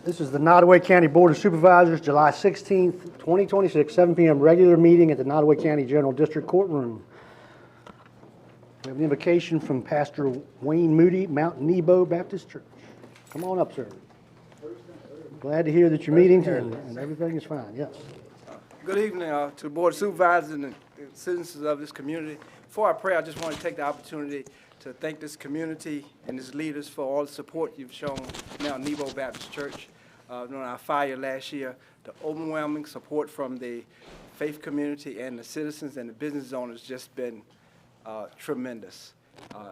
This is the Nottoway County Board of Supervisors, July 16th, 2026, 7 p.m. regular meeting at the Nottoway County General District Courtroom. We have an invocation from Pastor Wayne Moody, Mount Nebo Baptist Church. Come on up, sir. Glad to hear that you're meeting and everything is fine. Yes. Good evening to the Board of Supervisors and the citizens of this community. Before I pray, I just want to take the opportunity to thank this community and its leaders for all the support you've shown Mount Nebo Baptist Church during our fire last year. The overwhelming support from the faith community and the citizens and the business owners just been tremendous.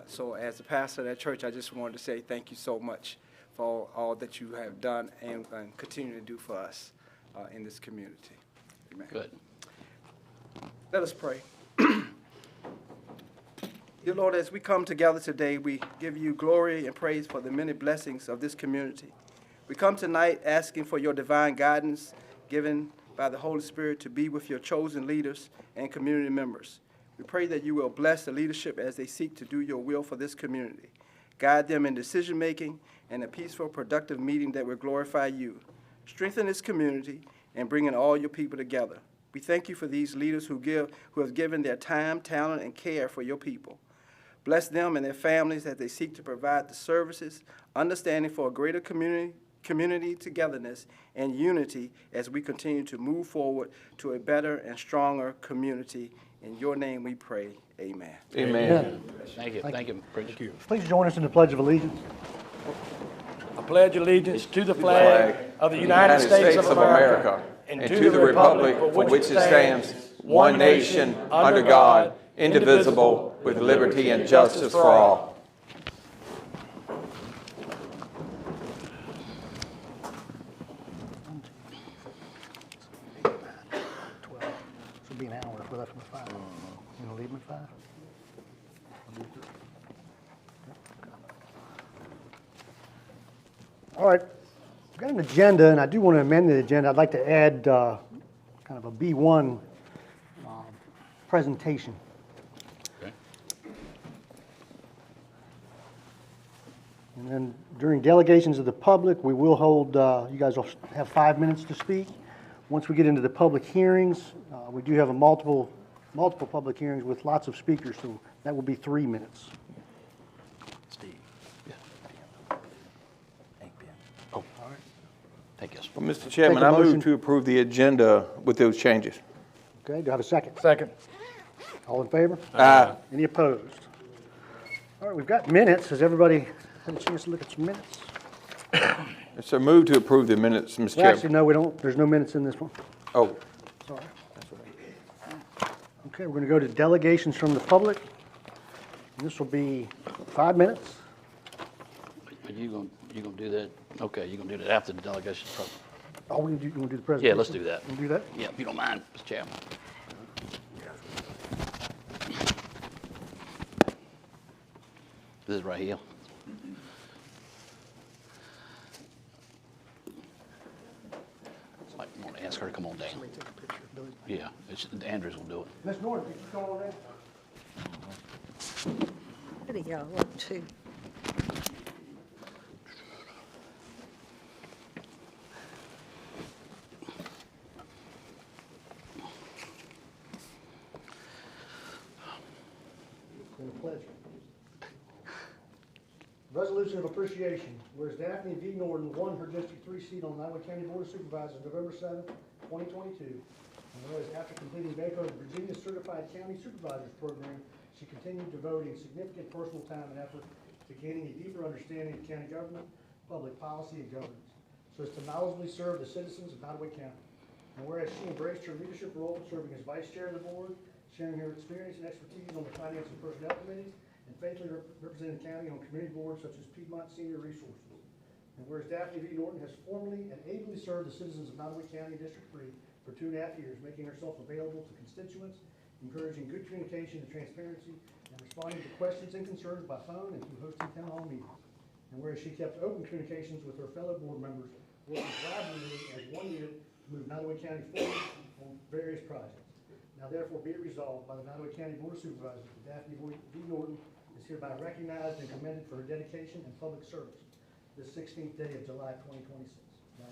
So as the pastor of that church, I just wanted to say thank you so much for all that you have done and continue to do for us in this community. Amen. Good. Let us pray. Dear Lord, as we come together today, we give you glory and praise for the many blessings of this community. We come tonight asking for your divine guidance given by the Holy Spirit to be with your chosen leaders and community members. We pray that you will bless the leadership as they seek to do your will for this community. Guide them in decision-making and a peaceful, productive meeting that will glorify you. Strengthen this community and bring in all your people together. We thank you for these leaders who have given their time, talent, and care for your people. Bless them and their families as they seek to provide the services, understanding for a greater community togetherness and unity as we continue to move forward to a better and stronger community. In your name we pray. Amen. Amen. Thank you. Thank you. Thank you. Please join us in the Pledge of Allegiance. I pledge allegiance to the flag of the United States of America and to the republic for which it stands, one nation, under God, indivisible, with liberty and justice for all. This will be an hour if we're left with 5. You want to leave them at 5? All right. We've got an agenda, and I do want to amend the agenda. I'd like to add kind of a B1 presentation. Okay. And then during delegations of the public, we will hold, you guys will have 5 minutes to speak. Once we get into the public hearings, we do have a multiple public hearings with lots of speakers, so that will be 3 minutes. Steve. Yeah. Thank Ben. Oh, all right. Thank you. Well, Mr. Chairman, Take a I motion. move to approve the agenda with those changes. Okay, do I have a second? Second. All in favor? Aye. Any opposed? All right, we've got minutes. Has everybody had a chance to look at some minutes? It's a move to approve the minutes, Mr. Well, Chairman. actually, no, we don't. There's no minutes in this one. Oh, Sorry. Okay, we're going to go to delegations from the public. And this will be 5 minutes. Are you gonna do that? Okay, you're gonna do that after the delegation. Oh, we can do, you want to do the presentation? Yeah, let's do that. We'll do that? Yeah, if you don't mind, Mr. Chairman. This is right here. Like, I want to ask her to come on down. Somebody take a picture of Billy. Yeah, Andrews will do it. Ms. Norton, could you come on in? What do y'all want to? It's been a pleasure. Resolution of appreciation. Whereas Daphne V. Norton won her District 3 seat on the Nottoway County Board of Supervisors November 7th, 2022. And whereas after completing Bank of Virginia's Certified County Supervisors Program, she continued devoting significant personal time and effort to gaining a deeper understanding of county government, public policy, and governance, so as to knowledgeably serve the citizens of Nottoway County. And whereas she embraced her leadership role, serving as Vice Chair of the Board, sharing her experience and expertise on the Finance and Personnel Committees, and faithfully representing the county on community boards such as Piedmont Senior Resources. And whereas Daphne V. Norton has formally and ably served the citizens of Nottoway County District 3 for 2.5 years, making herself available to constituents, encouraging good communication and transparency, and responding to questions and concerns by phone and through hosting town hall meetings. And whereas she kept open communications with her fellow board members, working collaboratively as one unit to move Nottoway County forward on various projects. Now therefore be it resolved by the Nottoway County Board of Supervisors that Daphne V. Norton is hereby recognized and commended for her dedication and public service this 16th day of July 2026. Let's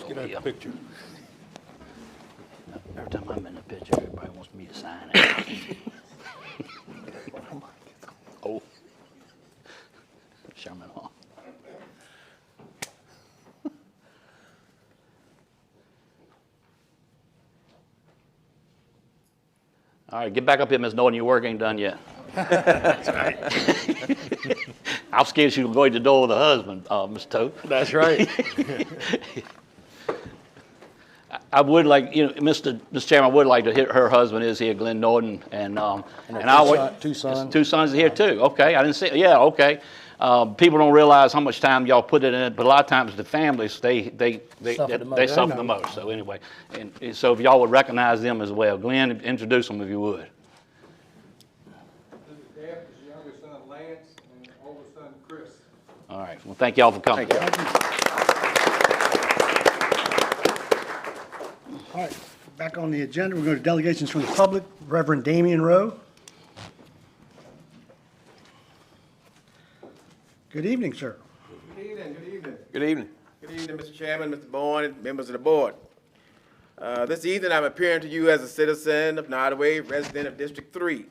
get out the picture. Every time I'm in the picture, everybody wants me to sign it. Oh. Sherman Hall. All right, get back up here, Miss Norton. Your work ain't done yet. That's right. I'm scared she'll go to the door with her husband, Mr. Tote. That's right. I would like, Mr. Chairman, I would like to hear her husband is here, Glenn Norton, and Two sons. two sons are here too. Okay, I didn't see. Yeah, okay. People don't realize how much time y'all put in it, but a lot of times the families they Suffer the most. they suffer the most. So anyway, and so if y'all would recognize them as well, Glenn, introduce them if you would. This is Deb, his youngest son Lance, and oldest son Chris. All right. Well, thank y'all for coming. All right, back on the agenda, we're going to delegations from the public. Reverend Damian Rowe. Good evening, sir. Good evening, good evening. Good evening. Good evening, Mr. Chairman, Mr. Bourne, and members of the board. This evening, I'm appearing to you as a citizen of Nottoway, resident of District 3.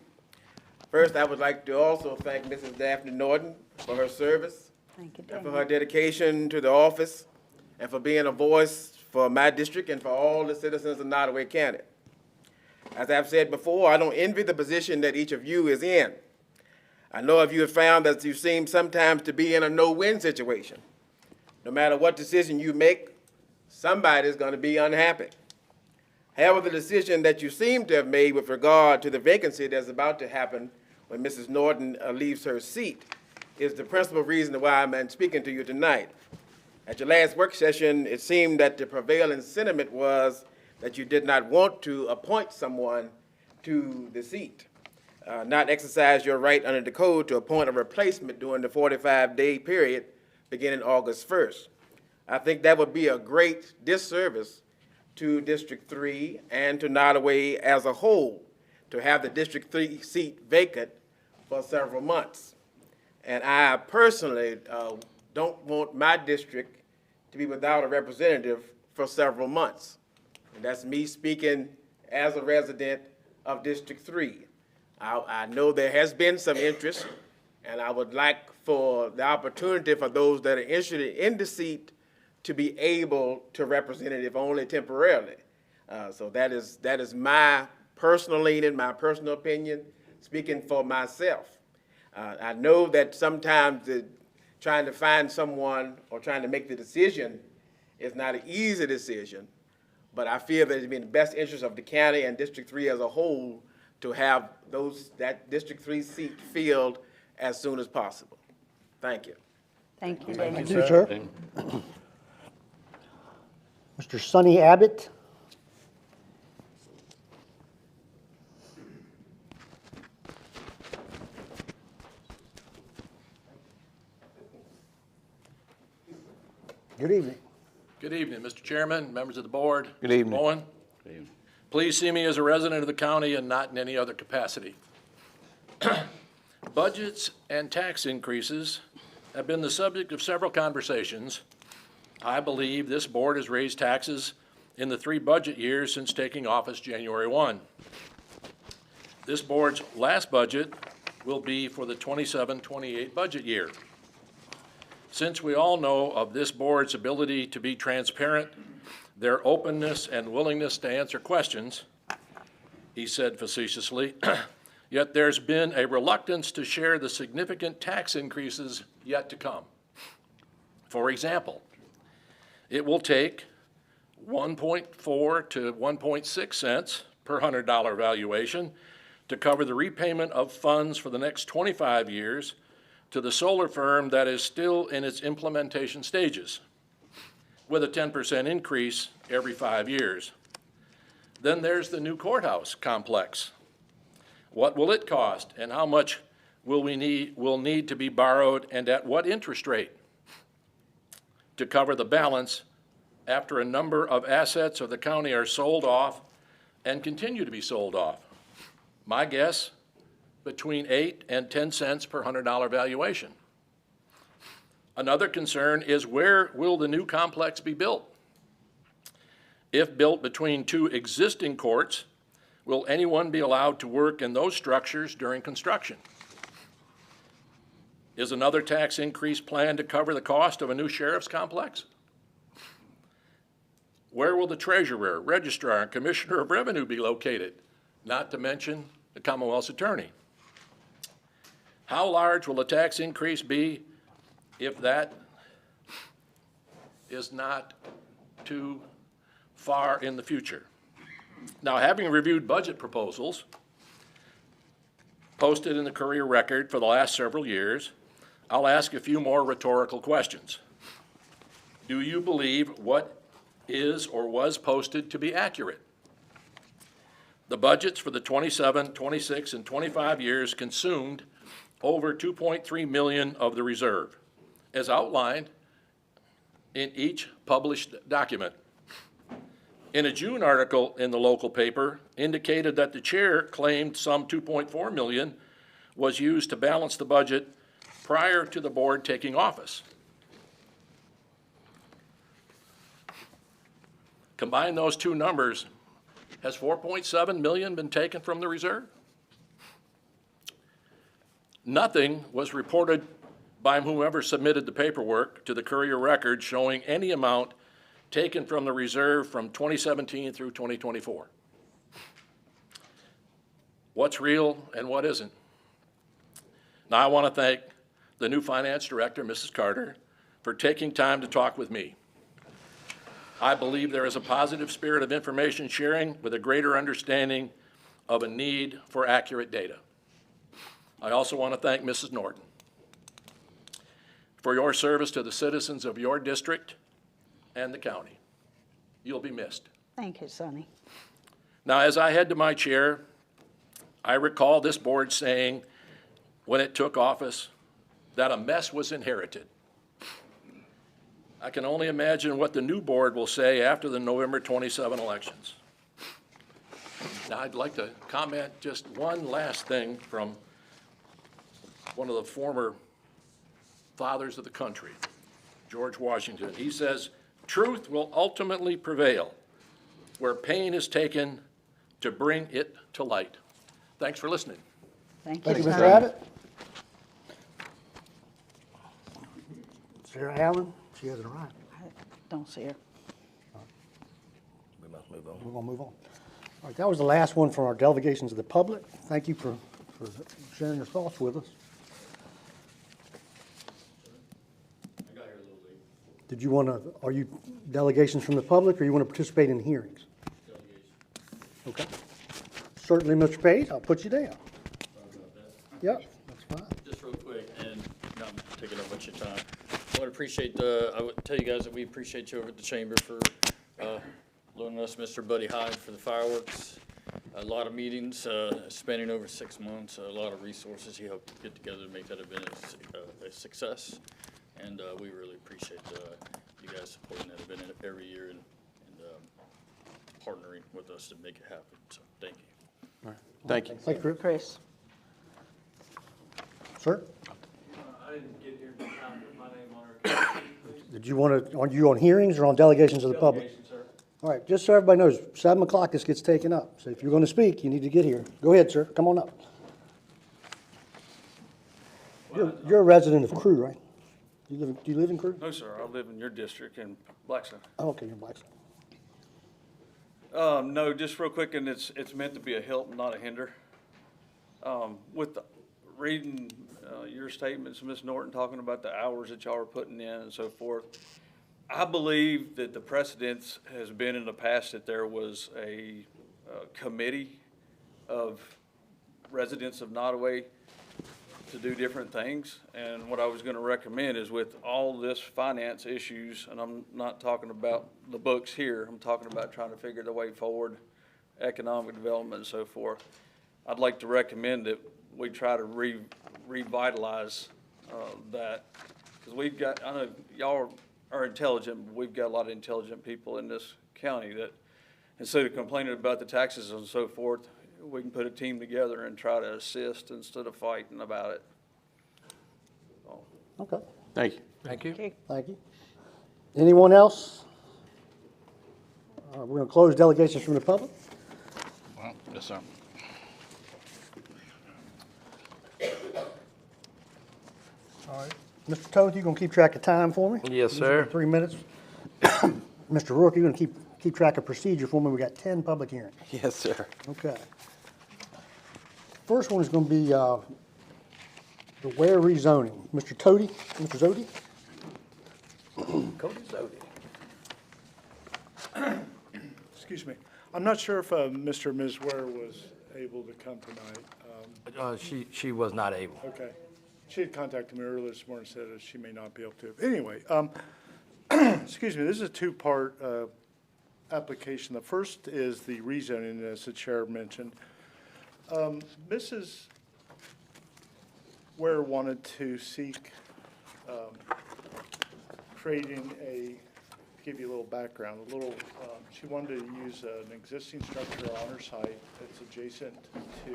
First, I would like to also thank Mrs. Daphne Norton for her service, Thank you, and for Daniel. her dedication to the office, and for being a voice for my district and for all the citizens of Nottoway County. As I've said before, I don't envy the position that each of you is in. I know if you have found that you seem sometimes to be in a no-win situation. No matter what decision you make, somebody's going to be unhappy. However, the decision that you seem to have made with regard to the vacancy that's about to happen when Mrs. Norton leaves her seat is the principal reason why I'm speaking to you tonight. At your last work session, it seemed that the prevailing sentiment was that you did not want to appoint someone to the seat, not exercise your right under the code to appoint a replacement during the 45-day period beginning August 1st. I think that would be a great disservice to District 3 and to Nottoway as a whole to have the District 3 seat vacant for several months. And I personally don't want my district to be without a representative for several months. And that's me speaking as a resident of District 3. I know there has been some interest, and I would like for the opportunity for those that are interested in the seat to be able to represent it, if only temporarily. So that is my personal leaning, my personal opinion, speaking for myself. I know that sometimes trying to find someone or trying to make the decision is not an easy decision, but I feel that it's in the best interest of the county and District 3 as a whole to have that District 3 seat filled as soon as possible. Thank you. Thank you, Thank Daniel. you, sir. Mr. Sonny Abbott. Good evening. Good evening, Mr. Chairman, members of the board. Good evening. Mr. Bowen. Good evening. Please see me as a resident of the county and not in any other capacity. Budgets and tax increases have been the subject of several conversations. I believe this board has raised taxes in the 3 budget years since taking office January 1. This board's last budget will be for the 27-28 budget year. Since we all know of this board's ability to be transparent, their openness and willingness to answer questions, he said facetiously, yet there's been a reluctance to share the significant tax increases yet to come. For example, it will take 1.4 to 1.6 cents per $100 valuation to cover the repayment of funds for the next 25 years to the solar firm that is still in its implementation stages, with a 10% increase every 5 years. Then there's the new courthouse complex. What will it cost, and how much will need to be borrowed, and at what interest rate, to cover the balance after a number of assets of the county are sold off and continue to be sold off? My guess, between 8 and 10 cents per $100 valuation. Another concern is, where will the new complex be built? If built between two existing courts, will anyone be allowed to work in those structures during construction? Is another tax increase planned to cover the cost of a new sheriff's complex? Where will the treasurer, registrar, and commissioner of revenue be located? Not to mention the Commonwealth's attorney. How large will the tax increase be if that is not too far in the future? Now, having reviewed budget proposals posted in the Courier Record for the last several years, I'll ask a few more rhetorical questions. Do you believe what is or was posted to be accurate? The budgets for the 27, 26, and 25 years consumed over $2.3 million of the reserve, as outlined in each published document. In a June article in the local paper indicated that the chair claimed some $2.4 million was used to balance the budget prior to the board taking office. Combine those two numbers, has $4.7 million been taken from the reserve? Nothing was reported by whomever submitted the paperwork to the Courier Record showing any amount taken from the reserve from 2017 through 2024. What's real and what isn't? Now, I want to thank the new finance director, Mrs. Carter, for taking time to talk with me. I believe there is a positive spirit of information sharing with a greater understanding of a need for accurate data. I also want to thank Mrs. Norton for your service to the citizens of your district and the county. You'll be missed. Thank you, Sonny. Now, as I head to my chair, I recall this board saying, when it took office, that a mess was inherited. I can only imagine what the new board will say after the November 27 elections. Now, I'd like to comment just one last thing from one of the former fathers of the country, George Washington. He says, "Truth will ultimately prevail where pain is taken to bring it to light." Thanks for listening. Thank Thank you, you, Mr. Sonny. Abbott. Sarah Allen, she hasn't arrived. I don't see her. We must move on. We're gonna move on. All right, that was the last one from our delegations of the public. Thank you for sharing your thoughts with us. I got here a little late. Did you want to, are you delegations from the public, or you want to participate in hearings? Delegation. Okay. Certainly, Mr. Page, I'll put you down. Sorry about that. Yep, that's fine. Just real quick, and not taking up much of your time. I would tell you guys that we appreciate you over at the chamber for loaning us Mr. Buddy Hyde for the fireworks. A lot of meetings, spanning over 6 months, a lot of resources he helped get together to make that event a success. And we really appreciate you guys supporting that event every year and partnering with us to make it happen. So thank you. Thank you. Thank you, Chris. Chris. Sir, I didn't get here in time to put my name on our case, please. did you want to, are you on hearings or on delegations of the public? Delegation, sir. All right, just so everybody knows, 7 o'clock this gets taken up. So if you're going to speak, you need to get here. Go ahead, sir, come on up. You're a resident of Crew, right? Do you live in Crew? No, sir, I live in your district in Blackstone. Oh, okay, you're in Blackstone. No, just real quick, and it's meant to be a help, not a hinder. With reading your statements, Ms. Norton, talking about the hours that y'all are putting in and so forth, I believe that the precedence has been in the past that there was a committee of residents of Nottoway to do different things. And what I was going to recommend is, with all this finance issues, and I'm not talking about the books here, I'm talking about trying to figure the way forward, economic development and so forth. I'd like to recommend that we try to revitalize that. Because we've got, I know y'all are intelligent, but we've got a lot of intelligent people in this county that instead of complaining about the taxes and so forth, we can put a team together and try to assist instead of fighting about it. So, Okay, Thank you. Thank you. Okay. thank you. Anyone else? We're going to close delegations from the public. Well, yes, sir. All right. Mr. Toth, you going to keep track of time for me? Yes, These are sir. 3 minutes. Mr. Rourke, you're going to keep track of procedure for me. We got 10 public hearings. Yes, sir. Okay. First one is going to be the Ware rezoning. Mr. Cody, Mr. Zodi? Cody Zodi. Excuse me. I'm not sure if Mr. or Ms. Ware was able to come tonight. She was not able. Okay. She had contacted me earlier this morning and said that she may not be able to. Anyway, excuse me, this is a two-part application. The first is the rezoning, as the chair mentioned. Mrs. Ware wanted to seek creating give you a little background, she wanted to use an existing structure on her site that's adjacent to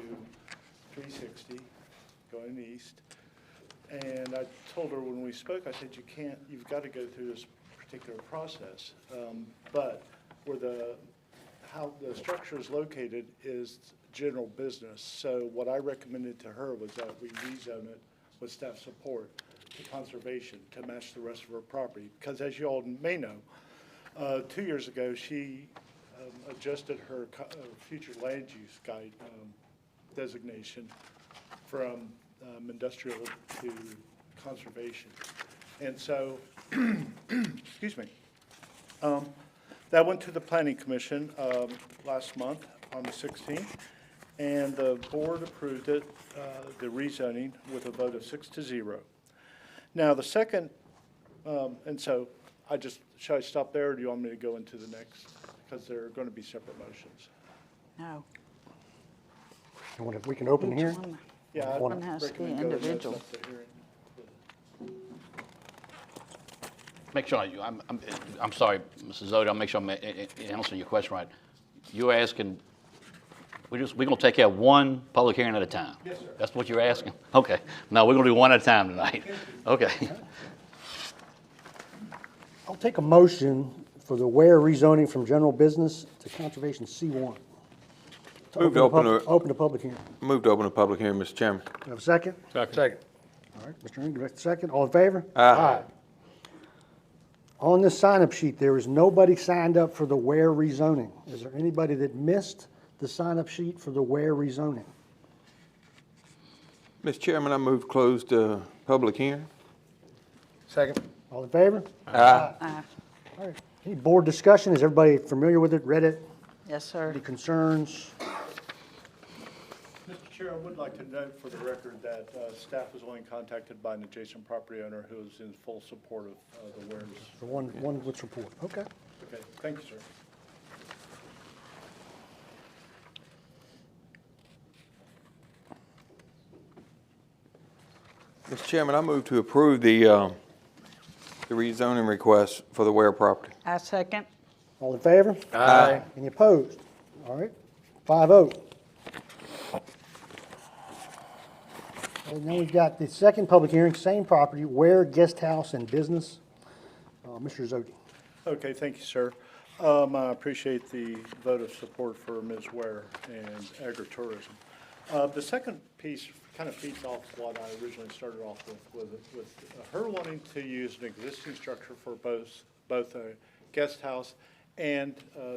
360 going east. And I told her when we spoke, I said, you've got to go through this particular process. But how the structure is located is general business. So what I recommended to her was that we rezone it with staff support to conservation to match the rest of her property. Because as you all may know, 2 years ago, she adjusted her future land use guide designation from industrial to conservation. And so, excuse me, that went to the Planning Commission last month on the 16th, and the board approved it, the rezoning, with a vote of 6-0. Now, the second, and so should I stop there, or do you want me to go into the next? Because they're going to be separate motions. No. We can open Each here? one. Yeah, I'd One has to be recommend going to individual. set the hearing. Make sure, I'm sorry, Mrs. Zodi, I'll make sure I'm answering your question right. You're asking, we're going to take care of one public hearing at a time? Yes, sir. That's what you're asking? Okay. No, we're going to do one at a time tonight. Okay. I'll take a motion for the Ware rezoning from general business to conservation C1. Move to open Open the public hearing. Move to open a public hearing, Mr. Chairman. Do I have a second? Second. All right, Mr. Ring, second. All in favor? Aye. On this sign-up sheet, there is nobody signed up for the Ware rezoning. Is there anybody that missed the sign-up sheet for the Ware rezoning? Mr. Chairman, I move closed public hearing. Second. All in favor? Aye. Aye. All right. Any board discussion? Is everybody familiar with it, read it? Yes, sir. Any concerns? Mr. Chair, I would like to note for the record that staff was only contacted by an adjacent property owner who is in full support of the Wares. The one with support. Okay. Okay, thank you, sir. Mr. Chairman, I move to approve the rezoning request for the Ware property. I second. All in favor? Aye. Any opposed? All right, 5-0. And then we've got the second public hearing, same property, Ware Guest House and Business. Mr. Zodi. Okay, thank you, sir. I appreciate the vote of support for Ms. Ware and agritourism. The second piece kind of feeds off what I originally started off with her wanting to use an existing structure for both a guest house and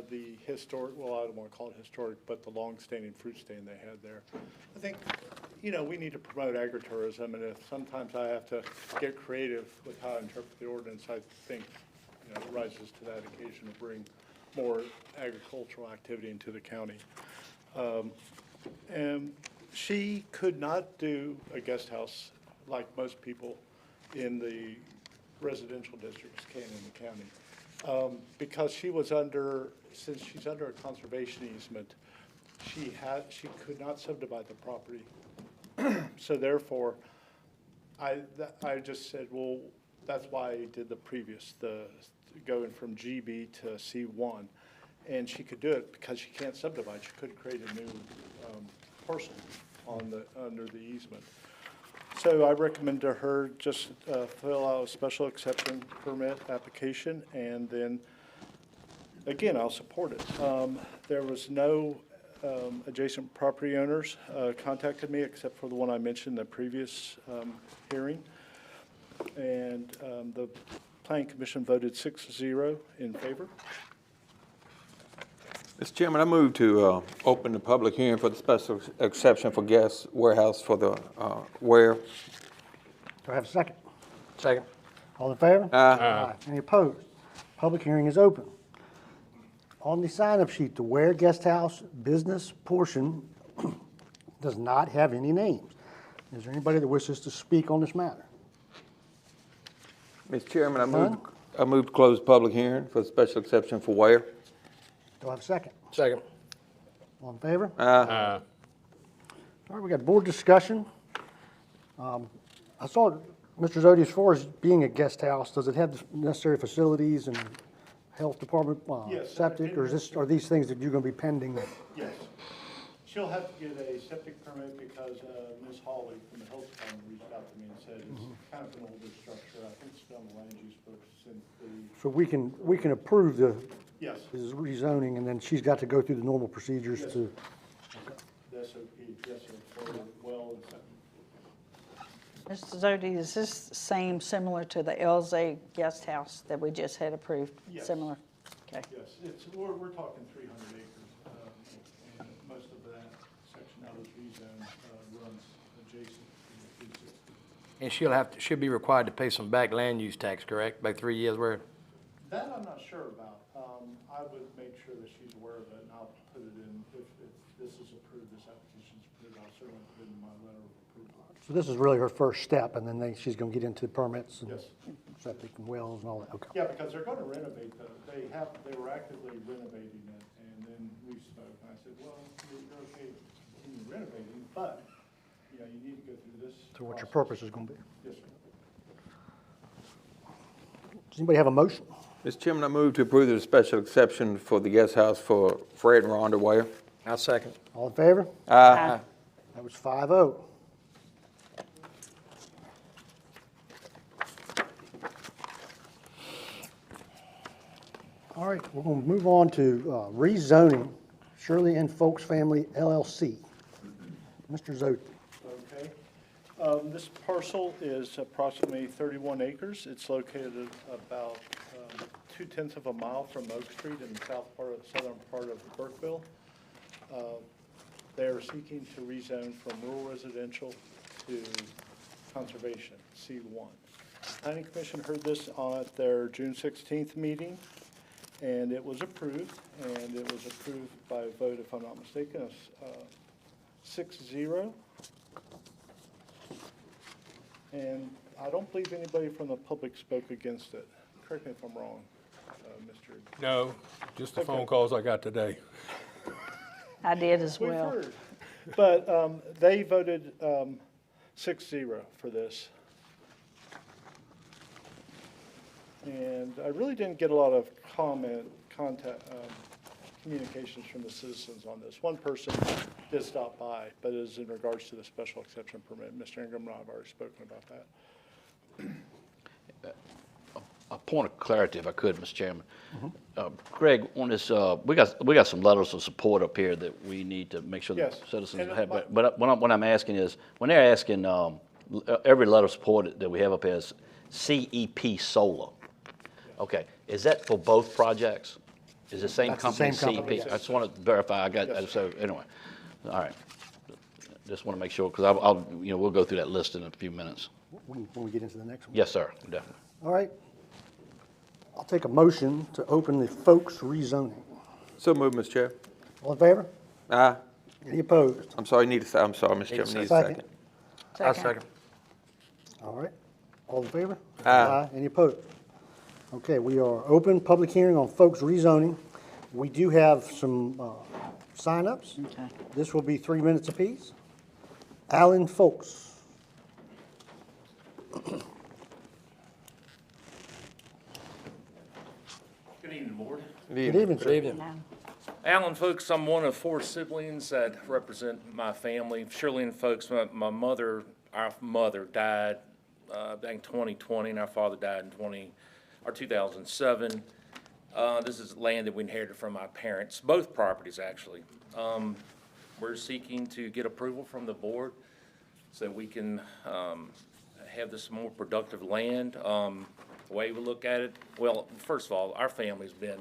the historic, well, I don't want to call it historic, but the long-standing fruit stand they had there. I think, we need to promote agritourism, and if sometimes I have to get creative with how I interpret the ordinance, I think, it rises to that occasion to bring more agricultural activity into the county. And she could not do a guest house like most people in the residential districts can in the county. Because since she's under a conservation easement, she could not subdivide the property. So therefore, I just said, well, that's why I did the previous, going from GB to C1. And she could do it because she can't subdivide. She couldn't create a new parcel under the easement. So I recommend to her just fill out a special exception permit application, and then, again, I'll support it. There was no adjacent property owners contacted me except for the one I mentioned in the previous hearing. And the Planning Commission voted 6-0 in favor. Mr. Chairman, I move to open the public hearing for the special exception for gas warehouse for the ware. Do I have a second? Second. All in favor? Aye. Any opposed? Public hearing is open. On the sign-up sheet, the Ware Guest House business portion does not have any names. Is there anybody that wishes to speak on this matter? Mr. Chairman, None? I move to close the public hearing for the special exception for ware. Do I have a second? Second. All in favor? Aye. All right, we got board discussion. I saw, Mr. Zodi, as far as being a guest house, does it have the necessary facilities and health department, Yes, septic, or are these things that you're gonna be pending? Yes. She'll have to get a septic permit because Ms. Hawley from the health department reached out to me and said it's kind of an older structure. I think it's been on the land use books since the, So we can approve the yes, rezoning, and then she's got to go through the normal procedures Yes. to, the SOP, yes, sir, for well and septic. Mr. Zodi, is this similar to the LZ guest house that we just had approved? Yes. Similar? Okay. Yes, we're talking 300 acres, and most of that section out of the zone runs adjacent to the 360. And she'll be required to pay some back land use tax, correct? By 3 years' worth? That I'm not sure about. I would make sure that she's aware of it, and I'll put it in, if this is approved, this application's approved, I'll certainly put it in my letter of approval. so this is really her first step, and then she's gonna get into permits and Yes. septic and wells and all that, okay. Yeah, because they're gonna renovate they were actively renovating it, and then we spoke, and I said, well, you're okay to continue renovating, but, you need to go through this. So what your process. purpose is gonna be. Yes, sir. Does anybody have a motion? Mr. Chairman, I move to approve the special exception for the guest house for Fred and Rhonda Ware. I'll second. All in favor? Aye. That was 5-0. All right, we're going to move on to rezoning Shirley and Folks Family LLC. Mr. Zodi. Okay. This parcel is approximately 31 acres. It's located about 2/10 of a mile from Oak Street in the southern part of Burkeville. They are seeking to rezone from rural residential to conservation, C1. Planning Commission heard this at their June 16th meeting, and it was approved, by a vote, if I'm not mistaken, of 6-0. And I don't believe anybody from the public spoke against it. Correct me if I'm wrong, Mr. No, just the Okay. phone calls I got today. I did as We've well. heard. But they voted 6-0 for this. And I really didn't get a lot of communications from the citizens on this. One person did stop by, but it is in regards to the special exception permit. Mr. Ingram and I have already spoken about that. A point of clarity, if I could, Mr. Chairman. Greg, on this, we got some letters of support up here that we need to make sure that Yes. citizens And have. my- But what I'm asking is, when they're asking, every letter of support that we have up here is CEP Solar. Okay, is that for both projects? Is the same That's the company, same company, CEP? yes. I just want to verify, Yes, so anyway, all right. Just want to make sure, because we'll go through that list in a few minutes. When we get into the next one. Yes, sir, definitely. All right. I'll take a motion to open the Folks rezoning. So moved, Mr. Chair. All in favor? Aye. Any opposed? I'm sorry, I'm sorry, Mr. Chairman, need a Second. second. I'll second. All right. All in favor? Aye. Any opposed? Okay, we are open public hearing on Folks rezoning. We do have some signups. Okay. This will be 3 minutes apiece. Alan Folks. Good evening, board. Good evening, sir. Alan Folks, I'm one of 4 siblings that represent my family. Shirley and Folks, my mother, our mother died back in 2020, and our father died in 2007. This is land that we inherited from my parents, both properties, actually. We're seeking to get approval from the board so we can have this more productive land. The way we look at it, well, first of all, our family's been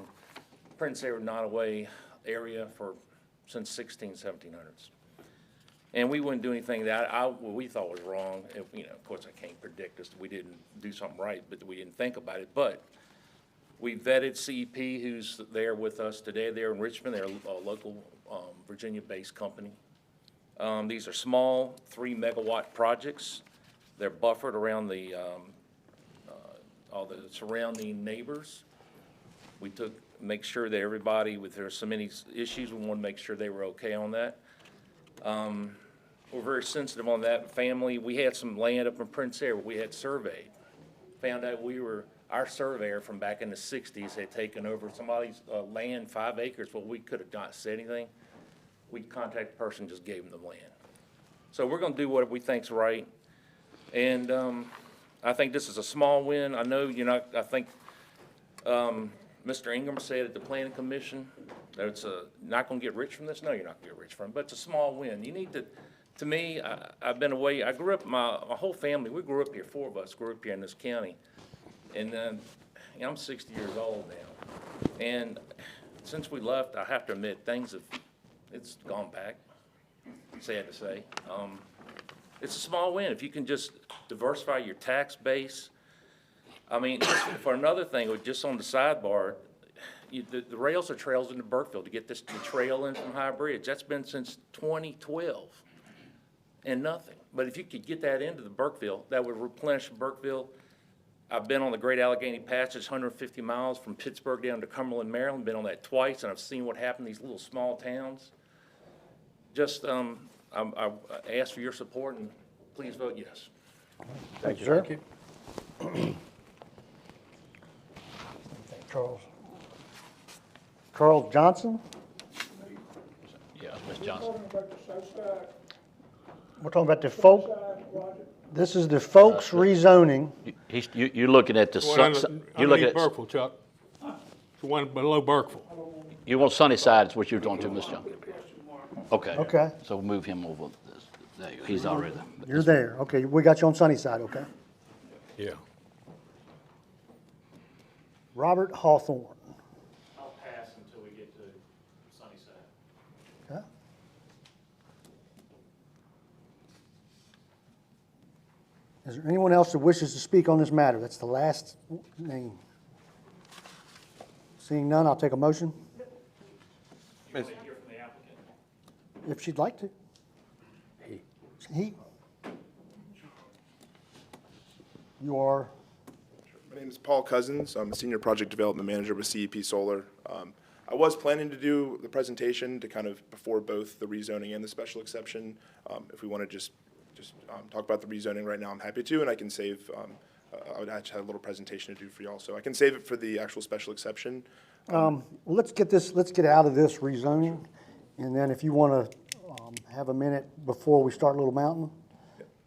Prince Edward, Nottoway area since 1700s. And we wouldn't do anything that what we thought was wrong. You know, of course, I can't predict this. We didn't do something right, but we didn't think about it. But we vetted CEP, who's there with us today. They're in Richmond. They're a local Virginia-based company. These are small 3-megawatt projects. They're buffered around all the surrounding neighbors. We make sure that everybody, if there's so many issues, we want to make sure they were okay on that. We're very sensitive on that family. We had some land up in Prince Edward we had surveyed. Found out our surveyor from back in the 60s had taken over somebody's land, 5 acres, but we could have not said anything. We contacted the person, just gave them the land. So we're going to do what we think's right. And I think this is a small win. I know, I think Mr. Ingram said at the Planning Commission that it's not going to get rich from this. No, you're not going to get rich from it, but it's a small win. You need to me, I've been away. I grew up, my whole family, we grew up here, 4 of us grew up here in this county. And I'm 60 years old now. And since we left, I have to admit, it's gone back, sad to say. It's a small win. If you can just diversify your tax base. I mean, for another thing, just on the sidebar, the rails are trails into Burkeville to get the trail in from High Bridge. That's been since 2012 and nothing. But if you could get that into the Burkeville, that would replenish Burkeville. I've been on the Great Allegheny Passage, 150 miles from Pittsburgh down to Cumberland, Maryland. Been on that twice, and I've seen what happened in these little small towns. Just, I ask for your support, and please vote yes. Thank you, sir. Thank Charles. Charles Johnson? Yeah, Ms. Johnson. We're talking about the this is the folks rezoning. You're looking at the, you're looking at, Burkeville, Chuck. The one below Burkeville. you want Sunnyside is what you're talking to, Ms. Johnson? Okay. Okay. So we'll move him over. There you go. He's already there. You're there. Okay, we got you on Sunnyside, okay. Yeah. Robert Hawthorne. I'll pass until we get to Sunnyside. Okay. Is there anyone else that wishes to speak on this matter? That's the last name. Seeing none, I'll take a motion. If she'd like to. He. You are? My name is Paul Cousins. I'm a Senior Project Development Manager with CEP Solar. I was planning to do the presentation to kind of before both the rezoning and the special exception. If we want to just talk about the rezoning right now, I'm happy to, and I can save, I would actually have a little presentation to do for y'all, so I can save it for the actual special exception. Well, let's get out of this rezoning, and then if you want to have a minute before we start Little Mountain,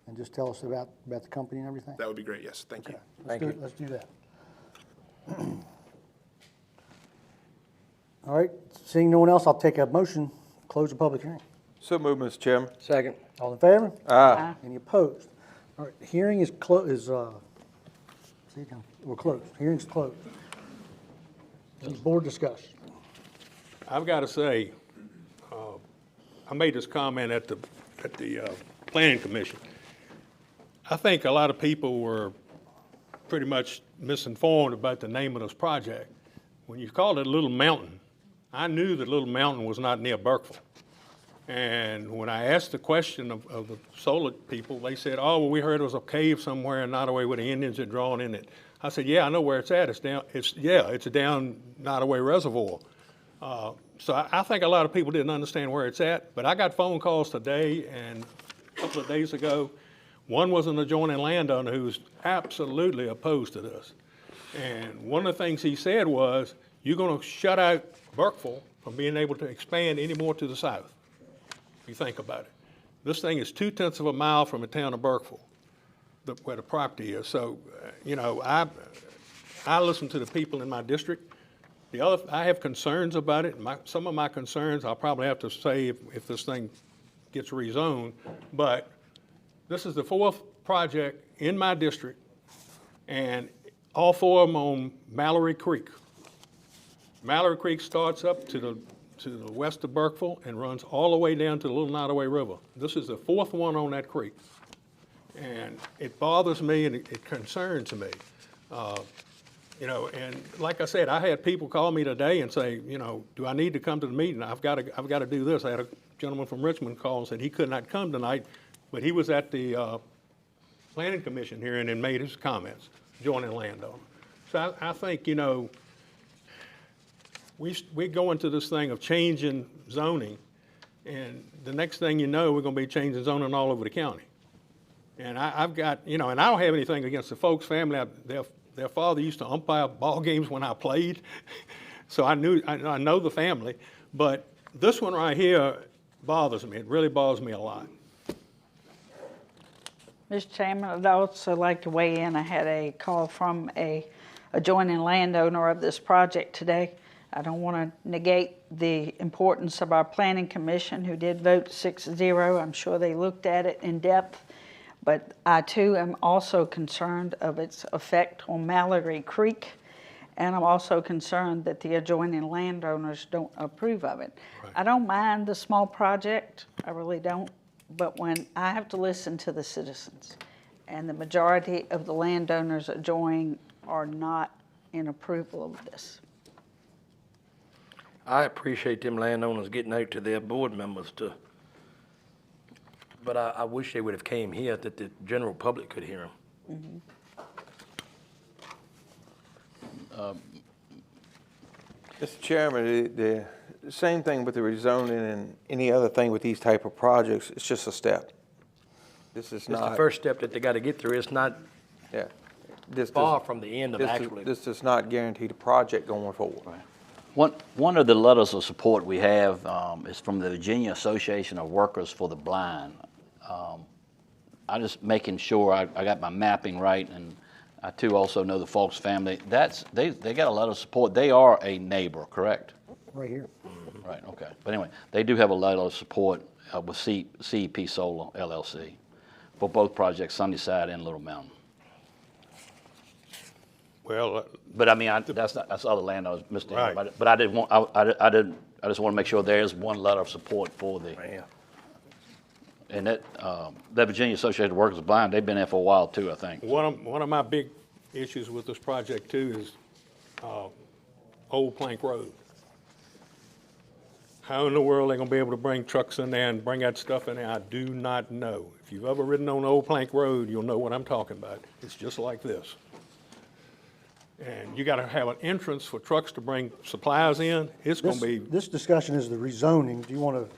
and just tell us about the company and everything. That would be great, yes, thank you. Let's do that. All right, seeing no one else, I'll take a motion, close the public hearing. So moved, Mr. Chairman. Second. All in favor? Aye. Any opposed? All right, hearing is we're closed. Hearing's closed. Any board discussion? I've got to say, I made this comment at the Planning Commission. I think a lot of people were pretty much misinformed about the name of this project. When you called it Little Mountain, I knew that Little Mountain was not near Burkeville. And when I asked the question of the solar people, they said, oh, well, we heard it was a cave somewhere in Nottoway where the Indians had drawn in it. I said, yeah, I know where it's at. It's down Nottoway Reservoir. So I think a lot of people didn't understand where it's at, but I got phone calls today and a couple of days ago One was an adjoining landowner who's absolutely opposed to this. And one of the things he said was, you're gonna shut out Burkeville from being able to expand any more to the south. If you think about it. This thing is 2/10 of a mile from the town of Burkeville, where the property is. So, you know, I listen to the people in my district. I have concerns about it. Some of my concerns, I'll probably have to say if this thing gets rezoned, but this is the 4th project in my district, and all 4 of them on Mallory Creek. Mallory Creek starts up to the west of Burkeville and runs all the way down to the Little Nottoway River. This is the 4th one on that creek. And it bothers me and it concerns me. You know, and like I said, I had people call me today and say, you know, do I need to come to the meeting? I've got to do this. I had a gentleman from Richmond call and said he could not come tonight, but he was at the Planning Commission hearing and made his comments, joining landowner. So I think, you know, we go into this thing of changing zoning, and the next thing you know, we're going to be changing zoning all over the county. And I've got, you know, and I don't have anything against the folks' family. Their father used to umpire ball games when I played, so I know the family. But this one right here bothers me. It really bothers me a lot. Mr. Chairman, I'd also like to weigh in. I had a call from a adjoining landowner of this project today. I don't want to negate the importance of our Planning Commission, who did vote 6-0. I'm sure they looked at it in depth. But I too am also concerned of its effect on Mallory Creek, and I'm also concerned that the adjoining landowners don't approve of it. Right. I don't mind the small project, I really don't, but when I have to listen to the citizens, and the majority of the landowners adjoining are not in approval of this. I appreciate them landowners getting out to their board members but I wish they would have came here that the general public could hear them. Mr. Chairman, the same thing with the rezoning and any other thing with these type of projects, it's just a step. This is not. It's the first step that they got to get through. It's not far from the end of actually. This does not guarantee the project going forward. Right. One of the letters of support we have is from the Virginia Association of Workers for the Blind. I'm just making sure I got my mapping right, and I too also know the Folks family. They got a letter of support. They are a neighbor, correct? Right here. Mm-hmm. Right, okay. But anyway, they do have a letter of support with CEP Solar LLC for both projects, Sunnyside and Little Mountain. Well, but I mean, that's other landowners, Mr. Right. Ingram, but I didn't want, I just want to make sure there is one letter of support for the. Yeah. And that Virginia Association of Workers of Blind, they've been there for a while too, I think. One of my big issues with this project too is Old Plank Road. How in the world are they going to be able to bring trucks in there and bring that stuff in there? I do not know. If you've ever ridden on Old Plank Road, you'll know what I'm talking about. It's just like this. And you got to have an entrance for trucks to bring supplies in. It's going to be. This discussion is the rezoning. Do you want to?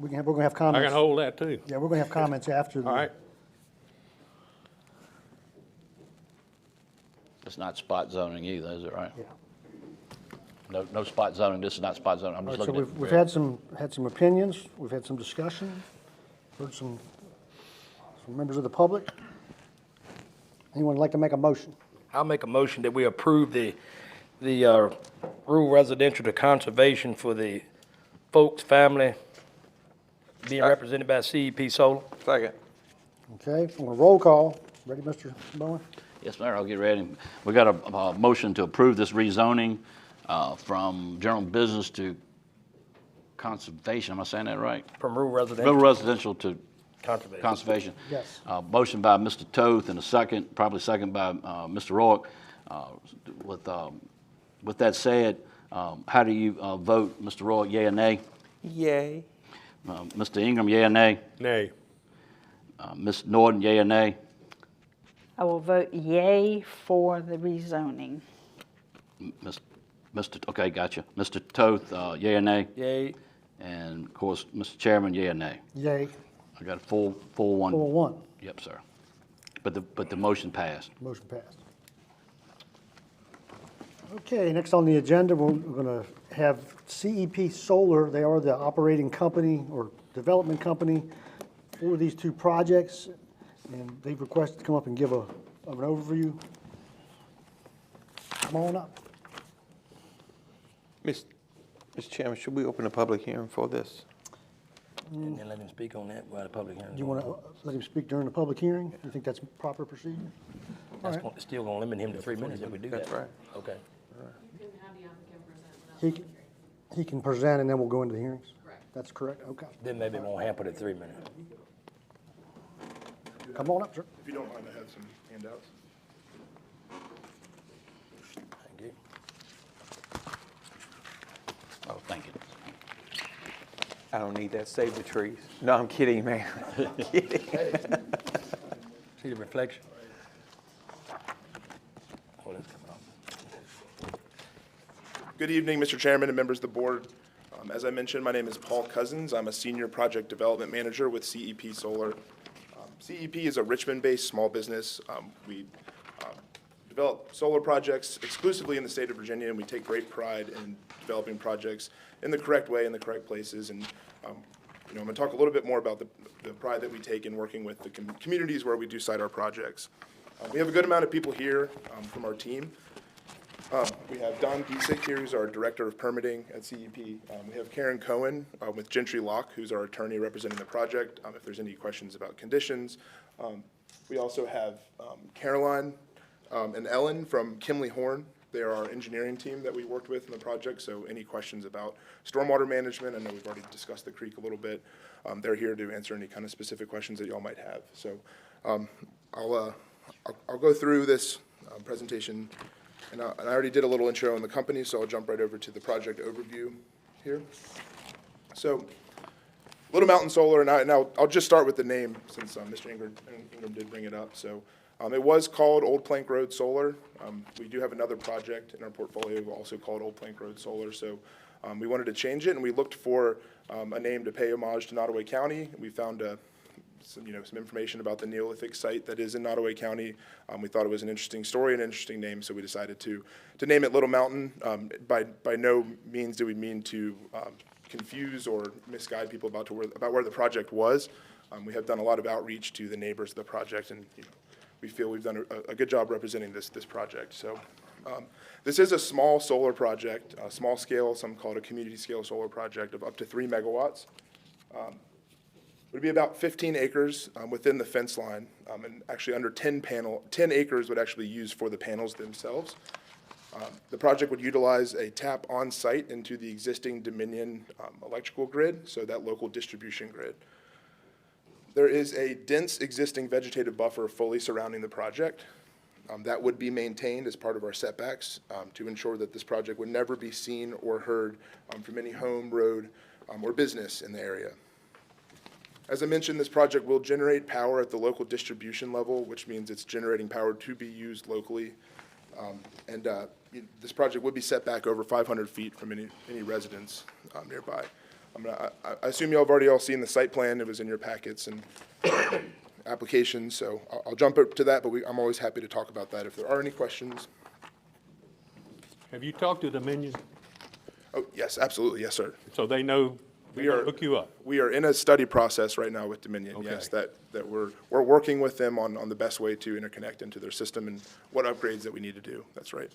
We're going to have comments. I can hold that too. Yeah, we're going to have comments after. All right. It's not spot zoning either, is it, right? Yeah. No spot zoning. This is not spot zoning. I'm just All right, looking so we've had some opinions. We've had some discussion. Heard some members of the public. Anyone like to make a motion? I'll make a motion that we approve the rural residential to conservation for the Folks family being represented by CEP Solar. Second. Okay, on a roll call. Ready, Mr. Bowen? Yes, Mayor, I'll get ready. We got a motion to approve this rezoning from general business to conservation. Am I saying that right? From rural residential. Rural residential to Conservation. Yes. Motion by Mr. Toth and a second, probably second by Mr. Rourke. With that said, how do you vote, Mr. Rourke, yea or nay? Yay. Mr. Ingram, yea or nay? Nay. Ms. Norton, yea or nay? I will vote yay for the rezoning. Okay, gotcha. Mr. Toth, yea or nay? Yay. And of course, Mr. Chairman, yea or nay? Yay. I got a full one. 4-1. Yep, sir. But the motion passed. Motion passed. Okay, next on the agenda, we're going to have CEP Solar. They are the operating company or development company for these two projects, and they've requested to come up and give an overview. Come on up. Mr. Chairman, should we open a public hearing for this? And then let him speak on that while the public hearing. Do you want to let him speak during the public hearing? You think that's proper procedure? That's All right. still gonna limit him to 3 minutes if we do that. That's right. Okay. He can present and then we'll go into the hearings? Correct. That's correct, okay. Then maybe it won't happen at 3 minutes. Come on up, sir. If you don't mind, I have some handouts. Thank you. Oh, thank you. I don't need that. Save the trees. No, I'm kidding, man. I'm kidding. See the reflection? Oh, that's coming off. Good evening, Mr. Chairman and members of the board. As I mentioned, my name is Paul Cousins. I'm a Senior Project Development Manager with CEP Solar. CEP is a Richmond-based small business. We develop solar projects exclusively in the state of Virginia, and we take great pride in developing projects in the correct way, in the correct places. And I'm going to talk a little bit more about the pride that we take in working with the communities where we do site our projects. We have a good amount of people here from our team. We have Don Bisick here, who's our Director of Permitting at CEP. We have Karen Cohen with Gentry Locke, who's our attorney representing the project, if there's any questions about conditions. We also have Caroline and Ellen from Kimley Horn. They are our engineering team that we worked with in the project, so any questions about stormwater management, I know we've already discussed the creek a little bit. They're here to answer any kind of specific questions that y'all might have. So I'll go through this presentation, and I already did a little intro on the company, so I'll jump right over to the project overview here. So Little Mountain Solar, and I'll just start with the name since Mr. Ingram did bring it up. So it was called Old Plank Road Solar. We do have another project in our portfolio also called Old Plank Road Solar. So we wanted to change it, and we looked for a name to pay homage to Nottoway County. We found some information about the Neolithic site that is in Nottoway County. We thought it was an interesting story, an interesting name, so we decided to name it Little Mountain. By no means do we mean to confuse or misguide people about where the project was. We have done a lot of outreach to the neighbors of the project, and we feel we've done a good job representing this project. So this is a small solar project, small scale, some call it a community scale solar project of up to 3 megawatts. It would be about 15 acres within the fence line, and actually under 10 acres would actually be used for the panels themselves. The project would utilize a tap on site into the existing Dominion electrical grid, so that local distribution grid. There is a dense existing vegetative buffer fully surrounding the project. That would be maintained as part of our setbacks to ensure that this project would never be seen or heard from any home, road, or business in the area. As I mentioned, this project will generate power at the local distribution level, which means it's generating power to be used locally. This project would be set back over 500 feet from any residence nearby. I assume y'all have already all seen the site plan. It was in your packets and applications, so I'll jump up to that, but I'm always happy to talk about that if there are any questions. Have you talked to Dominion? Oh, yes, absolutely. Yes, sir. So they know, they hook you up? We are in a study process right now with Dominion, Okay. yes, that we're working with them on the best way to interconnect into their system and what upgrades that we need to do. That's right.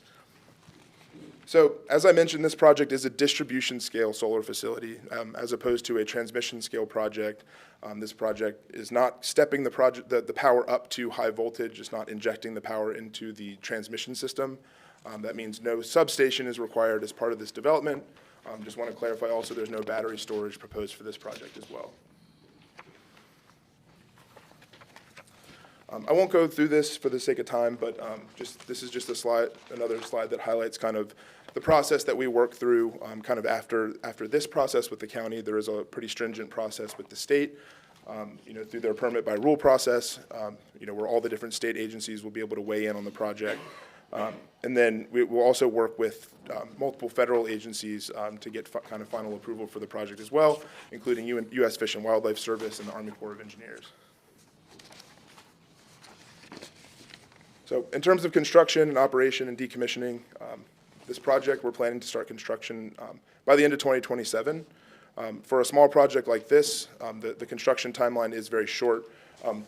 So, as I mentioned, this project is a distribution scale solar facility, as opposed to a transmission scale project. This project is not stepping the power up to high voltage, it's not injecting the power into the transmission system. That means no substation is required as part of this development. Just want to clarify also there's no battery storage proposed for this project as well. I won't go through this for the sake of time, but this is just another slide that highlights kind of the process that we work through kind of after this process with the county. There is a pretty stringent process with the state, through their permit by rule process, where all the different state agencies will be able to weigh in on the project. And then we will also work with multiple federal agencies to get kind of final approval for the project as well, including U.S. Fish and Wildlife Service and the Army Corps of Engineers. So in terms of construction and operation and decommissioning, this project, we're planning to start construction by the end of 2027. For a small project like this, the construction timeline is very short.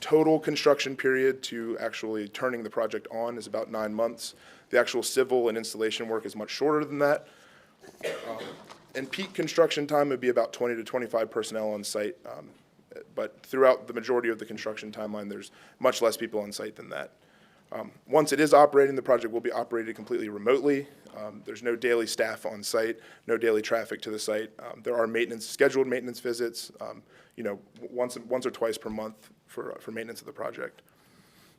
Total construction period to actually turning the project on is about 9 months. The actual civil and installation work is much shorter than that. And peak construction time would be about 20 to 25 personnel on site. But throughout the majority of the construction timeline, there's much less people on site than that. Once it is operating, the project will be operated completely remotely. There's no daily staff on site, no daily traffic to the site. There are scheduled maintenance visits, once or twice per month for maintenance of the project.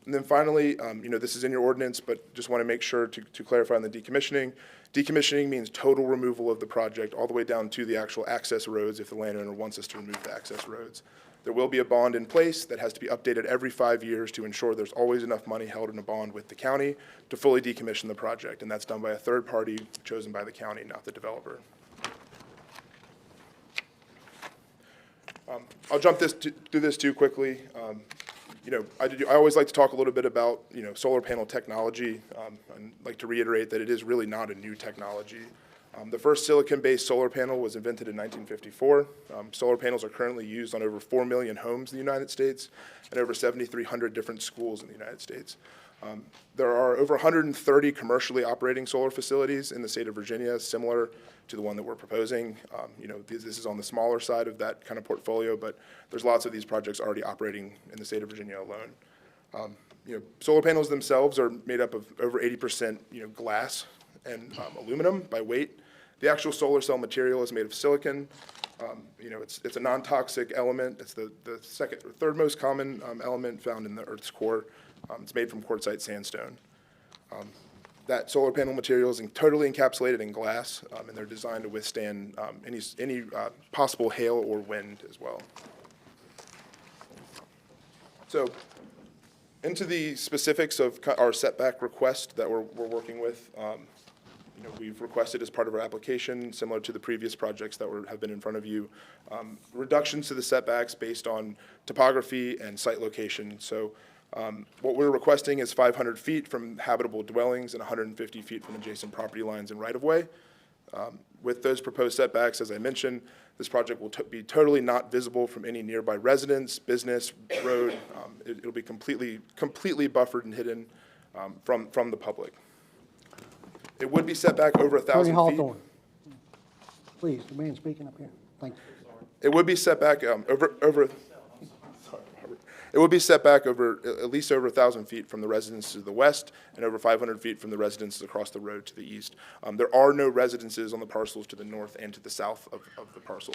And then finally, this is in your ordinance, but just want to make sure to clarify on the decommissioning. Decommissioning means total removal of the project all the way down to the actual access roads if the landowner wants us to remove the access roads. There will be a bond in place that has to be updated every 5 years to ensure there's always enough money held in a bond with the county to fully decommission the project, and that's done by a third party chosen by the county, not the developer. I'll jump through this too quickly. I always like to talk a little bit about, solar panel technology, and like to reiterate that it is really not a new technology. The first silicon-based solar panel was invented in 1954. Solar panels are currently used on over 4 million homes in the United States and over 7,300 different schools in the United States. There are over 130 commercially operating solar facilities in the state of Virginia, similar to the one that we're proposing. This is on the smaller side of that kind of portfolio, but there's lots of these projects already operating in the state of Virginia alone. Solar panels themselves are made up of over 80%, glass and aluminum by weight. The actual solar cell material is made of silicon. It's a non-toxic element. It's the second or third most common element found in the Earth's core. It's made from quartzite sandstone. That solar panel material is totally encapsulated in glass, and they're designed to withstand any possible hail or wind as well. So, into the specifics of our setback request that we're working with. We've requested as part of our application, similar to the previous projects that have been in front of you, reductions to the setbacks based on topography and site location. So what we're requesting is 500 feet from habitable dwellings and 150 feet from adjacent property lines and right-of-way. With those proposed setbacks, as I mentioned, this project will be totally not visible from any nearby residence, business, road. It'll be completely buffered and hidden from the public. It would be set back over 1,000 feet. Attorney Hawthorne, please, the man speaking up here. Thank you. It would be set back over. It would be set back over at least over 1,000 feet from the residences to the west and over 500 feet from the residences across the road to the east. There are no residences on the parcels to the north and to the south of the parcel.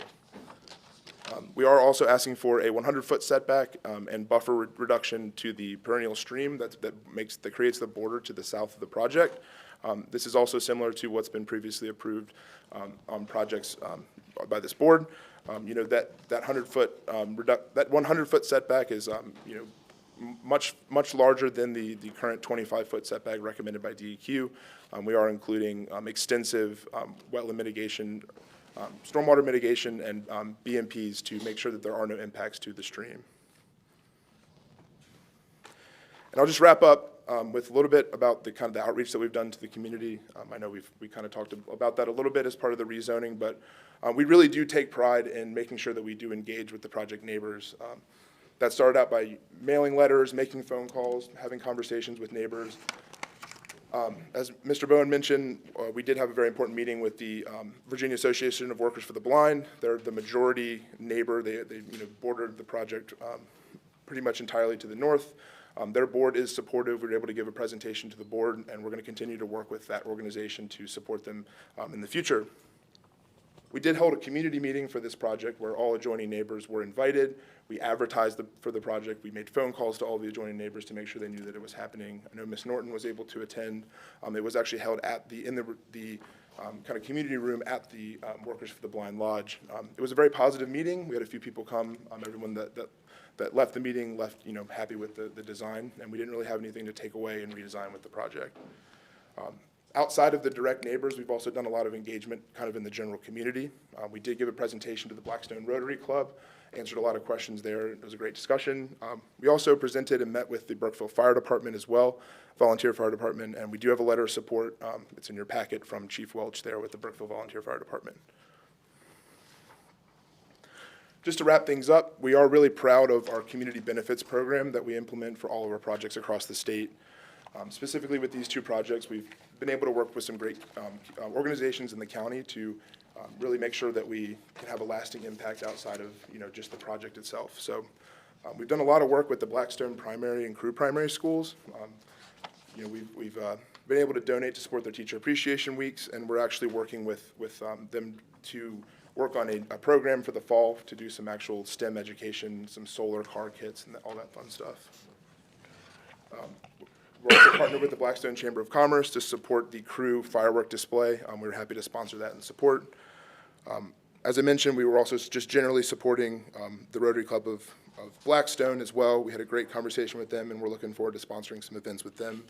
We are also asking for a 100-foot setback and buffer reduction to the perennial stream that creates the border to the south of the project. This is also similar to what's been previously approved on projects by this board. That 100-foot setback is much larger than the current 25-foot setback recommended by DEQ. We are including extensive wetland mitigation, stormwater mitigation, and BMPs to make sure that there are no impacts to the stream. And I'll just wrap up with a little bit about the outreach that we've done to the community. I know we kind of talked about that a little bit as part of the rezoning, but we really do take pride in making sure that we do engage with the project neighbors. That started out by mailing letters, making phone calls, having conversations with neighbors. As Mr. Bowen mentioned, we did have a very important meeting with the Virginia Association of Workers for the Blind. They're the majority neighbor. They bordered the project pretty much entirely to the north. Their board is supportive. We were able to give a presentation to the board, and we're going to continue to work with that organization to support them in the future. We did hold a community meeting for this project where all adjoining neighbors were invited. We advertised for the project. We made phone calls to all the adjoining neighbors to make sure they knew that it was happening. I know Ms. Norton was able to attend. It was actually held in the kind of community room at the Workers for the Blind Lodge. It was a very positive meeting. We had a few people come. Everyone that left the meeting left happy with the design, and we didn't really have anything to take away and redesign with the project. Outside of the direct neighbors, we've also done a lot of engagement kind of in the general community. We did give a presentation to the Blackstone Rotary Club, answered a lot of questions there. It was a great discussion. We also presented and met with the Brookville Fire Department as well, volunteer fire department, and we do have a letter of support. It's in your packet from Chief Welch there with the Brookville Volunteer Fire Department. Just to wrap things up, we are really proud of our community benefits program that we implement for all of our projects across the state. Specifically with these two projects, we've been able to work with some great organizations in the county to really make sure that we can have a lasting impact outside of just the project itself. So we've done a lot of work with the Blackstone primary and Crew primary schools. We've been able to donate to support their teacher appreciation weeks, and we're actually working with them to work on a program for the fall to do some actual STEM education, some solar car kits, and all that fun stuff. We're also partnered with the Blackstone Chamber of Commerce to support the Crew firework display. We're happy to sponsor that and support. As I mentioned, we were also just generally supporting the Rotary Club of Blackstone as well. We had a great conversation with them, and we're looking forward to sponsoring some events with them.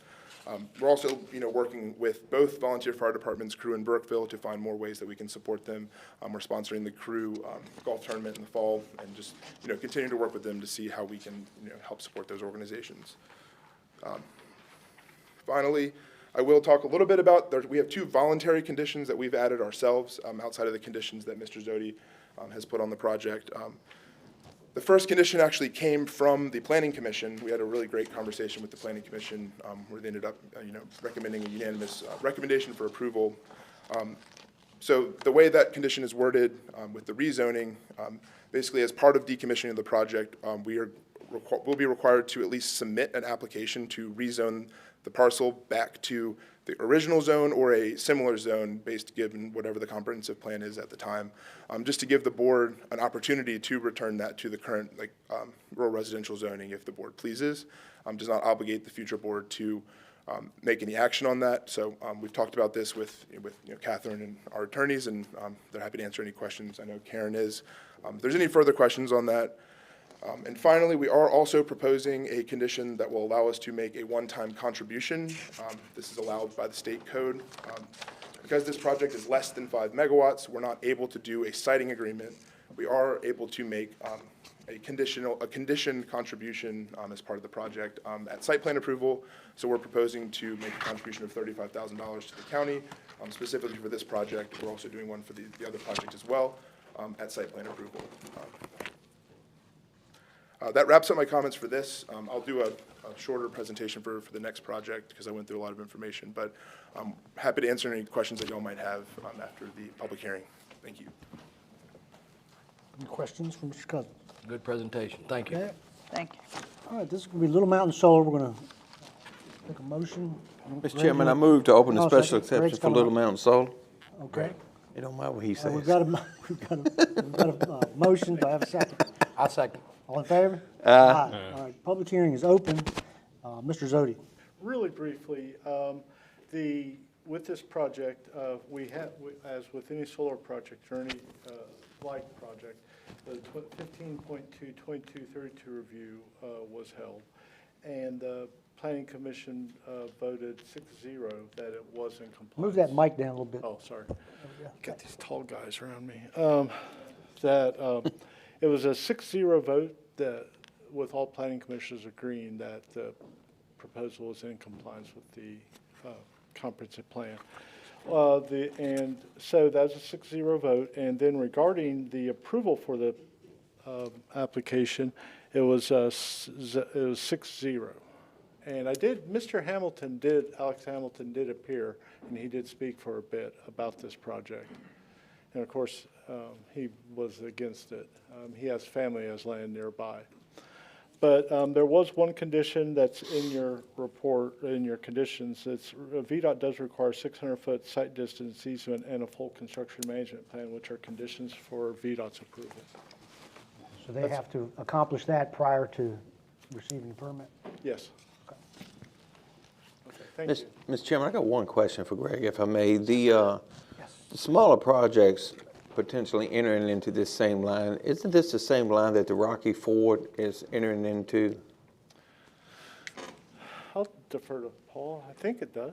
We're also, working with both volunteer fire departments, Crew and Burkeville, to find more ways that we can support them. We're sponsoring the Crew golf tournament in the fall, and just, continue to work with them to see how we can, help support those organizations. Finally, I will talk a little bit about, we have two voluntary conditions that we've added ourselves outside of the conditions that Mr. Zodi has put on the project. The first condition actually came from the Planning Commission. We had a really great conversation with the Planning Commission where they ended up, recommending a unanimous recommendation for approval. So the way that condition is worded with the rezoning, basically as part of decommissioning of the project, we'll be required to at least submit an application to rezone the parcel back to the original zone or a similar zone based given whatever the comprehensive plan is at the time, just to give the board an opportunity to return that to the current rural residential zoning if the board pleases. Does not obligate the future board to make any action on that. So we've talked about this with Catherine and our attorneys, and they're happy to answer any questions. I know Karen is. If there's any further questions on that. And finally, we are also proposing a condition that will allow us to make a one-time contribution. This is allowed by the state code. Because this project is less than 5 megawatts, we're not able to do a siting agreement. We are able to make a condition contribution as part of the project at site plan approval. So we're proposing to make a contribution of $35,000 to the county, specifically for this project. We're also doing one for the other project as well at site plan approval. That wraps up my comments for this. I'll do a shorter presentation for the next project because I went through a lot of information, but I'm happy to answer any questions that y'all might have after the public hearing. Thank you. Any questions from Mr. Cousins? Good presentation. Thank you. Okay. Thank you. All right, this is going to be Little Mountain Solar. We're going to make a motion. Mr. Chairman, I move to open the Oh, special second. Greg's exception for coming Little up. Mountain Solar. Okay. It don't matter what he says. We've got a motion. Do I have a second? I second. All in favor? Aye. All right, public hearing is open. Mr. Zodi. Really briefly, with this project, we have, as with any solar project or any like project, the 15.2.2232 review was held, and the Planning Commission voted 6-0 that it was in compliance. Move that mic down a little bit. Oh, sorry. Got these tall guys around me. It was a 6-0 vote that, with all planning commissioners agreeing that the proposal was in compliance with the comprehensive plan. And so that's a 6-0 vote. And then regarding the approval for the application, it was 6-0. And Alex Hamilton did appear, and he did speak for a bit about this project. And of course, he was against it. He has family as land nearby. But there was one condition that's in your report, in your conditions. VDOT does require 600-foot site distance easement and a full construction management plan, which are conditions for VDOT's approval. So they have to accomplish that prior to receiving the permit? Yes. Okay, thank you. Mr. Chairman, I got one question for Greg, if I may. The smaller projects potentially entering into this same line, isn't this the same line that the Rocky Ford is entering into? I'll defer to Paul. I think it does.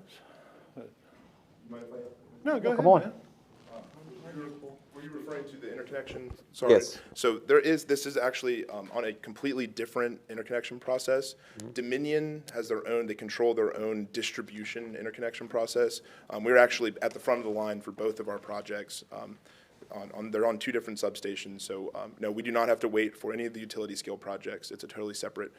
No, go ahead, Come on. man. Were you referring to the interconnection? Sorry. Yes. So this is actually on a completely different interconnection process. Dominion has their own, they control their own distribution interconnection process. We're actually at the front of the line for both of our projects. They're on two different substations, so no, we do not have to wait for any of the utility scale projects. It's a totally separate,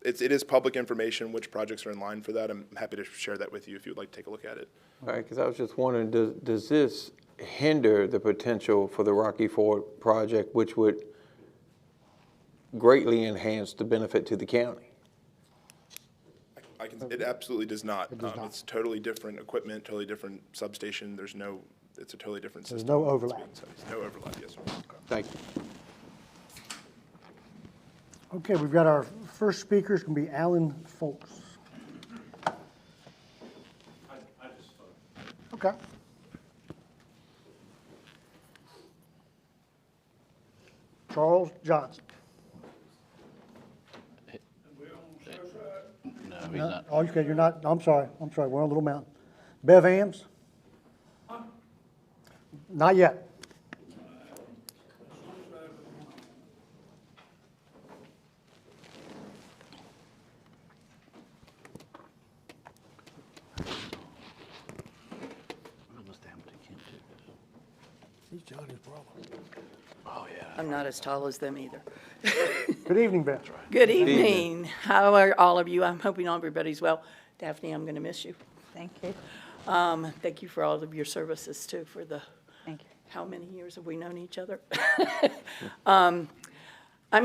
it is public information which projects are in line for that. I'm happy to share that with you if you would like to take a look at it. All right, because I was just wondering, does this hinder the potential for the Rocky Ford project, which would greatly enhance the benefit to the county? It absolutely does not. It does not. It's totally different equipment, totally different substation. It's a totally different There's system. no overlap. No overlap, yes, sir. Thank you. Okay, we've got our first speaker, it's going to be Alan Folks. Okay. Charles Johnson. No, he's not. Oh, okay, you're not, I'm sorry, we're on Little Mountain. Bev Ames? Not yet. He's Johnny's brother. Oh, yeah. I'm not as tall as them either. Good evening, Bev. Good evening. How are all of you? I'm hoping everybody's well. Daphne, I'm going to miss you. Thank you. Thank you for all of your services, too, for the, Thank you. how many years have we known each other? I'm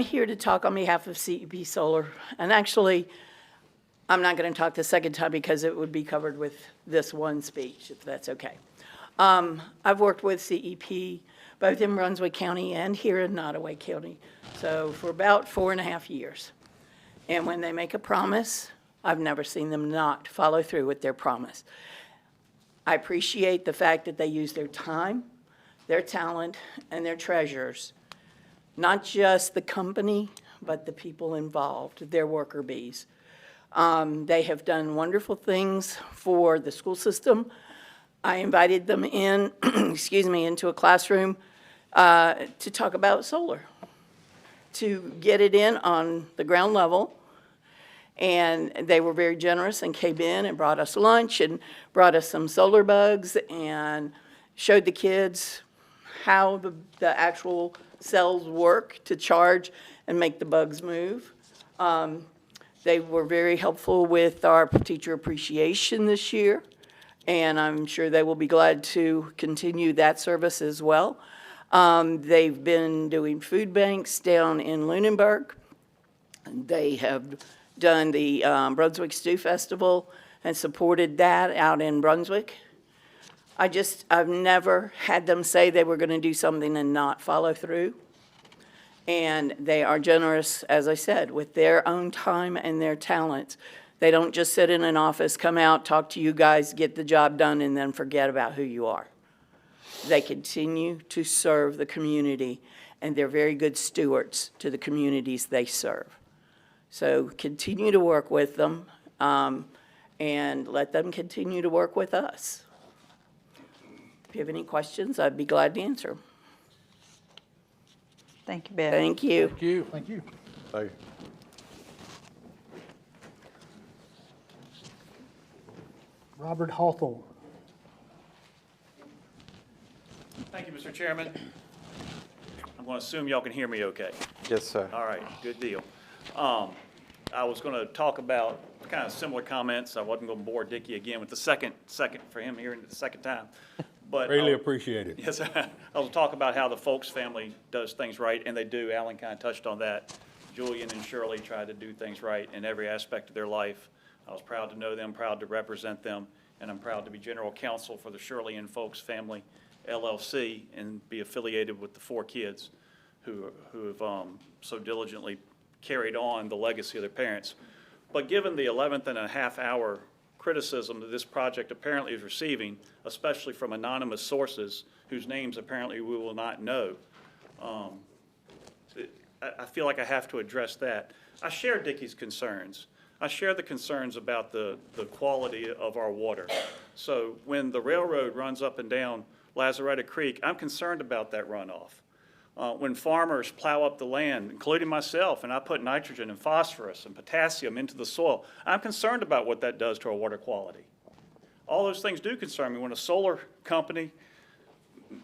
here to talk on behalf of CEP Solar. And actually, I'm not going to talk the second time because it would be covered with this one speech, if that's okay. I've worked with CEP both in Brunswick County and here in Nottoway County, so for about 4.5 years. And when they make a promise, I've never seen them not follow through with their promise. I appreciate the fact that they use their time, their talent, and their treasures, not just the company, but the people involved, their worker bees. They have done wonderful things for the school system. I invited them in, excuse me, into a classroom to talk about solar, to get it in on the ground level. And they were very generous and came in and brought us lunch and brought us some solar bugs and showed the kids how the actual cells work to charge and make the bugs move. They were very helpful with our teacher appreciation this year, and I'm sure they will be glad to continue that service as well. They've been doing food banks down in Lunenburg. They have done the Brunswick Stew Festival and supported that out in Brunswick. I've never had them say they were going to do something and not follow through. And they are generous, as I said, with their own time and their talents. They don't just sit in an office, come out, talk to you guys, get the job done, and then forget about who you are. They continue to serve the community, and they're very good stewards to the communities they serve. So continue to work with them, and let them continue to work with us. If you have any questions, I'd be glad to answer them. Thank you, Beth. Thank you. Thank you. Thank you. Thank you. Robert Hawthorne. Thank you, Mr. Chairman. I'm going to assume y'all can hear me okay. Yes, sir. All right, good deal. I was going to talk about kind of similar comments. I wasn't going to bore Dickie again with the second for him hearing it the second time. But Greatly appreciated. yes, I will talk about how the Folks family does things right, and they do. Alan kind of touched on that. Julian and Shirley try to do things right in every aspect of their life. I was proud to know them, proud to represent them, and I'm proud to be general counsel for the Shirley and Folks Family LLC and be affiliated with the 4 kids who have so diligently carried on the legacy of their parents. But given the 11.5 hour criticism that this project apparently is receiving, especially from anonymous sources whose names apparently we will not know, I feel like I have to address that. I share Dickie's concerns. I share the concerns about the quality of our water. So when the railroad runs up and down Lazaretto Creek, I'm concerned about that runoff. When farmers plow up the land, including myself, and I put nitrogen and phosphorus and potassium into the soil, I'm concerned about what that does to our water quality. All those things do concern me. When a solar company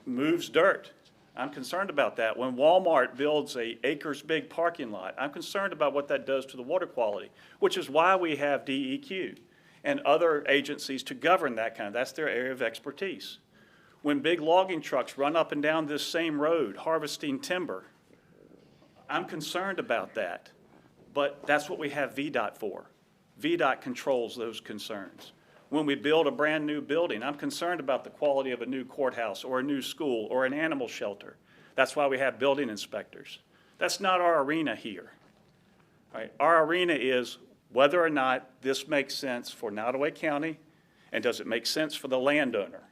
moves dirt, I'm concerned about that. When Walmart builds a acres-big parking lot, I'm concerned about what that does to the water quality, which is why we have DEQ and other agencies to govern that that's their area of expertise. When big logging trucks run up and down this same road harvesting timber, I'm concerned about that. But that's what we have VDOT for. VDOT controls those concerns. When we build a brand new building, I'm concerned about the quality of a new courthouse or a new school or an animal shelter. That's why we have building inspectors. That's not our arena here. All right? Our arena is whether or not this makes sense for Nottoway County, and does it make sense for the landowner.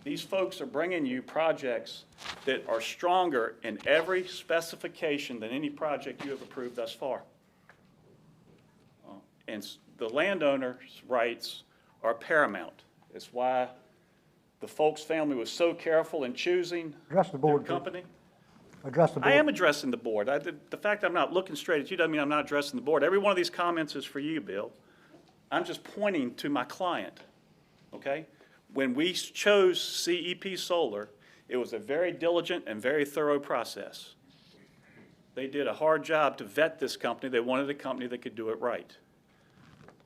These folks are bringing you projects that are stronger in every specification than any project you have approved thus far. And the landowner's rights are paramount. It's why the Folks family was so careful in choosing Address the board, their company. Address the board. I am addressing the board. The fact that I'm not looking straight at you doesn't mean I'm not addressing the board. Every one of these comments is for you, Bill. I'm just pointing to my client, okay? When we chose CEP Solar, it was a very diligent and very thorough process. They did a hard job to vet this company. They wanted a company that could do it right.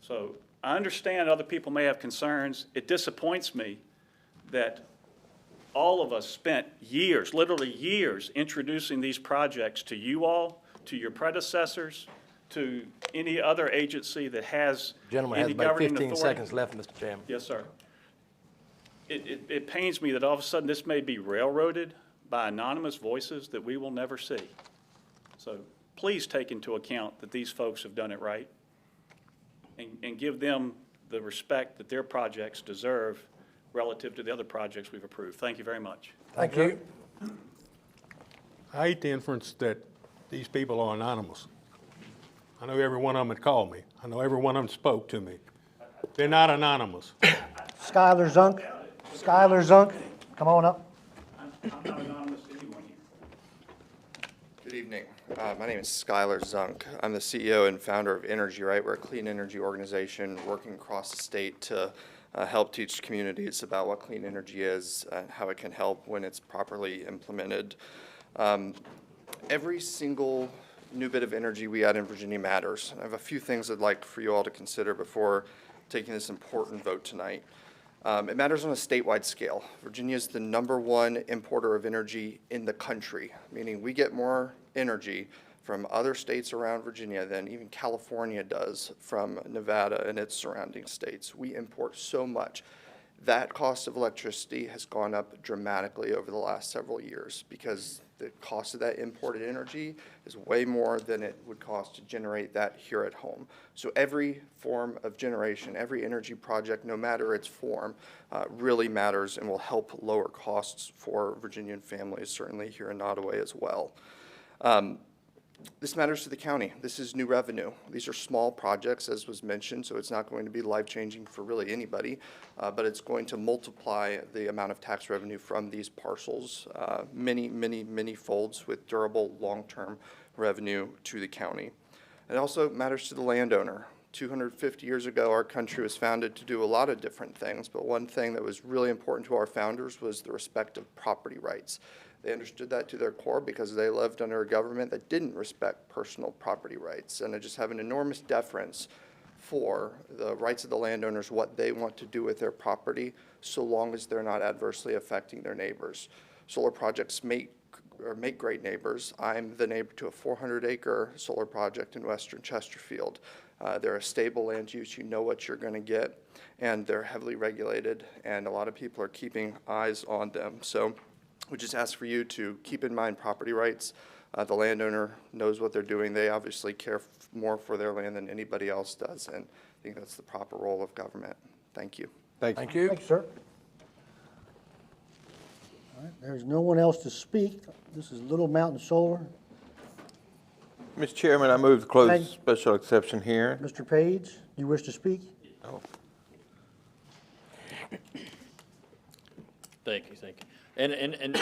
So I understand other people may have concerns. It disappoints me that all of us spent years, literally years, introducing these projects to you all, to your predecessors, to any other agency that has Gentleman has any about governing 15 authority. seconds left, Mr. Chairman. Yes, sir. It pains me that all of a sudden this may be railroaded by anonymous voices that we will never see. So please take into account that these folks have done it right and give them the respect that their projects deserve relative to the other projects we've approved. Thank you very much. Thank you. I hate the inference that these people are anonymous. I know every one of them had called me. I know every one of them spoke to me. They're not anonymous. Skylar Zunk. Skylar Zunk, come on up. I'm not anonymous to anyone here. Good evening. My name is Skylar Zunk. I'm the CEO and founder of Energy Right. We're a clean energy organization working across the state to help teach communities about what clean energy is and how it can help when it's properly implemented. Every single new bit of energy we add in Virginia matters. I have a few things I'd like for you all to consider before taking this important vote tonight. It matters on a statewide scale. Virginia is the #1 importer of energy in the country, meaning we get more energy from other states around Virginia than even California does from Nevada and its surrounding states. We import so much. That cost of electricity has gone up dramatically over the last several years because the cost of that imported energy is way more than it would cost to generate that here at home. So every form of generation, every energy project, no matter its form, really matters and will help lower costs for Virginian families, certainly here in Nottoway as well. This matters to the county. This is new revenue. These are small projects, as was mentioned, so it's not going to be life-changing for really anybody, but it's going to multiply the amount of tax revenue from these parcels many folds with durable long-term revenue to the county. It also matters to the landowner. 250 years ago, our country was founded to do a lot of different things, but one thing that was really important to our founders was the respect of property rights. They understood that to their core because they lived under a government that didn't respect personal property rights. And I just have an enormous deference for the rights of the landowners, what they want to do with their property, so long as they're not adversely affecting their neighbors. Solar projects make great neighbors. I'm the neighbor to a 400-acre solar project in western Chesterfield. They're a stable land use. You know what you're going to get, and they're heavily regulated, and a lot of people are keeping eyes on them. So we just ask for you to keep in mind property rights. The landowner knows what they're doing. They obviously care more for their land than anybody else does, and I think that's the proper role of government. Thank you. Thank you. Thank you, sir. All right, there's no one else to speak. This is Little Mountain Solar. Mr. Chairman, I move to close Thank- special exception hearing. Mr. Page, do you wish to speak? Thank you. And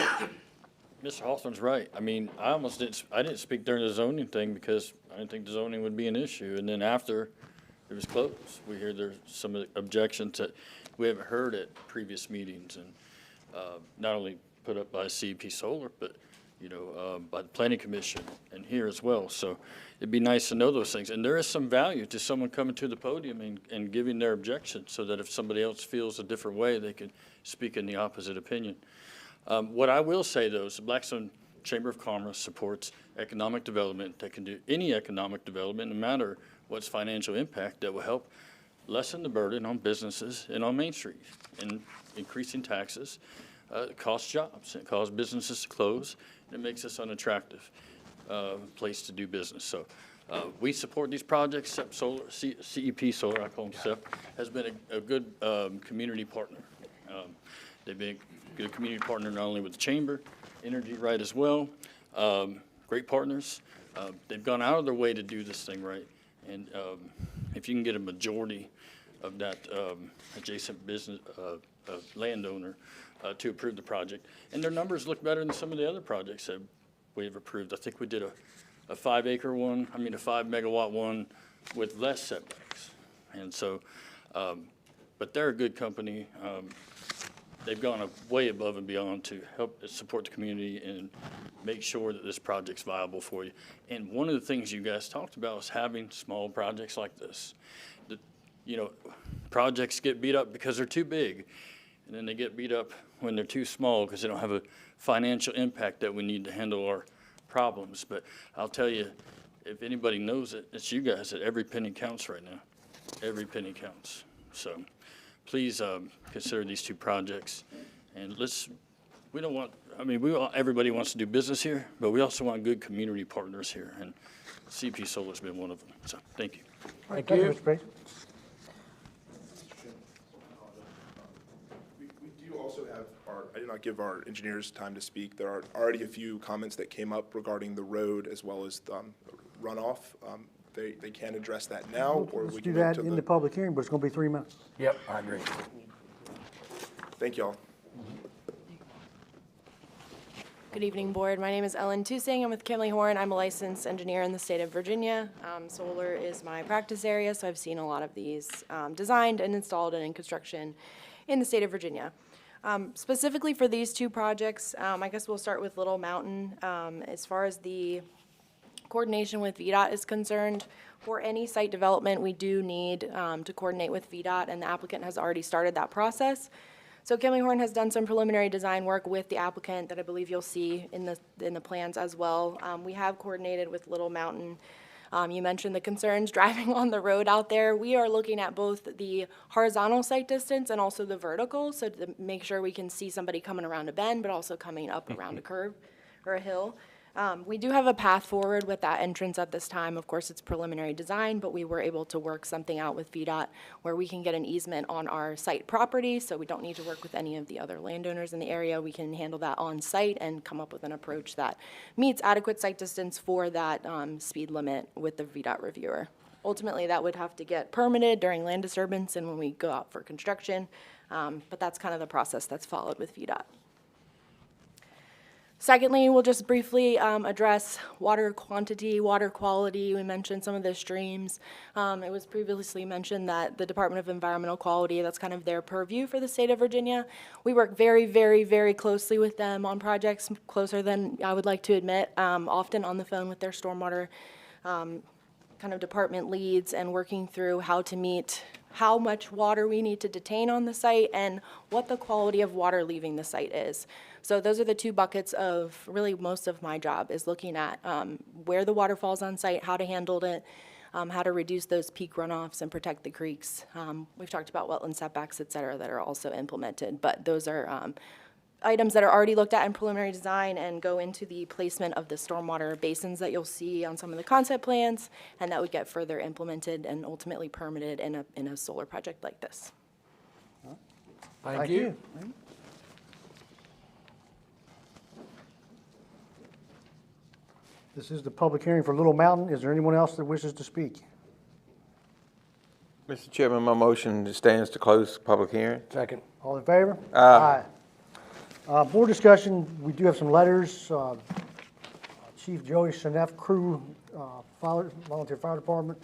Mr. Hawthorne's right. I mean, I didn't speak during the zoning thing because I didn't think the zoning would be an issue. And then after it was closed, we hear there's some objections that we haven't heard at previous meetings, and not only put up by CEP Solar, but by the Planning Commission and here as well. So it'd be nice to know those things. And there is some value to someone coming to the podium and giving their objection, so that if somebody else feels a different way, they can speak in the opposite opinion. What I will say, though, is the Blackstone Chamber of Commerce supports economic development that can do any economic development, no matter what's financial impact, that will help lessen the burden on businesses and on Main Street. And increasing taxes costs jobs, it causes businesses to close, and it makes us unattractive place to do business. So we support these projects. CEP Solar, CEP Solar, I call them CEP, has been a good community partner. They've been a good community partner not only with the Chamber, Energy Right as well, great partners. They've gone out of their way to do this thing right. And if you can get a majority of that adjacent business landowner to approve the project, and their numbers look better than some of the other projects that we've approved. I think we did a 5 megawatt one with less setbacks. And so, but they're a good company. They've gone way above and beyond to help support the community and make sure that this project's viable for you. And one of the things you guys talked about is having small projects like this. Projects get beat up because they're too big, and then they get beat up when they're too small because they don't have a financial impact that we need to handle our problems. But I'll tell you, if anybody knows it, it's you guys, that every penny counts right now. Every penny counts. So please consider these two projects, and everybody wants to do business here, but we also want good community partners here, and CP Solar's been one of them. So thank you. Thank you, Mr. Page. We do also have I did not give our engineers time to speak. There are already a few comments that came up regarding the road as well as runoff. They can address that now, or Let's we do can wait that till in the public hearing, but it's gonna be 3 minutes. Yep, I agree. Thank y'all. Good evening, Board. My name is Ellen Tusing. I'm with Kimley Horn. I'm a licensed engineer in the state of Virginia. Solar is my practice area, so I've seen a lot of these designed and installed and in construction in the state of Virginia. Specifically for these two projects, I guess we'll start with Little Mountain. As far as the coordination with VDOT is concerned, for any site development, we do need to coordinate with VDOT, and the applicant has already started that process. So Kimley Horn has done some preliminary design work with the applicant that I believe you'll see in the plans as well. We have coordinated with Little Mountain. You mentioned the concerns driving on the road out there. We are looking at both the horizontal sight distance and also the vertical, so to make sure we can see somebody coming around a bend, but also coming up around a curve or a hill. We do have a path forward with that entrance at this time. Of course, it's preliminary design, but we were able to work something out with VDOT where we can get an easement on our site property, so we don't need to work with any of the other landowners in the area. We can handle that on site and come up with an approach that meets adequate sight distance for that speed limit with the VDOT reviewer. Ultimately, that would have to get permitted during land disturbance and when we go out for construction, but that's kind of the process that's followed with VDOT. Secondly, we'll just briefly address water quantity, water quality. We mentioned some of the streams. It was previously mentioned that the Department of Environmental Quality, that's kind of their purview for the state of Virginia. We work very, very, very closely with them on projects, closer than I would like to admit, often on the phone with their stormwater kind of department leads and working through how to meet how much water we need to detain on the site and what the quality of water leaving the site is. So those are the two buckets of really most of my job, is looking at where the water falls on site, how to handle it, how to reduce those peak runoffs and protect the creeks. We've talked about wetland setbacks, et cetera, that are also implemented, but those are items that are already looked at in preliminary design and go into the placement of the stormwater basins that you'll see on some of the concept plans, and that would get further implemented and ultimately permitted in a solar project like this. Thank you. This is the public hearing for Little Mountain. Is there anyone else that wishes to speak? Mr. Chairman, my motion stands to close the public hearing. Second. All in favor? Aye. Board discussion, we do have some letters. Chief Joey Shanef Crew, Volunteer Fire Department.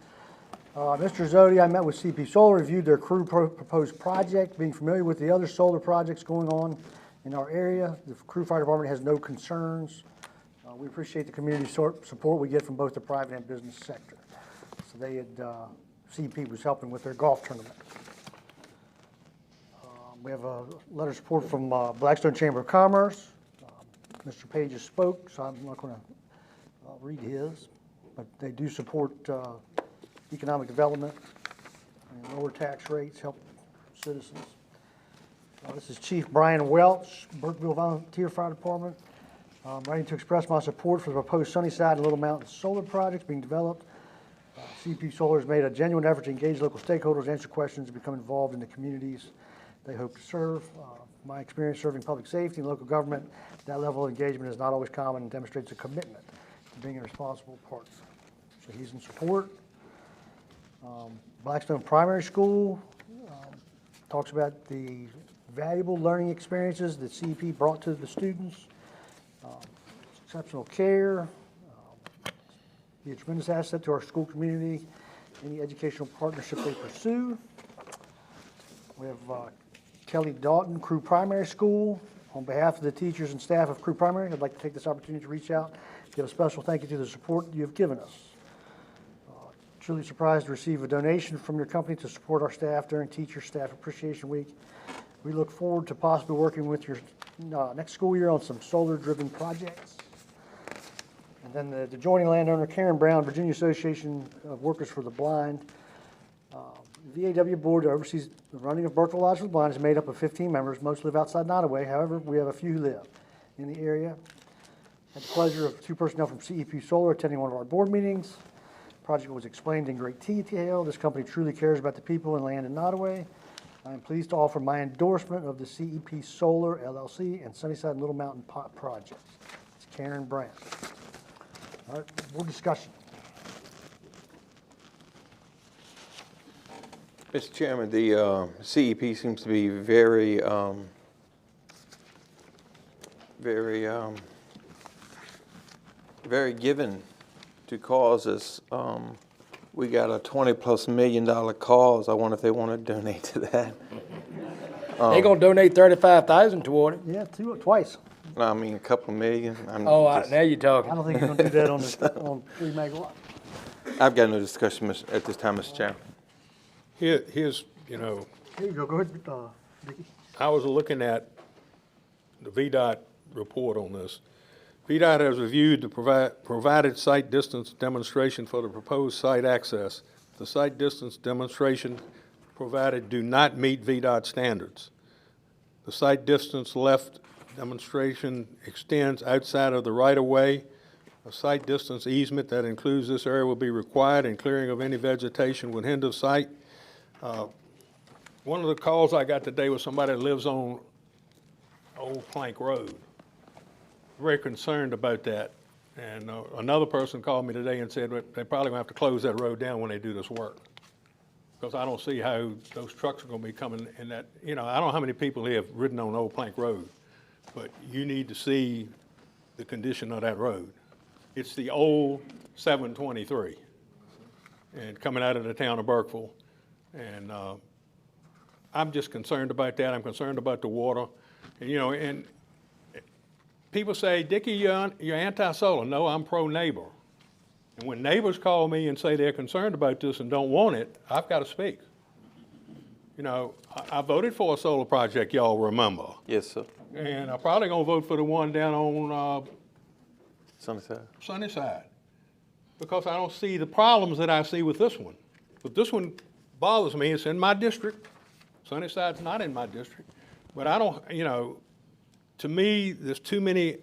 Mr. Zodi, I met with CP Solar, reviewed their crew proposed project, being familiar with the other solar projects going on in our area. The Crew Fire Department has no concerns. We appreciate the community support we get from both the private and business sector. So they had, CP was helping with their golf tournament. We have a letter of support from Blackstone Chamber of Commerce. Mr. Page has spoke, so I'm not going to read his, but they do support economic development and lower tax rates, help citizens. This is Chief Brian Welch, Burkeville Volunteer Fire Department. Writing to express my support for the proposed Sunnyside and Little Mountain solar projects being developed. CP Solar has made a genuine effort to engage local stakeholders, answer questions, and become involved in the communities they hope to serve. My experience serving public safety and local government, that level of engagement is not always common and demonstrates a commitment to being a responsible partner. So he's in support. Blackstone Primary School talks about the valuable learning experiences that CEP brought to the students. Exceptional care, be a tremendous asset to our school community, any educational partnership they pursue. We have Kelly Dalton, Crew Primary School. On behalf of the teachers and staff of Crew Primary, I'd like to take this opportunity to reach out, give a special thank you to the support you have given us. Truly surprised to receive a donation from your company to support our staff during Teacher Staff Appreciation Week. We look forward to possibly working with your next school year on some solar-driven projects. And then the adjoining landowner, Karen Brown, Virginia Association of Workers for the Blind. The VAW board that oversees the running of Burkeville Lodge for the Blind is made up of 15 members. Most live outside Nottoway. However, we have a few who live in the area. Had the pleasure of 2 personnel from CEP Solar attending one of our board meetings. The project was explained in great detail. This company truly cares about the people and land in Nottoway. I am pleased to offer my endorsement of the CEP Solar LLC and Sunnyside and Little Mountain Pot projects. It's Karen Brown. All right, board discussion. Mr. Chairman, the CEP seems to be very given to causes. We got a $20+ million cause. I wonder if they want to donate to that. They're gonna donate $35,000 toward it. Yeah, twice. No, I mean a couple million. Now you're talking. I don't think you're gonna do that on 3 megawatt. I've got no discussion at this time, Mr. Chairman. Here's, Here you go. Go ahead, Vicki. I was looking at the VDOT report on this. VDOT has reviewed the provided site distance demonstration for the proposed site access. The site distance demonstration provided do not meet VDOT standards. The site distance left demonstration extends outside of the right-of-way. A site distance easement that includes this area will be required, and clearing of any vegetation would hinder site. One of the calls I got today was somebody that lives on Old Plank Road. Very concerned about that. And another person called me today and said they probably gonna have to close that road down when they do this work. Because I don't see how those trucks are gonna be coming in that, I don't know how many people here have ridden on Old Plank Road, but you need to see the condition of that road. It's the old 723 and coming out of the town of Burkeville. And I'm just concerned about that. I'm concerned about the water. And, and people say, Dickie, you're anti-solar. No, I'm pro-neighbor. And when neighbors call me and say they're concerned about this and don't want it, I've got to speak. I voted for a solar project, y'all remember. Yes, sir. And I'm probably going to vote for the one down on Sunnyside. Because I don't see the problems that I see with this one. But this one bothers me. It's in my district. Sunnyside's not in my district. But I don't, to me, there's too many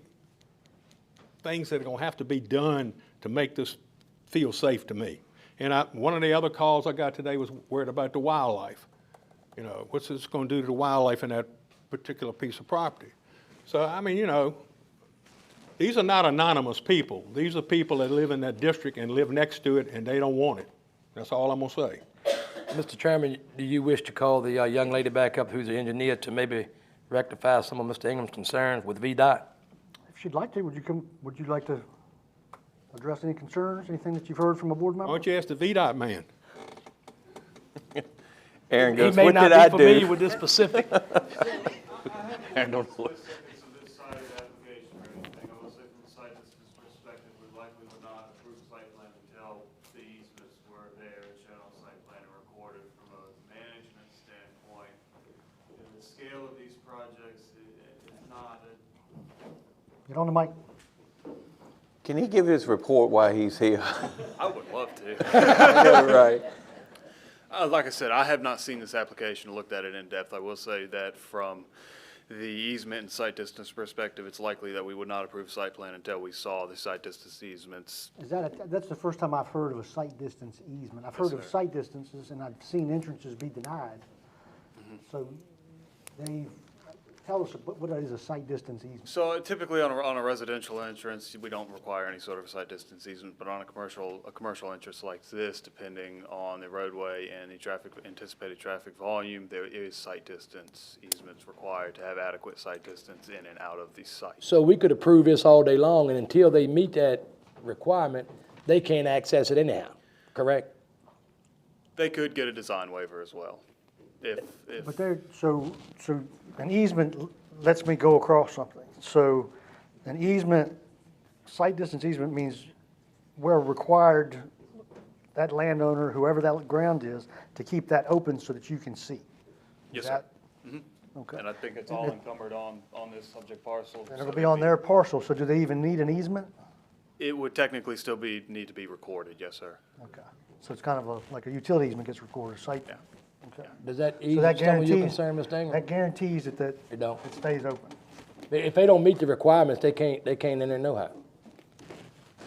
things that are going to have to be done to make this feel safe to me. And one of the other calls I got today was worried about the wildlife. What's this going to do to the wildlife in that particular piece of property? So, these are not anonymous people. These are people that live in that district and live next to it, and they don't want it. That's all I'm gonna say. Mr. Chairman, do you wish to call the young lady back up who's the engineer to maybe rectify some of Mr. Ingram's concerns with VDOT? If you'd like to, would you like to address any concerns, anything that you've heard from a board member? Why don't you ask the VDOT man? Aaron He goes, may what not did I be familiar do? with this specific. Aaron don't know. Decided application or anything, I will say from the site distance perspective, we likely would not approve the site plan until the easements were there and shown on site plan and recorded. From a management standpoint, the scale of these projects is not a Get on the mic. Can he give his report while he's here? I would love to. Yeah, right. Like I said, I have not seen this application, looked at it in depth. I will say that from the easement and site distance perspective, it's likely that we would not approve site plan until we saw the site distance easements. That's the first time I've heard of a site distance easement. I've heard of site distances, and I've seen entrances be denied. So tell us what is a site distance easement? So typically on a residential entrance, we don't require any sort of site distance easement, but on a commercial entrance like this, depending on the roadway and the anticipated traffic volume, there is site distance easements required to have adequate site distance in and out of the site. So we could approve this all day long, and until they meet that requirement, they can't access it anyhow, correct? They could get a design waiver as well, if But so an easement lets me go across something. So an easement, site distance easement means we're required, that landowner, whoever that ground is, to keep that open so that you can see. Yes, sir. Okay. And I think it's all encumbered on this subject parcel. And it'll be on their parcel, so do they even need an easement? It would technically still need to be recorded, yes, sir. Okay. So it's kind of like a utility easement gets recorded, site. Yeah. Okay. Does that So ease that some of your guarantees, concern, Mr. Ingram? that guarantees that It don't. it stays open. If they don't meet the requirements, they can't enter no how.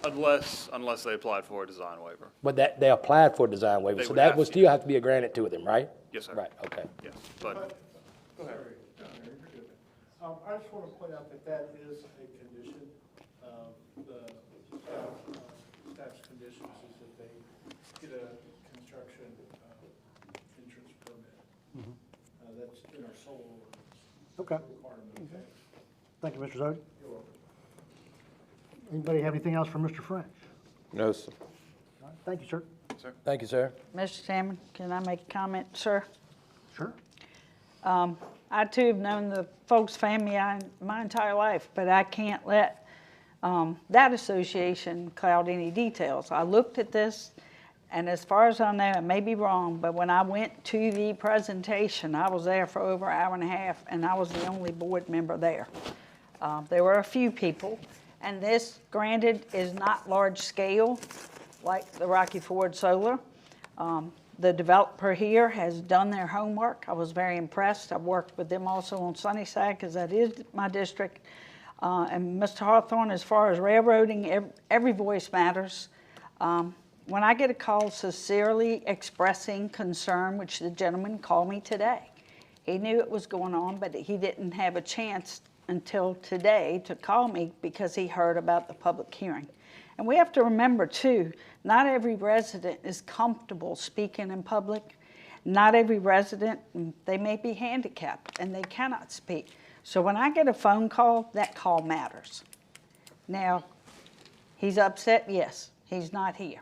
Unless they applied for a design waiver. But they applied for a design waiver, They so would that have would to. still have to be granted to them, right? Yes, sir. Right, okay. Yes, but I just want to point out that is a condition. The staff's conditions is that they get a construction entrance permit. That's in our sole ordinance. Okay. Requirement. Thank you, Mr. Zodi. You're welcome. Anybody have anything else for Mr. French? No, sir. All right, thank you, sir. Thank you, sir. Mr. Chairman, can I make a comment, sir? Sure. I too have known the Folks family my entire life, but I can't let that association cloud any details. I looked at this, and as far as I know, I may be wrong, but when I went to the presentation, I was there for over an hour and a half, and I was the only board member there. There were a few people, and this, granted, is not large scale like the Rocky Ford Solar. The developer here has done their homework. I was very impressed. I've worked with them also on Sunnyside because that is my district. And Mr. Hawthorne, as far as railroading, every voice matters. When I get a call sincerely expressing concern, which the gentleman called me today, he knew it was going on, but he didn't have a chance until today to call me because he heard about the public hearing. And we have to remember, too, not every resident is comfortable speaking in public. Not every resident, they may be handicapped and they cannot speak. So when I get a phone call, that call matters. Now, he's upset, yes, he's not here.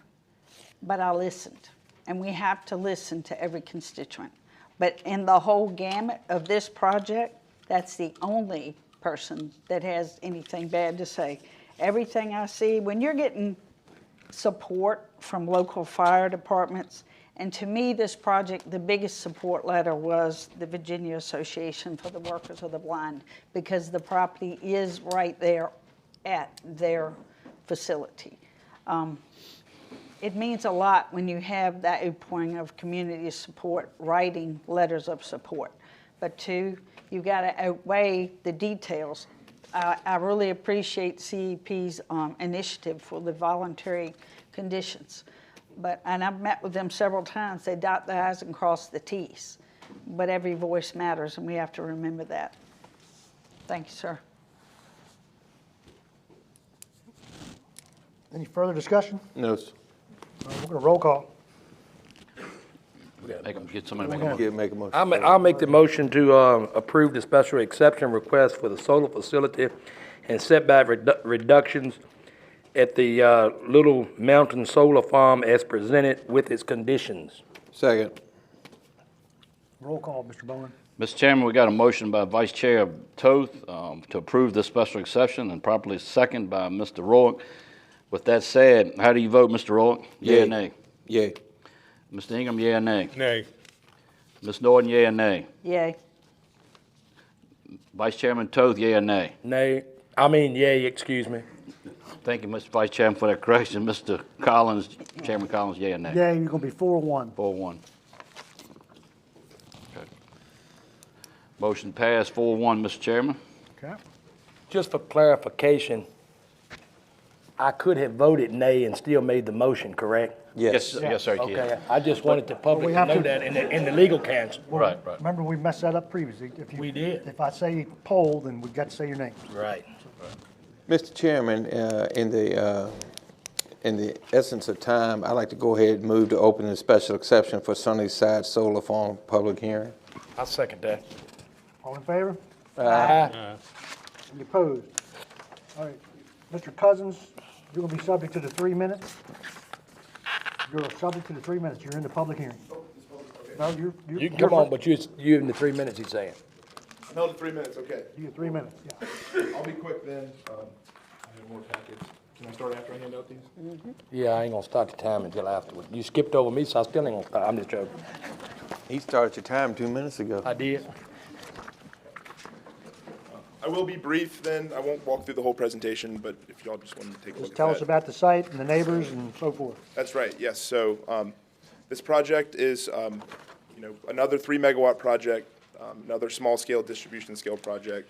But I listened, and we have to listen to every constituent. But in the whole gamut of this project, that's the only person that has anything bad to say. Everything I see, when you're getting support from local fire departments, and to me, this project, the biggest support letter was the Virginia Association for the Workers of the Blind, because the property is right there at their facility. It means a lot when you have that outpouring of community support, writing letters of support. But two, you've got to outweigh the details. I really appreciate CEP's initiative for the voluntary conditions. And I've met with them several times. They dot the I's and cross the T's. But every voice matters, and we have to remember that. Thank you, sir. Any further discussion? No, sir. We're gonna roll call. Get somebody to make a motion. Make a motion. I'll make the motion to approve the special exception request for the solar facility and setback reductions at the Little Mountain Solar Farm as presented with its conditions. Second. Roll call, Mr. Bowen. Mr. Chairman, we got a motion by Vice Chair Toth to approve this special exception and properly second by Mr. Rourke. With that said, how do you vote, Mr. Rourke? Yea or nay? Yay. Mr. Ingham, yea or nay? Nay. Ms. Norton, yea or nay? Yay. Vice Chairman Toth, yea or nay? Yay, excuse me. Thank you, Mr. Vice Chairman, for that correction. Mr. Collins, Chairman Collins, yea or nay? Yeah, you're gonna be 4-1. 4-1. Okay. Motion passed 4-1, Mr. Chairman. Okay. Just for clarification, I could have voted nay and still made the motion, correct? Yes, sir, you can. Okay, I just wanted the public we to have know to- that in the legal counsel. Right. Remember, we messed that up previously. We did. If I say poll, then we got to say your name. Right. Mr. Chairman, in the essence of time, I'd like to go ahead and move to open a special exception for Sunnyside Solar Farm public hearing. I'll second that. All in favor? Aye. Any opposed? All right, Mr. Cousins, you're gonna be subject to the 3 minutes. You're subject to the 3 minutes. You're in the public hearing. No, you're. You can come on, but you in the 3 minutes, he's saying. I'm held to 3 minutes, okay. You get 3 minutes, yeah. I'll be quick then. I have more packets. Can I start after I hand out these? Yeah, I ain't gonna start the time until afterward. You skipped over me, so I still ain't gonna start. I'm just joking. He started your time 2 minutes ago. I did. I will be brief then. I won't walk through the whole presentation, but if y'all just wanted to take a look Just at tell that. us about the site and the neighbors and so forth. That's right, yes. So this project is, another 3 megawatt project, another small scale distribution scale project.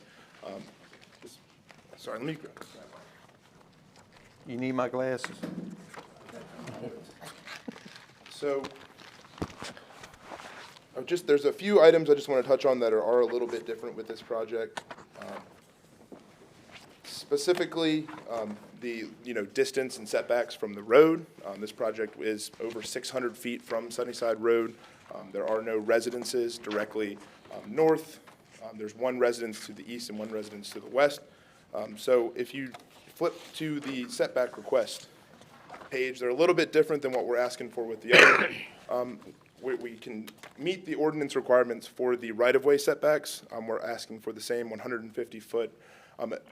Sorry, let me grab You need my glasses? So, there's a few items I just want to touch on that are a little bit different with this project. Specifically, the, distance and setbacks from the road. This project is over 600 feet from Sunnyside Road. There are no residences directly north. There's one residence to the east and one residence to the west. So if you flip to the setback request page, they're a little bit different than what we're asking for with the other. We can meet the ordinance requirements for the right-of-way setbacks. We're asking for the same 150-foot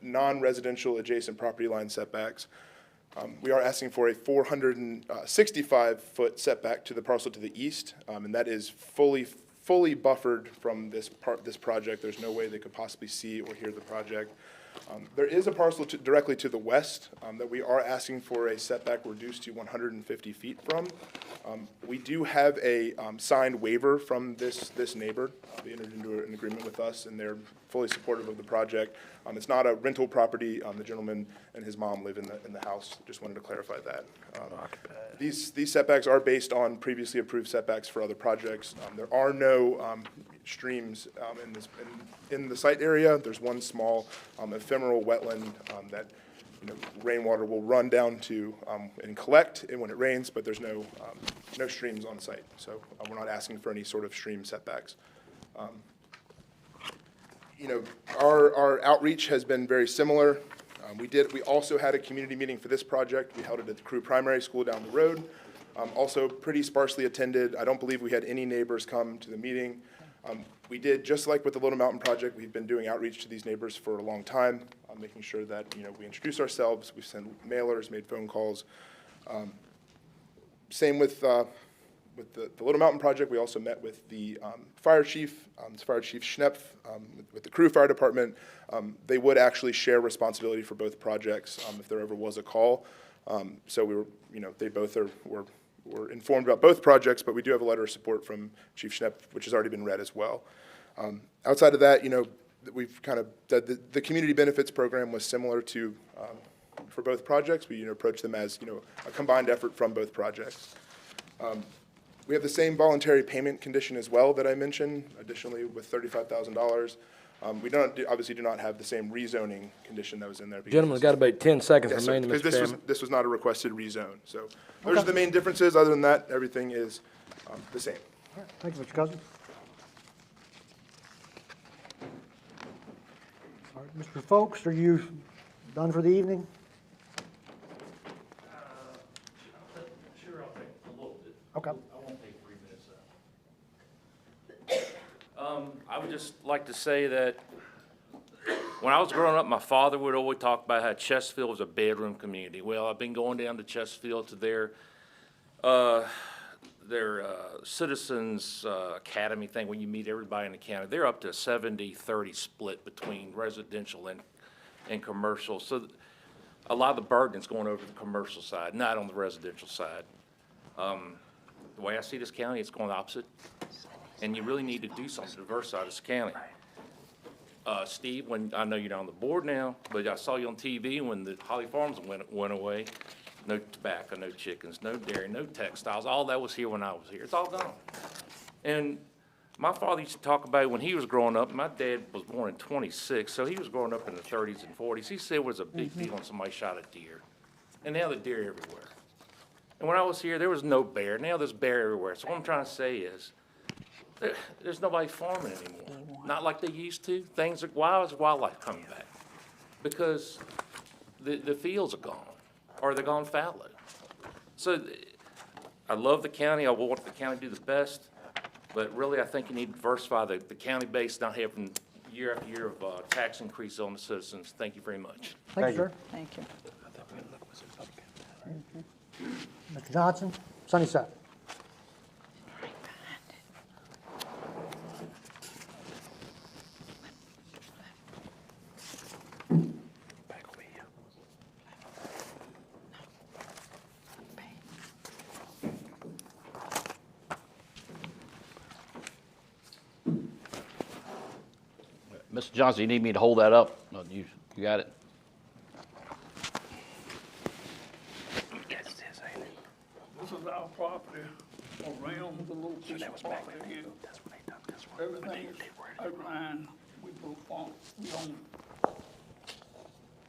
non-residential adjacent property line setbacks. We are asking for a 465-foot setback to the parcel to the east, and that is fully buffered from this project. There's no way they could possibly see or hear the project. There is a parcel directly to the west that we are asking for a setback reduced to 150 feet from. We do have a signed waiver from this neighbor. They entered into an agreement with us, and they're fully supportive of the project. It's not a rental property. The gentleman and his mom live in the house. Just wanted to clarify that. These setbacks are based on previously approved setbacks for other projects. There are no streams in the site area. There's one small ephemeral wetland that rainwater will run down to and collect when it rains, but there's no streams on site. So we're not asking for any sort of stream setbacks. Our outreach has been very similar. We also had a community meeting for this project. We held it at the Crew Primary School down the road. Also pretty sparsely attended. I don't believe we had any neighbors come to the meeting. We did, just like with the Little Mountain Project, we've been doing outreach to these neighbors for a long time, making sure that, we introduce ourselves, we send mailers, made phone calls. Same with the Little Mountain Project. We also met with the fire chief, Fire Chief Schnepf, with the Crew Fire Department. They would actually share responsibility for both projects if there ever was a call. So we were, they both were informed about both projects, but we do have a letter of support from Chief Schnepf, which has already been read as well. Outside of that, we've kind of, the community benefits program was similar to, for both projects. We approached them as, a combined effort from both projects. We have the same voluntary payment condition as well that I mentioned, additionally with $35,000. We don't, obviously do not have the same rezoning condition that was in there. because Gentlemen, this got is- about 10 seconds Yes, sir, remaining, because Mr. Chairman. this was not a requested rezone. So those are the main differences. Other than that, everything is the same. All right, thank you, Mr. Cousins. All right, Mr. Folks, are you done for the evening? Sure, I'll take a little bit. Okay. I won't take 3 minutes. I would just like to say that when I was growing up, my father would always talk about how Chesterfield was a bedroom community. Well, I've been going down to Chesterfield to their Citizens Academy thing where you meet everybody in the county. They're up to 70-30 split between residential and commercial. So a lot of the burden is going over to the commercial side, not on the residential side. The way I see this county, it's going opposite. And you really need to do something to diversify this county. Steve, when, I know you're not on the board now, but I saw you on TV when the Holly Farms went away. No tobacco, no chickens, no dairy, no textiles. All that was here when I was here. It's all gone. And my father used to talk about when he was growing up. My dad was born in 26, so he was growing up in the 30s and 40s. He said it was a big deal when somebody shot a deer. And now the deer everywhere. And when I was here, there was no bear. Now there's bear everywhere. So what I'm trying to say is, there's nobody farming anymore. Not like they used to. Why is wildlife coming back? Because the fields are gone, or they're gone fallow. So I love the county. I want the county to do the best. But really, I think you need to diversify the county base, not having year after year of tax increases on the citizens. Thank you very much. Thank you, sir. Thank you. Mr. Johnson, Sunnyside. Mr. Johnson, you need me to hold that up? No, you got it? This is our property around the little piece of property here. Everything is outlined. We both own, we own.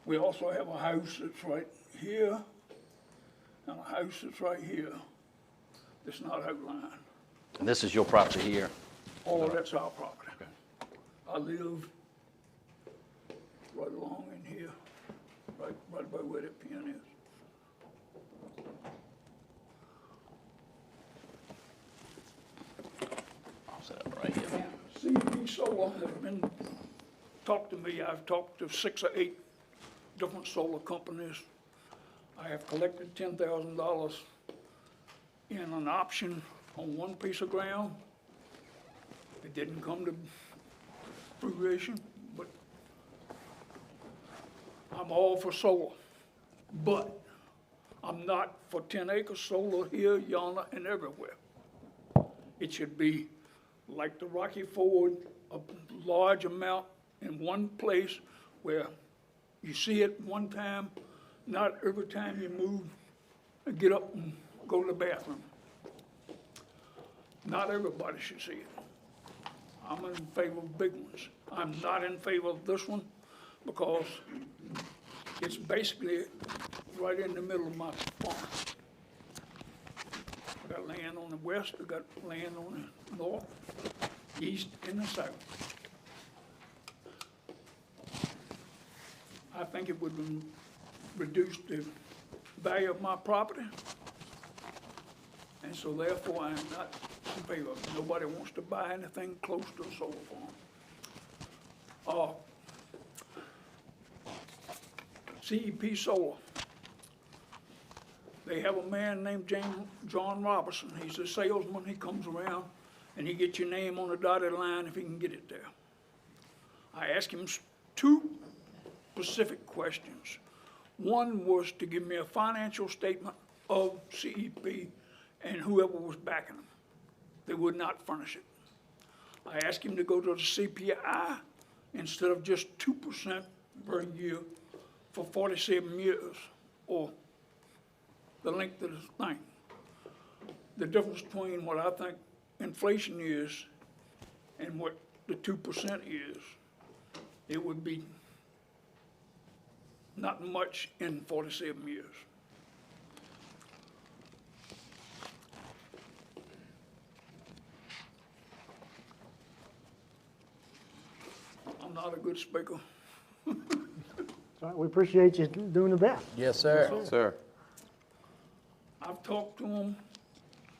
We also have a house that's right here and a house that's right here. That's not outlined. And this is your property here? All of that's our property. I live right along in here, right about where that pin is. I'll set up right here. CB Solar has been, talked to me, I've talked to 6 or 8 different solar companies. I have collected $10,000 in an option on one piece of ground. It didn't come to fruition, but I'm all for solar. But I'm not for 10-acre solar here, yonder, and everywhere. It should be like the Rocky Ford, a large amount in one place where you see it one time, not every time you move and get up and go to the bathroom. Not everybody should see it. I'm in favor of big ones. I'm not in favor of this one because it's basically right in the middle of my farm. I got land on the west, I got land on the north, east, and the south. I think it would reduce the value of my property. And so therefore, I'm not in favor of it. Nobody wants to buy anything close to a solar farm. CEP Solar. They have a man named John Robertson. He's a salesman. He comes around and he gets your name on the dotted line if he can get it there. I asked him 2 specific questions. One was to give me a financial statement of CEP and whoever was backing them. They would not furnish it. I asked him to go to the CPI instead of just 2% per year for 47 years, or the length of the thing. The difference between what I think inflation is and what the 2% is it would be not much in 47 years. I'm not a good speaker. All right, we appreciate you doing the best. Yes, sir. Sir. I've talked to them.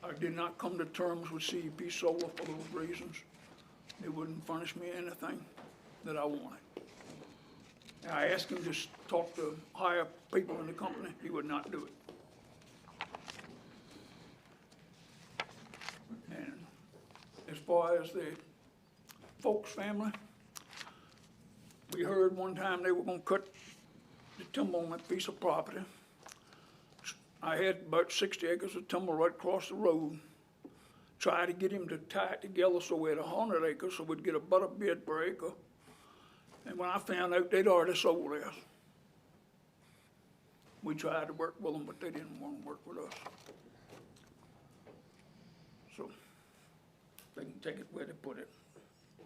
I did not come to terms with CEP Solar for those reasons. They wouldn't furnish me anything that I wanted. And I asked him to talk to higher people in the company. He would not do it. And as far as the Folks family, we heard one time they were gonna cut the timber on that piece of property. I had about 60 acres of timber right across the road. Tried to get him to tie it together so we had 100 acres, so we'd get a better bid per acre. And when I found out they'd already sold theirs, we tried to work with them, but they didn't want to work with us. So they can take it where they put it.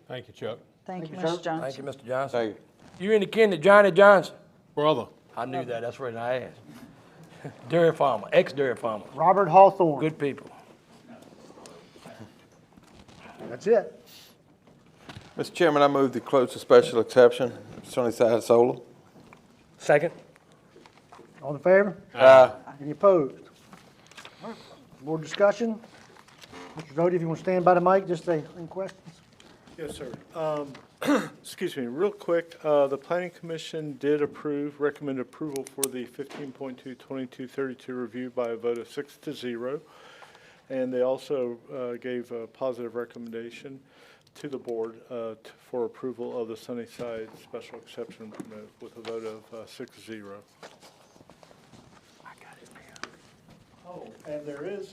Thank you, Chuck. Thank you, Thank you, Mr. sir. Johnson. Thank you, Mr. Johnson. Thank you. You any kin to Johnny Johnson? Brother. I knew that, that's the reason I asked. Dairy farmer, ex-dairy farmer. Robert Hawthorne. Good people. That's it. Mr. Chairman, I move to close the special exception, Sunnyside Solar. Second. All in favor? Aye. Any opposed? All right, board discussion. Mr. Doty, if you want to stand by the mic, just say any questions. Yes, sir. Excuse me, real quick, the Planning Commission did recommend approval for the 15.2-2232 review by a vote of 6-0. And they also gave a positive recommendation to the board for approval of the Sunnyside special exception permit with a vote of 6-0. Oh, and there is,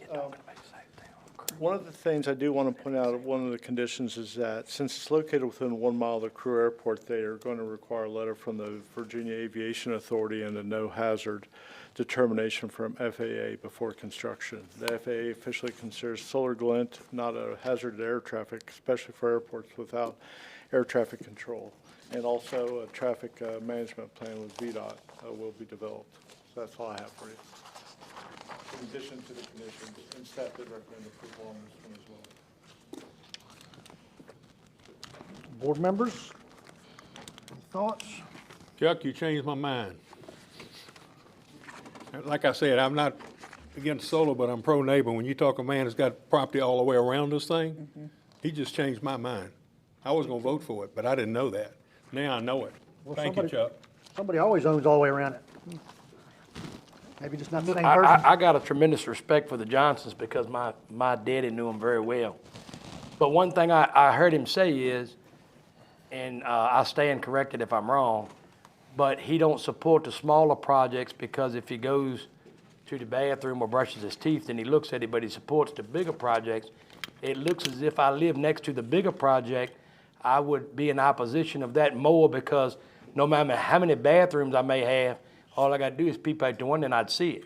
one of the things I do want to point out, one of the conditions is that since it's located within 1 mile of the Crew Airport, they are going to require a letter from the Virginia Aviation Authority and a no hazard determination from FAA before construction. The FAA officially considers solar glint not a hazard to air traffic, especially for airports without air traffic control. And also a traffic management plan with VDOT will be developed. So that's all I have for you. In addition to the conditions, and staff did recommend approval on this one as well. Board members, any thoughts? Chuck, you changed my mind. Like I said, I'm not against solar, but I'm pro-neighbor. When you talk a man that's got property all the way around this thing, he just changed my mind. I was gonna vote for it, but I didn't know that. Now I know it. Well, Thank you, Chuck. Somebody always owns all the way around it. Maybe just not the same person. I got a tremendous respect for the Johnsons because my daddy knew them very well. But one thing I heard him say is, and I stand corrected if I'm wrong, but he don't support the smaller projects because if he goes to the bathroom or brushes his teeth, then he looks at it, but he supports the bigger projects. It looks as if I live next to the bigger project, I would be in opposition of that more because no matter how many bathrooms I may have, all I gotta do is peep out the window and I'd see it.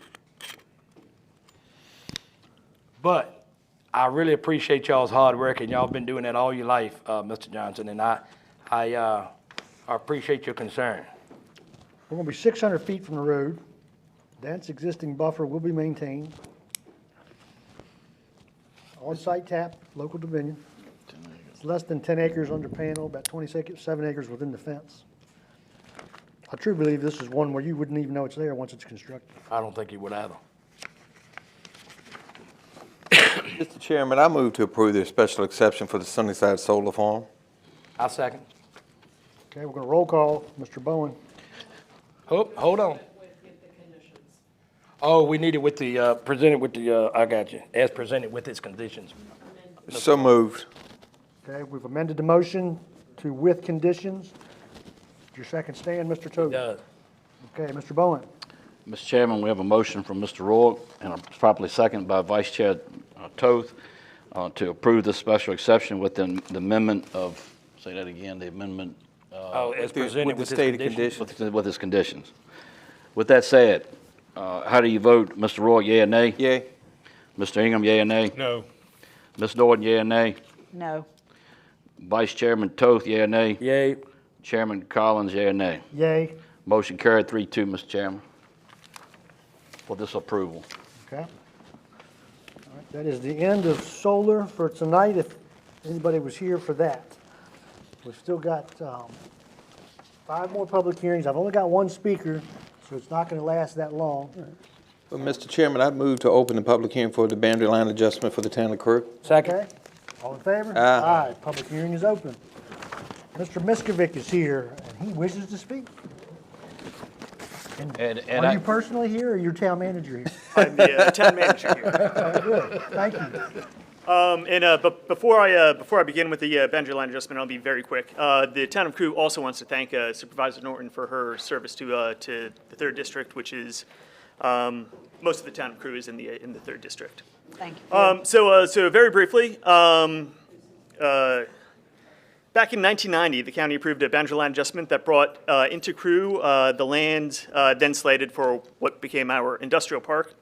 But I really appreciate y'all's hard work and y'all been doing that all your life, Mr. Johnson, and I appreciate your concern. We're gonna be 600 feet from the road. Dense existing buffer will be maintained. On-site tap, local dominion. It's less than 10 acres under panel, about 7 acres within the fence. I truly believe this is one where you wouldn't even know it's there once it's constructed. I don't think you would either. Mr. Chairman, I move to approve the special exception for the Sunnyside Solar Farm. I second. Okay, we're gonna roll call. Mr. Bowen. Hold on. Oh, we need it with the, presented with the, I got you, as presented with its conditions. So moved. Okay, we've amended the motion to with conditions. Your second stand, Mr. Toth. Okay, Mr. Bowen. Mr. Chairman, we have a motion from Mr. Rourke and a properly seconded by Vice Chair Toth to approve the special exception with the amendment of, say that again, the amendment. As presented with its conditions. With its conditions. With that said, how do you vote, Mr. Rourke, yea or nay? Yea. Mr. Ingham, yea or nay? No. Ms. Norton, yea or nay? No. Vice Chairman Toth, yea or nay? Yay. Chairman Collins, yea or nay? Yay. Motion carried 3-2, Mr. Chairman, for this approval. Okay. All right, that is the end of solar for tonight, if anybody was here for that. We've still got 5 more public hearings. I've only got 1 speaker, so it's not going to last that long. Well, Mr. Chairman, I move to open the public hearing for the boundary line adjustment for the town of Crew. Second. Okay. All in favor? Aye. Public hearing is open. Mr. Miskovic is here, and he wishes to speak. And Are you personally here, or your town manager here? I'm the town manager here. Good, thank you. But before I begin with the boundary line adjustment, I'll be very quick. The town of Crew also wants to thank Supervisor Norton for her service to the 3rd District, which is most of the town of Crew is in the 3rd District. Thank you. So very briefly, back in 1990, the county approved a boundary line adjustment that brought into Crew the land then slated for what became our industrial park.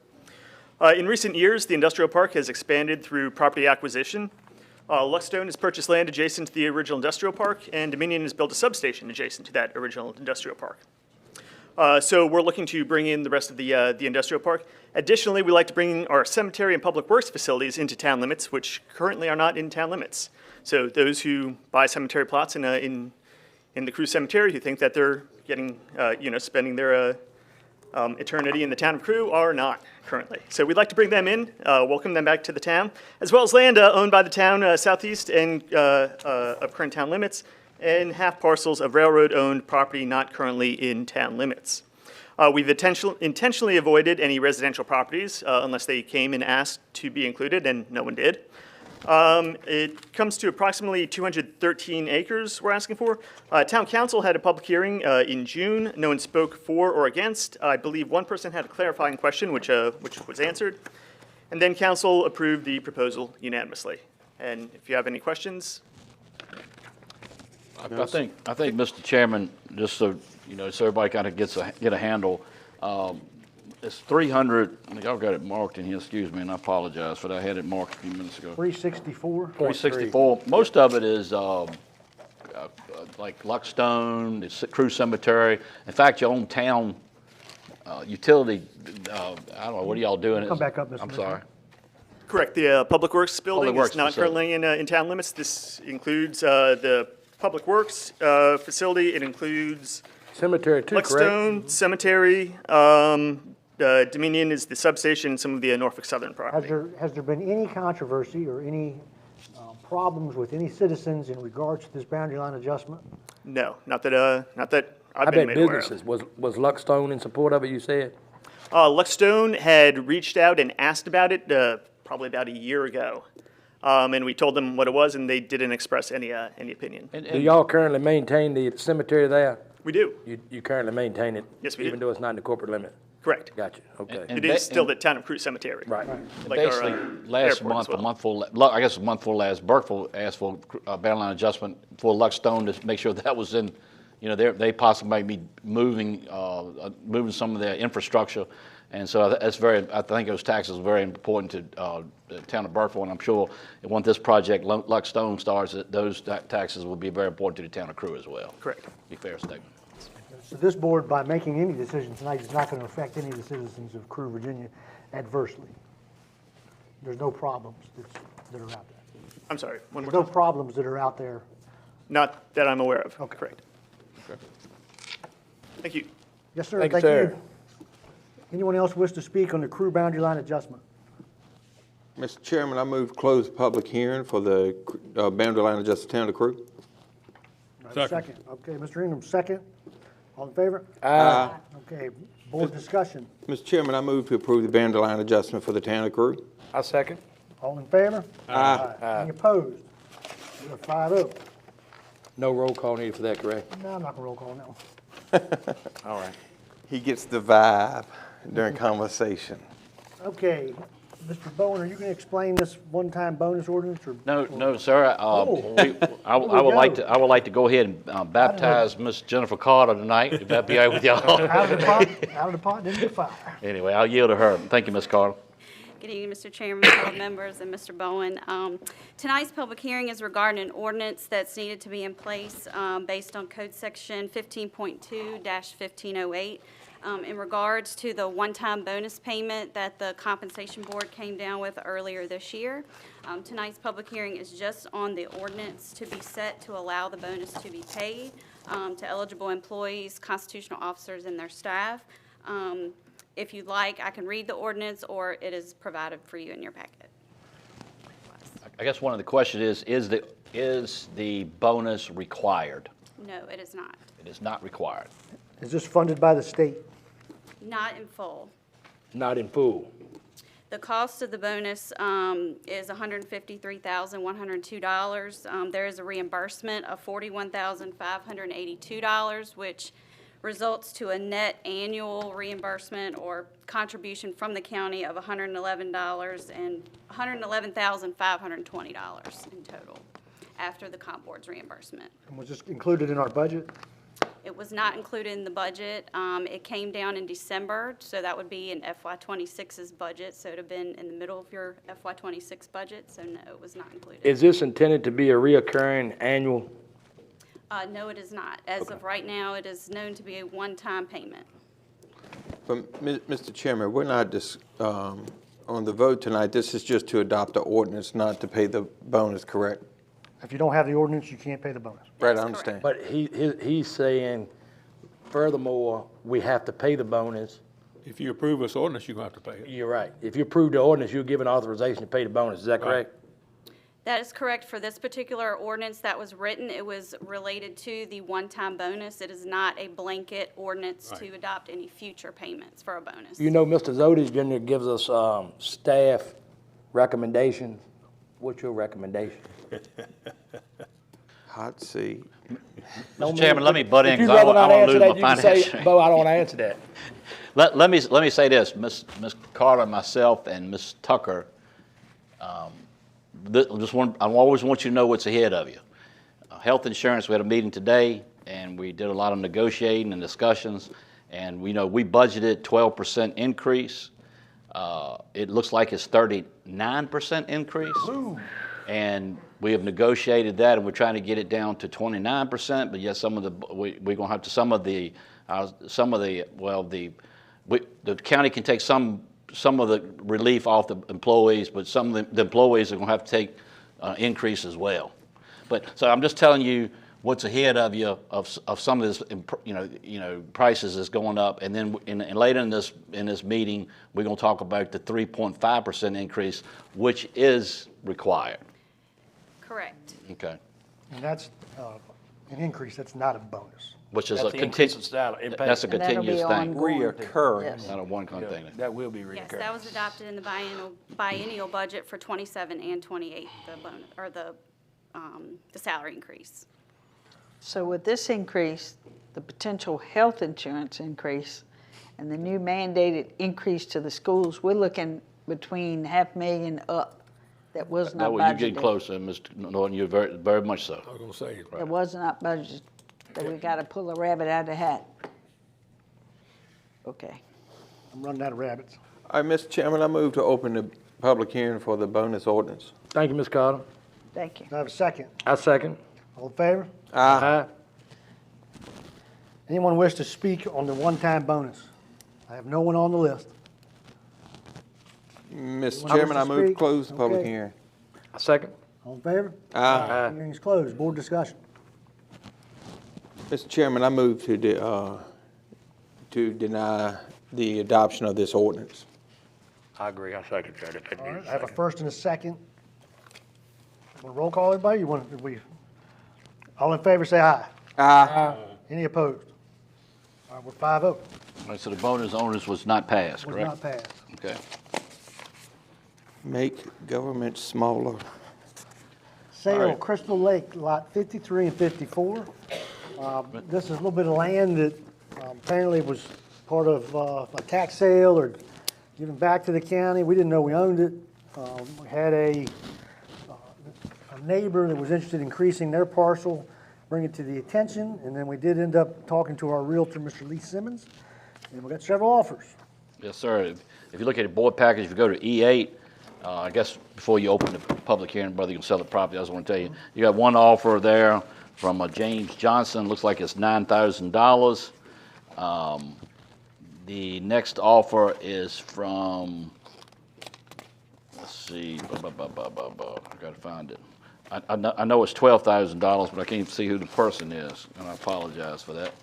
In recent years, the industrial park has expanded through property acquisition. Luckstone has purchased land adjacent to the original industrial park, and Dominion has built a substation adjacent to that original industrial park. So we're looking to bring in the rest of the industrial park. Additionally, we like to bring our cemetery and public works facilities into town limits, which currently are not in town limits. So those who buy cemetery plots in the Crew Cemetery, who think that they're getting, spending their eternity in the town of Crew, are not currently. So we'd like to bring them in, welcome them back to the town, as well as land owned by the town southeast and of current town limits, and half parcels of railroad-owned property not currently in town limits. We've intentionally avoided any residential properties unless they came and asked to be included, and no one did. It comes to approximately 213 acres we're asking for. Town council had a public hearing in June. No one spoke for or against. I believe one person had a clarifying question, which was answered. And then council approved the proposal unanimously. And if you have any questions. I think, Mr. Chairman, just so, so everybody kind of get a handle, it's 300, y'all got it marked in here, excuse me, and I apologize for that. I had it marked a few minutes ago. 364. 364. Most of it is like Luckstone, the Crew Cemetery. In fact, your own town utility, I don't know, what are y'all doing? Come back up, Mr. I'm sorry. Correct. The Public Works building Public Works is not facility. currently in town limits. This includes the Public Works facility. It includes Cemetery too, correct? Luckstone, Cemetery, Dominion is the substation, some of the Norfolk Southern property. Has there been any controversy or any problems with any citizens in regards to this boundary line adjustment? No, not that I've I been bet made aware of. businesses, was Luckstone in support of it, you said? Luckstone had reached out and asked about it probably about a year ago. And we told them what it was, and they didn't express any opinion. Do y'all currently maintain the cemetery there? We do. You currently maintain it? Yes, we do. Even though it's not in the corporate limit? Correct. Gotcha, okay. It is still the town of Crew Cemetery. Right. Like Basically, our, last airport month, as well. I guess a month before last, Burkeville asked for a boundary line adjustment for Luckstone to make sure that was in, they possibly might be moving some of their infrastructure. And so I think those taxes are very important to the town of Burkeville, and I'm sure once this project, Luckstone starts, those taxes will be very important to the town of Crew as well. Correct. Be a fair statement. So this board, by making any decision tonight, is not going to affect any of the citizens of Crew, Virginia adversely. There's no problems that are out there. I'm sorry, one more There's no time. problems that are out there. Not that I'm aware of. Okay. Correct. Thank you. Yes, sir. Thank you, sir. Anyone else wish to speak on the Crew boundary line adjustment? Mr. Chairman, I move to close the public hearing for the boundary line adjustment town of Crew. Second. Okay, Mr. Ingram, second. All in favor? Aye. Okay, board discussion. Mr. Chairman, I move to approve the boundary line adjustment for the town of Crew. I second. All in favor? Aye. Any opposed? We're 5-0. No roll call needed for that, correct? No, I'm not going to roll call on that one. All right. He gets the vibe during conversation. Okay, Mr. Bowen, are you going to explain this one-time bonus ordinance? Or No, sir. I would like to go ahead and baptize Miss Jennifer Carter tonight, if that be all right with y'all. Out of the pot, didn't get fire. Anyway, I'll yield to her. Thank you, Ms. Carter. Good evening, Mr. Chairman, fellow members, and Mr. Bowen. Tonight's public hearing is regarding an ordinance that's needed to be in place based on Code Section 15.2-1508 in regards to the one-time bonus payment that the Compensation Board came down with earlier this year. Tonight's public hearing is just on the ordinance to be set to allow the bonus to be paid to eligible employees, constitutional officers, and their staff. If you'd like, I can read the ordinance, or it is provided for you in your packet. I guess one of the questions is the bonus required? No, it is not. It is not required. Is this funded by the state? Not in full. Not in full. The cost of the bonus is $153,102. There is a reimbursement of $41,582, which results to a net annual reimbursement or contribution from the county of $111,520 in total after the comp board's reimbursement. And was this included in our budget? It was not included in the budget. It came down in December, so that would be in FY26's budget. So it would have been in the middle of your FY26 budget, so no, it was not included. Is this intended to be a reoccurring annual? No, it is not. As of right now, it is known to be a one-time payment. But, Mr. Chairman, we're not on the vote tonight. This is just to adopt the ordinance, not to pay the bonus, correct? If you don't have the ordinance, you can't pay the bonus. Right, I understand. But he's saying, furthermore, we have to pay the bonus. If you approve this ordinance, you're going to have to pay it. You're right. If you approve the ordinance, you're given authorization to pay the bonus. Is that correct? That is correct. For this particular ordinance that was written, it was related to the one-time bonus. It is not a blanket ordinance to adopt any future payments for a bonus. You know, Mr. Zodis Jr. gives us staff recommendations. What's your recommendation? Hot seat. Mr. Chairman, let me butt in If you'd because I rather don't not want to answer lose that, my you can finance. say, Bo, I don't want to answer that. Let me say this, Ms. Carter, myself, and Ms. Tucker. I always want you to know what's ahead of you. Health insurance. We had a meeting today, and we did a lot of negotiating and discussions. And we budgeted 12% increase. It looks like it's 39% increase. Ooh. And we have negotiated that, and we're trying to get it down to 29%. But yet, we're going to have to the county can take some of the relief off the employees, but some of the employees are going to have to take increase as well. But so I'm just telling you what's ahead of you of some of this, prices is going up, and then later in this meeting we're going to talk about the 3.5% increase, which is required. Correct. Okay. And that's an increase. That's not a bonus. Which is That's a the increase in continuous. salary. That's a continuous thing. Reoccurring. Yes. Not a one-time thing. That will be Yes, recurring. that was adopted in the biennial budget for 27 and 28, the bonus, or the salary increase. So with this increase, the potential health insurance increase, and the new mandated increase to the schools, we're looking between $500,000 up. That was not budgeted. You're getting closer, Mr. Norton. You're very, very much so. I was going to say. It was not budgeted. That we got to pull a rabbit out of the hat. Okay. I'm running out of rabbits. All right, Mr. Chairman, I move to open the public hearing for the bonus ordinance. Thank you, Ms. Carter. Thank you. Do I have a second? I second. All in favor? Aye. Anyone wish to speak on the one-time bonus? I have no one on the list. Mr. Anyone Chairman, wish I to move to speak? close the public Okay. hearing. I second. All in favor? Aye. Hearing is closed. Board discussion. Mr. Chairman, I move to deny the adoption of this ordinance. I agree. I second that. All right, I have a first and a second. Want to roll call everybody? All in favor, say aye. Aye. Any opposed? All right, we're 5-0. All right, so the bonus ordinance was not passed, Was correct? not passed. Okay. Make government smaller. Sale All right. Crystal Lake, lot 53 and 54. This is a little bit of land that apparently was part of a tax sale or given back to the county. We didn't know we owned it. We had a neighbor that was interested in increasing their parcel, bring it to the attention, and then we did end up talking to our realtor, Mr. Lee Simmons, and we got several offers. Yes, sir. If you look at the board package, if you go to E8, I guess before you open the public hearing, whether you can sell the property, I just want to tell you, you got one offer there from James Johnson, looks like it's $9,000. The next offer is from, let's see, I gotta find it. I know it's $12,000, but I can't see who the person is, and I apologize for that.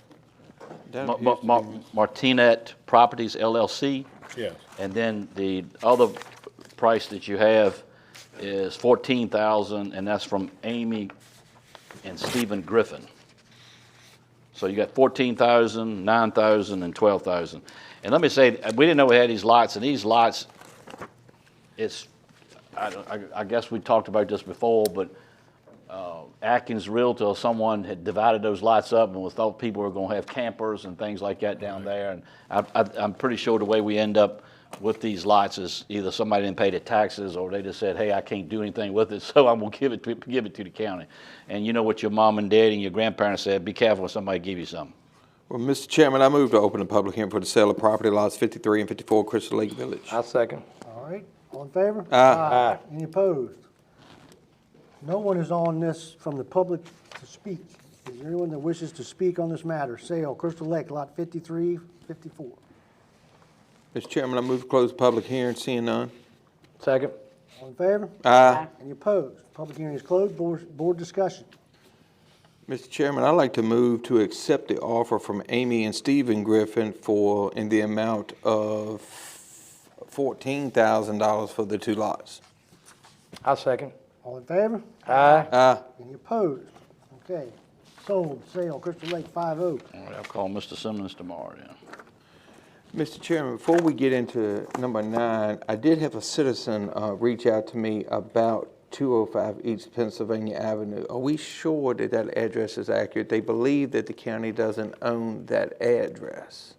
Martinet Properties LLC. Yes. And then the other price that you have is $14,000, and that's from Amy and Stephen Griffin. So you got $14,000, $9,000, and $12,000. And let me say, we didn't know we had these lots, and these lots, I guess we talked about this before, but Atkins Realtor, someone had divided those lots up and thought people were going to have campers and things like that down there. And I'm pretty sure the way we end up with these lots is either somebody didn't pay the taxes or they just said, hey, I can't do anything with it, so I'm going to give it to the county. And you know what your mom and dad and your grandparents said, be careful when somebody give you something. Well, Mr. Chairman, I move to open the public hearing for the sale of property lots 53 and 54 Crystal Lake Village. I second. All right, all in favor? Aye. Any opposed? No one is on this from the public to speak. Is there anyone that wishes to speak on this matter? Sale, Crystal Lake, lot 53, 54. Mr. Chairman, I move to close the public hearing, seeing none. Second. All in favor? Aye. Any opposed? Public hearing is closed. Board discussion. Mr. Chairman, I'd like to move to accept the offer from Amy and Stephen Griffin in the amount of $14,000 for the two lots. I second. All in favor? Aye. Aye. Any opposed? Okay. Sold, sale, Crystal Lake, 5-0. All right, I'll call Mr. Simmons tomorrow then. Mr. Chairman, before we get into number 9, I did have a citizen reach out to me about 205 East Pennsylvania Avenue. Are we sure that that address is accurate? They believe that the county doesn't own that address.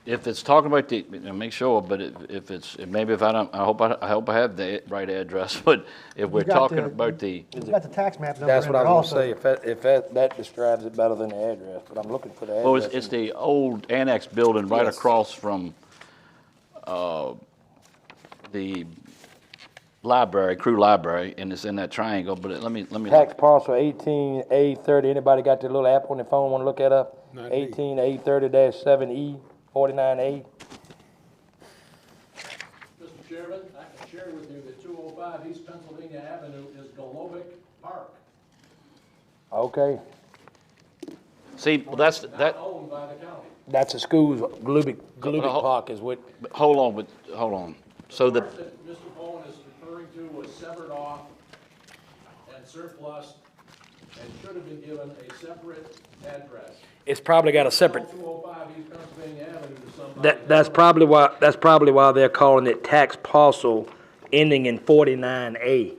If it's talking about the, make sure, but if it's, maybe if I don't, I hope I have the right address, but if we're talking about the. It's got the tax map number. That's in what I there was also. going to say, if that describes it better than the address, but I'm looking for the address. Well, it's the old annex building right Yes. across from the library, Crew Library, and it's in that triangle, but let me. Tax parcel 18A30, anybody got the little app on their phone, want to look that up? Not me. 18A30-7E, 49A. Mr. Chairman, I can share with you that 205 East Pennsylvania Avenue is Golobic Park, Okay, See, well, that's, not owned by the county. that's the school's Glubic Park is what, hold on. So The the, part that Mr. Bowen is referring to was severed off and surplus and should have been given a separate address. it's probably got a separate, 205 East Pennsylvania Avenue to somebody. that's probably why they're calling it tax parcel ending in 49A.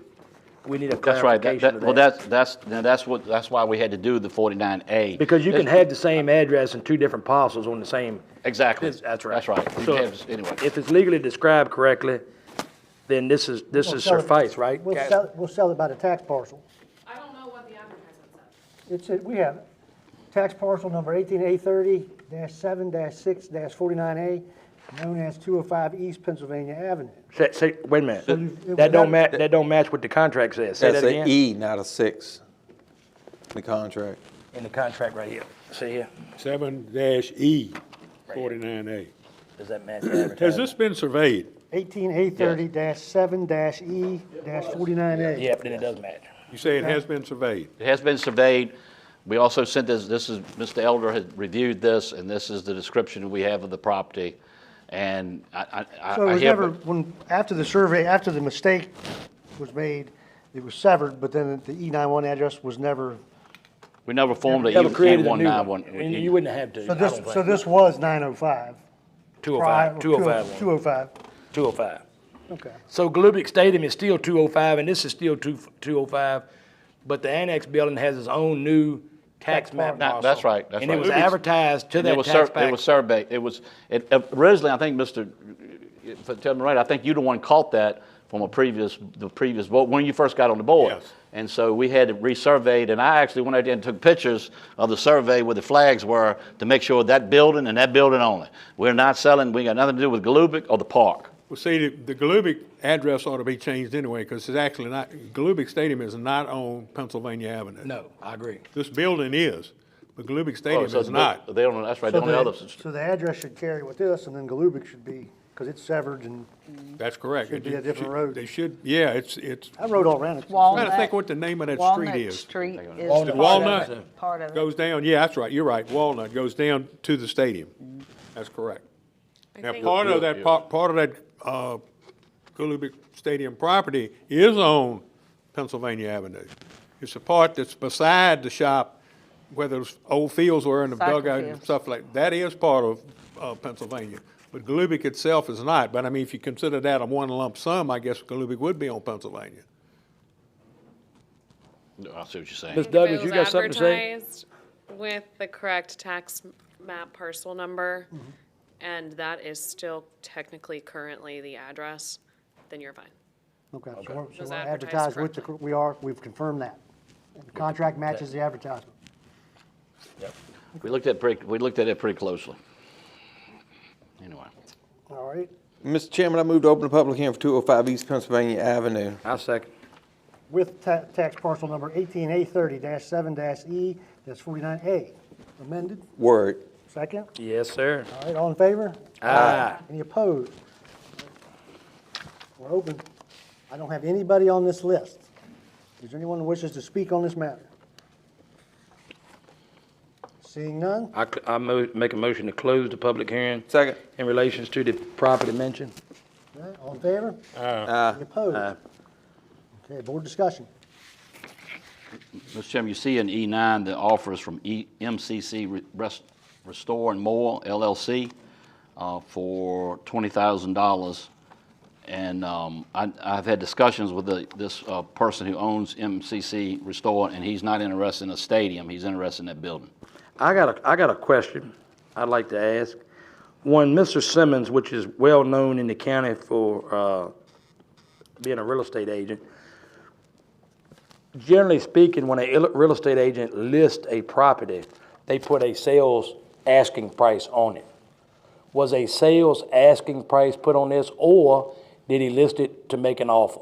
We need a that's right, clarification of well, that. that's why we had to do the 49A. Because you can have the same address in two different parcels on the same. Exactly. That's right. That's right. You So, can have- anyway. if it's legally described correctly, then this is We'll sell it- suffice, right? We'll sell it by the tax parcel. I don't know what the advertisement says. We have it. Tax parcel number 18A30-7-6-49A, known as 205 East Pennsylvania Avenue. Wait a minute. you- That don't match what the contract says. Say That's that an again. E, not a 6, in the contract. In the contract right here. See here? 7-E, 49A. Does that match the advertisement? Has this been surveyed? 18A30-7-E-49A. Yep, then it does match. You say it has been surveyed? It has been surveyed. We also sent this is, Mr. Elder has reviewed this, and this is the description we have of the property. And So it I was hear, never, after the survey, after the mistake was made, it was severed, but then the E91 address was never, we never formed a Never created a new one. E191. And you wouldn't have to. so this was 905. 205, 205. 205, 205. okay. So Glubic Stadium is still 205, and this is still 205, but the annex building has its own new tax map parcel. That's right, that's And it right. was advertised to And that tax it was surveyed, originally, I think, Mr., tell me right, I think you're the one caught that from the previous vote, when you first got on the board. Yes. And so we had it resurveyed, and I actually went out there and took pictures of the survey where the flags were to make sure that building and that building only. We're not selling, we got nothing to do with Galubic or the park. Well, see, the Galubic address ought to be changed anyway, because it's actually not, Galubic Stadium is not on Pennsylvania Avenue. No, I agree. This building is, but Galubic Stadium so is not. They don't, that's right, So the only other. so the address should carry with this, and then Galubic should be, because it's severed and That's correct. Should be a different road. They should, yeah, it's, I rode all around it. I'm trying to think what the name of that street Walnut is. Street is Walnut. part of it. Part of it. Goes down, yeah, that's right, you're right, Walnut goes down to the stadium. That's correct. Now, part of that, Galubic Stadium property is on Pennsylvania Avenue. It's the part that's beside the shop, where those old fields were in the Soccer dugout and fields. stuff like, that is part of Pennsylvania. But Galubic itself is not, but I mean, if you consider that a one lump sum, I guess Galubic would be on Pennsylvania. I see what you're saying. Ms. Douglas, you got something to say? Advertised with the correct tax map parcel number, and that is still technically currently the address, then you're fine. Okay, so Was we're advertised advertised with the, we've confirmed that. And the contract matches the advertisement. We looked at it pretty closely. Anyway. All right, Mr. Chairman, I move to open the public hearing for 205 East Pennsylvania Avenue. I second. with tax parcel number 18A30-7-E-49A, amended, Word. second? Yes, sir. All right, all in favor? Aye. Any opposed? We're open. I don't have anybody on this list. Is there anyone who wishes to speak on this matter? Seeing none? Make a motion to close the public hearing Second. in relations to the property mentioned. All right, all in favor? Aye. Any opposed? Aye. Okay, board discussion. Mr. Chairman, you see in E9 the offers from MCC Restore and More LLC for $20,000. And I've had discussions with this person who owns MCC Restore, and he's not interested in a stadium. He's interested in that building. I got a question I'd like to ask. One, Mr. Simmons, which is well known in the county for being a real estate agent, generally speaking, when a real estate agent lists a property, they put a sales asking price on it. Was a sales asking price put on this, or did he list it to make an offer?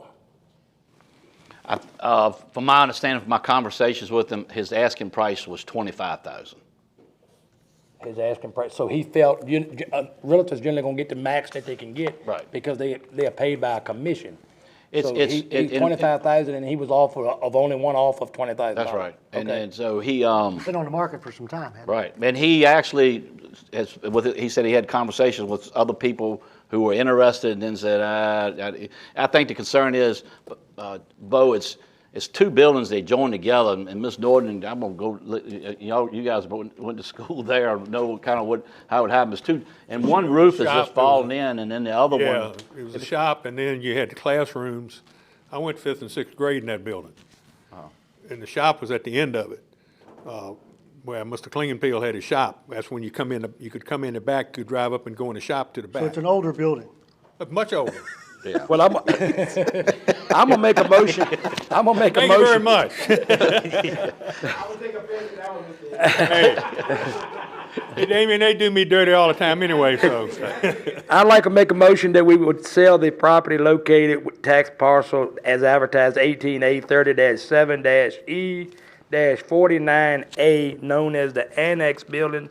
From my understanding, from my conversations with him, his asking price was $25,000. His asking price. So he felt realtors generally gonna get the max that they can get, Right. Because they are paid by a commission. It's So he's 25,000, and he was offered of only one offer of $20,000. That's right. And, Okay. and so he Been on the market for some time, hasn't it? right, and he actually he said he had conversations with other people who were interested, and then said, I think the concern is, Bo, it's two buildings, they join together, and Miss Norton, I'm gonna go, you guys went to school there, know kind of how it happens. Two, and one roof is just falling in, and then the other Yeah, one. it was a shop, and then you had the classrooms. I went 5th and 6th grade in that building. And the shop was at the end of it, where Mr. Klingenpeel had his shop. That's when you come in, you could come in the back, you could drive up and go in the shop to the So back. it's an older building. Much older. Yeah. Well, I'm gonna make a motion. I'm gonna make a Thank you very motion. much. Hey, Damien, they do me dirty all the time anyway, so. I'd like to make a motion that we would sell the property located with tax parcel as advertised 18A30-7-E-49A, known as the Annex Building,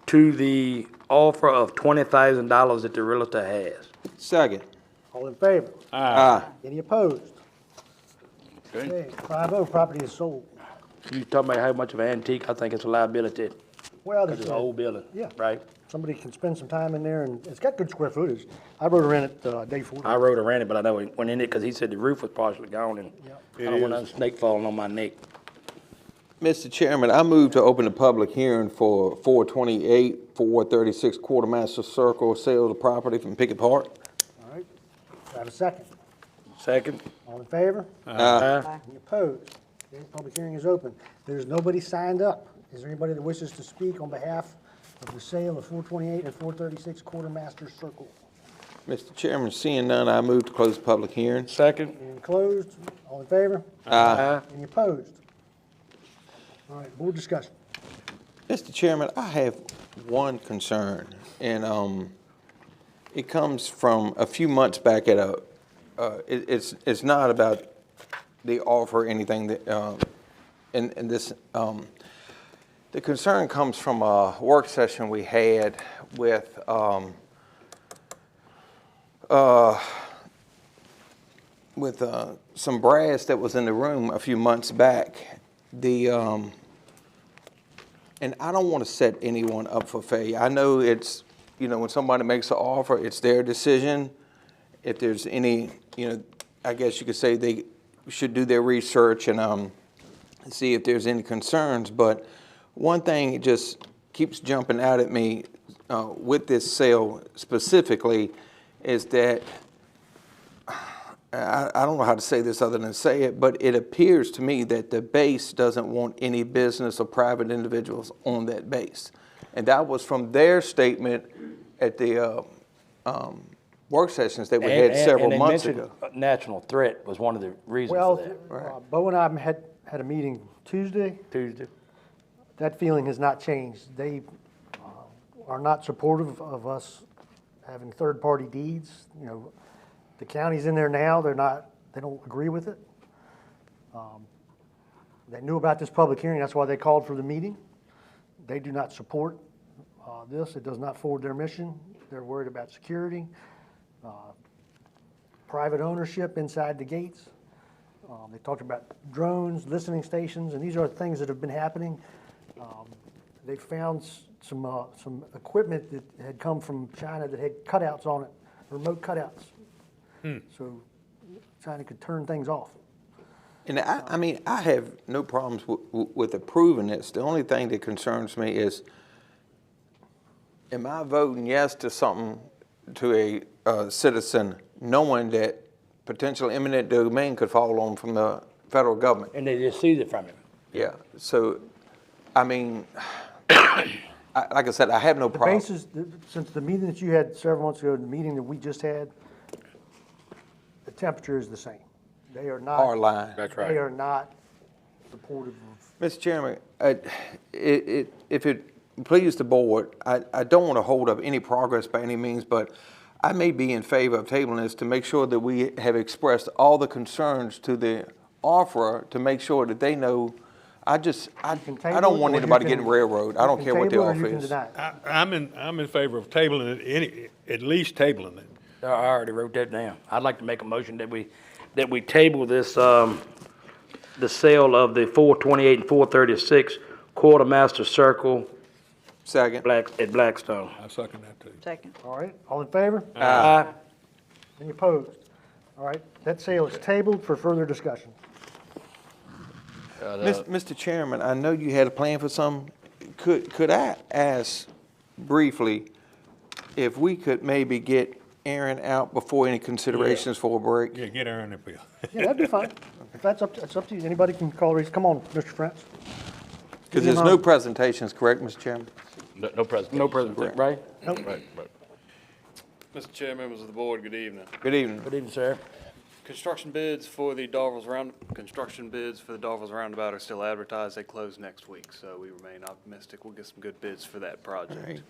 to the offer of $20,000 that the realtor has. Second. All in favor? Aye. Any opposed? Okay, 5-0, property is sold. You talking about how much of an antique? I think it's a liability, Well, because it's an old building. Yeah. Right? Somebody can spend some time in there, and it's got good square footage. I rode around it day 40. I rode around it, but I know it went in it because he said the roof was partially gone, and I don't want a snake falling on my neck. Mr. Chairman, I move to open the public hearing for 436 Quartermaster Circle, sale of property from Pickett Park. All right, do I have a second? Second. All in favor? Aye. Any opposed? Okay, public hearing is open. There's nobody signed up. Is there anybody that wishes to speak on behalf of the sale of 428 and 436 Quartermaster Circle? Mr. Chairman, seeing none, I move to close the public hearing. Second. Any closed? All in favor? Aye. Any opposed? All right, board discussion. Mr. Chairman, I have one concern, and it comes from a few months back at it's not about the offer or anything that, in this, the concern comes from a work session we had with, some brass that was in the room a few months back. And I don't want to set anyone up for failure. I know it's, when somebody makes an offer, it's their decision. If there's any, I guess you could say they should do their research and see if there's any concerns. But one thing it just keeps jumping out at me with this sale specifically is that I don't know how to say this other than say it, but it appears to me that the base doesn't want any business or private individuals on that base. And that was from their statement at the work sessions that we had several months ago. National threat was one of the reasons Well, for that. Bo and I had a meeting Tuesday. That feeling has not changed. They are not supportive of us having third-party deeds. The county's in there now. They don't agree with it. They knew about this public hearing. That's why they called for the meeting. They do not support this. It does not forward their mission. They're worried about security, private ownership inside the gates. They talked about drones, listening stations, and these are things that have been happening. They found some equipment that had come from China that had cutouts on it, remote cutouts. So China could turn things off. And I have no problems with approving this. The only thing that concerns me is, am I voting yes to something, to a citizen, knowing that potential eminent domain could fall on from the federal government? And they just seized it from him. Yeah, so, like I said, I have no problem. The basis, since the meeting that you had several months ago, and the meeting that we just had, the temperature is the same. They are not. Hard line. That's right. They are not supportive of. Mr. Chairman, if it pleases the board, I don't want to hold up any progress by any means, but I may be in favor of tabling this to make sure that we have expressed all the concerns to the offerer to make sure that they know. I don't want anybody getting railroaded. I don't care what the offer is. I'm in favor of tabling it, at least tabling it. I already wrote that down. I'd like to make a motion that we table this, the sale of the 428 and 436 Quartermaster Circle. Second. At Blackstone. I second that too. Second. All right, all in favor? Aye. Any opposed? All right, that sale is tabled for further discussion. Mr. Chairman, I know you had a plan for some. Could I ask briefly if we could maybe get Aaron out before any considerations for a break? Yeah, get Aaron up here. Yeah, that'd be fine. If that's up to you. Anybody can call these. Come on, Mr. France. Because there's no presentations, correct, Mr. Chairman? No presentation. No presentation, right? Nope. Right. Mr. Chair, members of the board, good evening. Good evening. Good evening, sir. Construction bids for the Darville's Roundabout are still advertised. They close next week, so we remain optimistic we'll get some good bids for that project.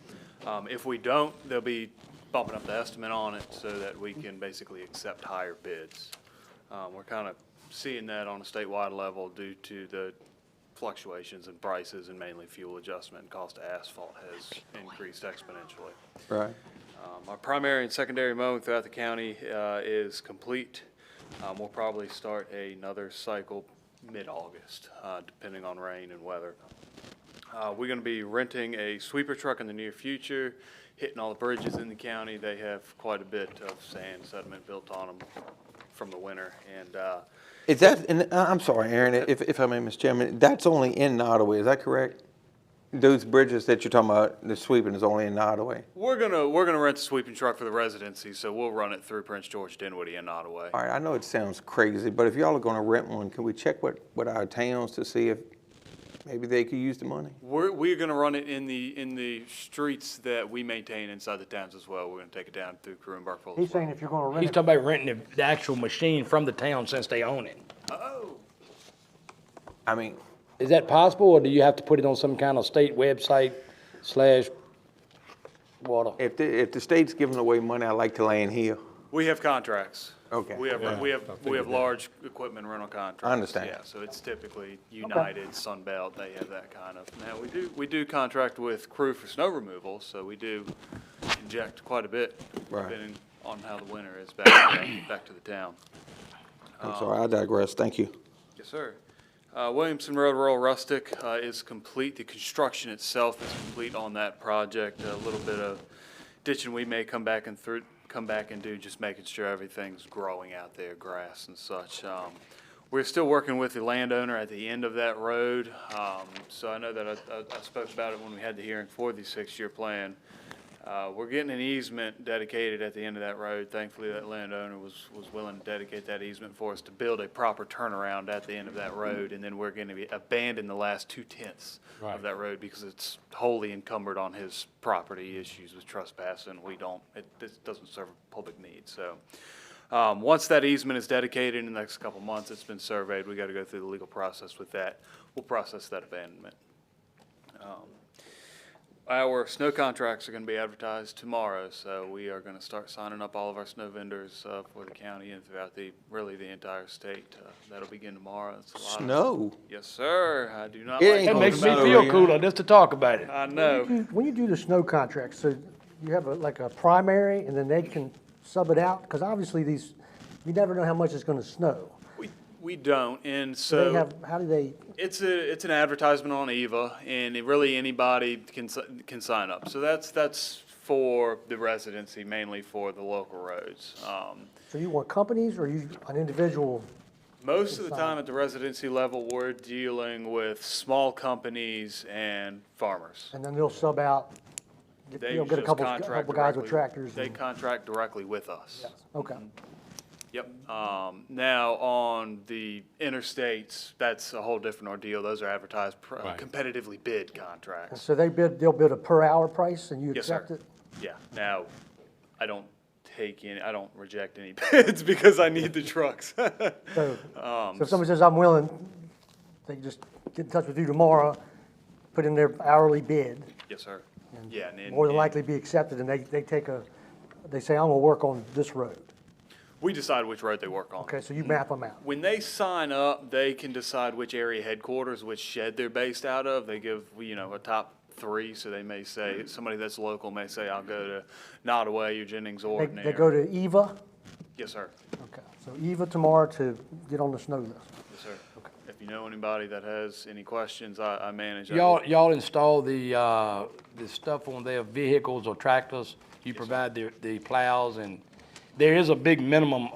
If we don't, they'll be bumping up the estimate on it so that we can basically accept higher bids. We're kind of seeing that on a statewide level due to the fluctuations in prices and mainly fuel adjustment. Cost of asphalt has increased exponentially. Right. Our primary and secondary mowing throughout the county is complete. We'll probably start another cycle mid-August, depending on rain and weather. We're going to be renting a sweeper truck in the near future, hitting all the bridges in the county. They have quite a bit of sand sediment built on them from the winter. And is that? And I'm sorry, Aaron, if I may, Mr. Chairman, that's only in Nottoway. Is that correct? Those bridges that you're talking about, the sweeping is only in Nottoway. We're gonna rent the sweeping truck for the residency, so we'll run it through Prince George, Dinwiddie, and Nottoway. All right, I know it sounds crazy, but if y'all are going to rent one, can we check what our towns to see if Maybe they could use the money. We're gonna run it in the streets that we maintain inside the towns as well. We're gonna take it down through Crew and Burkeville. He's saying if you're gonna rent He's it, talking about renting the actual machine from the town since they own it. Oh. I mean, Is that possible, or do you have to put it on some kind of state website / water? if the state's giving away money, I like to land here. We have contracts. Okay. We have large equipment rental contracts. I understand. Yeah, so it's typically United, Sunbelt, they have that kind of. Now, we do contract with Crew for snow removal, so we do inject quite a bit, Right. depending on how the winter is back to the town. I'm sorry, I digress. Thank you. Yes, sir. Williamson Road Rural Rustic is complete. The construction itself is complete on that project. A little bit of ditching we may come back and do, just making sure everything's growing out there, grass and such. We're still working with the landowner at the end of that road. So I know that I spoke about it when we had the hearing for the 6-year plan. We're getting an easement dedicated at the end of that road. Thankfully, that landowner was willing to dedicate that easement for us to build a proper turnaround at the end of that road. And then we're going to abandon the last 2/10 of that road because it's wholly encumbered on his property issues with trespassing. This doesn't serve a public need. So once that easement is dedicated in the next couple months, it's been surveyed. We got to go through the legal process with that. We'll process that abandonment. Our snow contracts are going to be advertised tomorrow, so we are going to start signing up all of our snow vendors for the county and throughout the entire state. That'll begin tomorrow. It's a lot Snow? Yes, sir. I do not It makes me feel cooler just to talk about it. I know. when you do the snow contracts, so you have like a primary and then they can sub it out? Because obviously you never know how much it's gonna snow. We don't, and So they so have, how do they, it's an advertisement on EVA, and really anybody can sign up. So that's for the residency, mainly for the local roads. so you want companies or you, an individual? Most of the time at the residency level, we're dealing with small companies and farmers. And then they'll sub out, They you'll get a just couple contract guys with directly- tractors. They and- contract directly with us. Okay. Yep. Now, on the interstates, that's a whole different ordeal. Those are advertised competitively bid And contracts. so they'll bid a per hour price and you Yes, sir. accept it? Yeah. Now, I don't reject any bids because I need the trucks. So if somebody says, I'm willing, they can just get in touch with you tomorrow, put in their hourly bid. Yes, sir. Yeah. And More than likely be accepted, and they say, I'm gonna work on this road. we decide which road they work on. Okay, so you map them out. When they sign up, they can decide which area headquarters, which shed they're based out of. They give, a top 3, so they may say, somebody that's local may say, I'll go to Nottoway or Jennings They Ordinary. go to EVA? Yes, sir. Okay, so EVA tomorrow to get on the snow list. Yes, sir. If you know anybody that has any questions, I manage that. Y'all install the stuff on their vehicles or tractors? You provide the plows, and there is a big minimum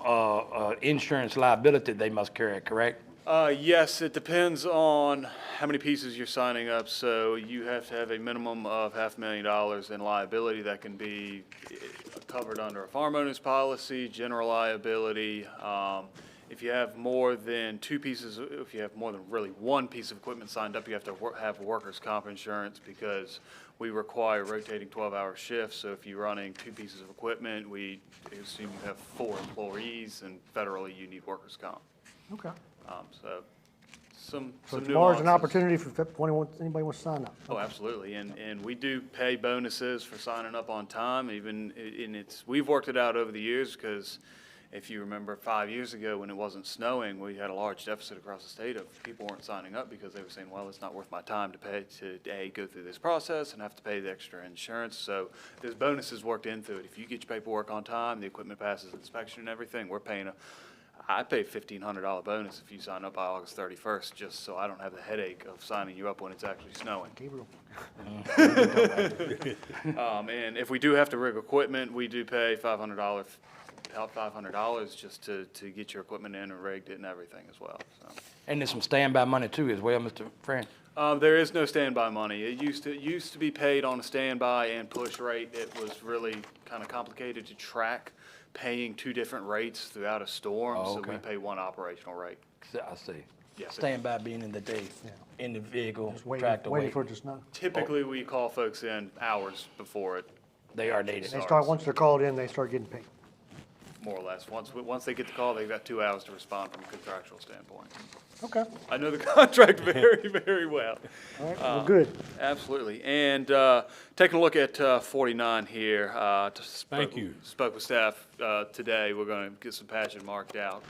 insurance liability they must carry, correct? Yes, it depends on how many pieces you're signing up. So you have to have a minimum of $500,000 in liability that can be covered under a farm owner's policy, general liability. If you have more than 2 pieces, if you have more than really 1 piece of equipment signed up, you have to have workers' comp insurance because we require rotating 12-hour shifts. So if you're running 2 pieces of equipment, we assume you have 4 employees, and federally you need workers' comp. Okay. So some tomorrow's an nuances. opportunity for anybody wants to sign up. Oh, absolutely, and we do pay bonuses for signing up on time, we've worked it out over the years, because if you remember 5 years ago when it wasn't snowing, we had a large deficit across the state of people weren't signing up because they were saying, well, it's not worth my time to pay to go through this process and have to pay the extra insurance. So there's bonuses worked into it. If you get your paperwork on time, the equipment passes inspection and everything, I pay a $1,500 bonus if you sign up by August 31st, just so I don't have the headache of signing you up when it's actually snowing. And if we do have to rig equipment, we do pay $500 just to get your equipment in and rigged it and everything as well. So. And there's some standby money too as well, Mr. Friend? There is no standby money. It used to be paid on a standby and push rate. It was really kind of complicated to track, paying 2 different rates throughout a storm, Oh, so okay. we pay 1 operational rate. I see. Yes. standby meaning that they in the vehicle, Just waiting, tractor waiting wait. for it to snow. Typically, we call folks in hours before it. They are needed. They start, once they're called in, they start getting paid. More or less. Once they get the call, they've got 2 hours to respond from a contractual standpoint. Okay. I know the contract very, very well. All right, well, good. Absolutely. And taking a look at 49 here. Thank you. Spoke with staff today. We're going to get some patching marked out.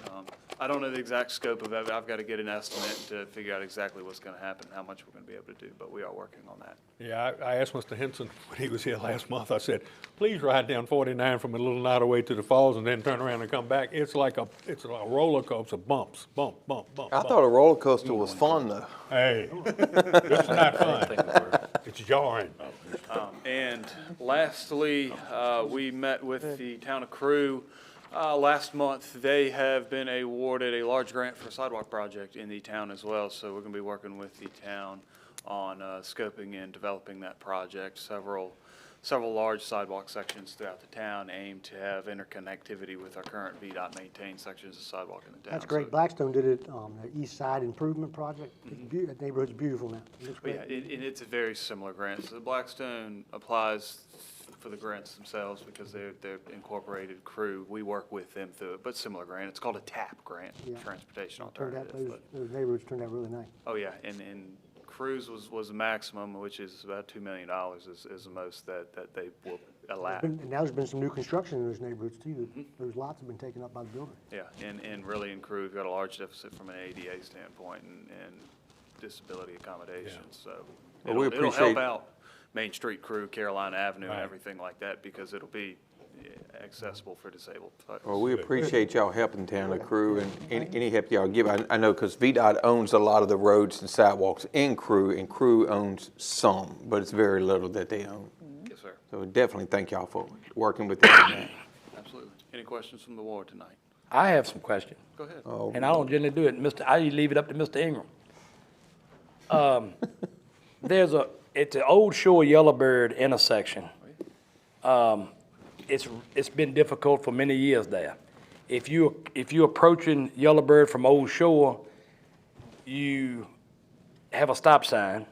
I don't know the exact scope of it. I've got to get an estimate to figure out exactly what's going to happen, how much we're going to be able to do, but we are working on that. Yeah, I asked Mr. Henson when he was here last month, I said, please ride down 49 from a little Nottoway to the falls and then turn around and come back. It's like a roller coaster, bumps, bump, bump, bump. I thought a roller coaster was fun, though. Hey, this is not fun. It's jarring. And lastly, we met with the town of Crew last month. They have been awarded a large grant for a sidewalk project in the town as well, so we're going to be working with the town on scoping and developing that project. Several large sidewalk sections throughout the town aim to have interconnectivity with our current VDOT maintained sections of sidewalk in the town. That's great. So- Blackstone did it, the East Side Improvement Project. That neighborhood's beautiful now. It looks But great. yeah, it's a very similar grant. So Blackstone applies for the grants themselves because they're incorporated Crew. We work with them through it, but similar grant. It's called a TAP grant, Yeah. Transportation Turned out, Alternative. those neighborhoods turned out really nice. Oh, yeah, and Cruise was the maximum, which is about $2 million is the most that they will allow. And now there's been some new construction in those neighborhoods too. Those lots have been taken up by the builder. Yeah, and really in Crew, we've got a large deficit from an ADA standpoint and disability accommodations, so. Well, we It'll help appreciate- out Main Street Crew, Carolina Avenue and Right. everything like that because it'll be accessible for disabled folks. Well, we appreciate y'all helping town and Crew and any help y'all give. I know because VDOT owns a lot of the roads and sidewalks in Crew, and Crew owns some, but it's very little that they own. Yes, sir. So definitely thank y'all for working with them on that. Absolutely. Any questions from the board tonight? I have some questions. Go ahead. Oh, And I don't generally do it, I usually leave it up to Mr. Ingram. It's an Old Shore Yellowbird intersection. It's been difficult for many years there. If you're approaching Yellowbird from Old Shore, you have a stop sign.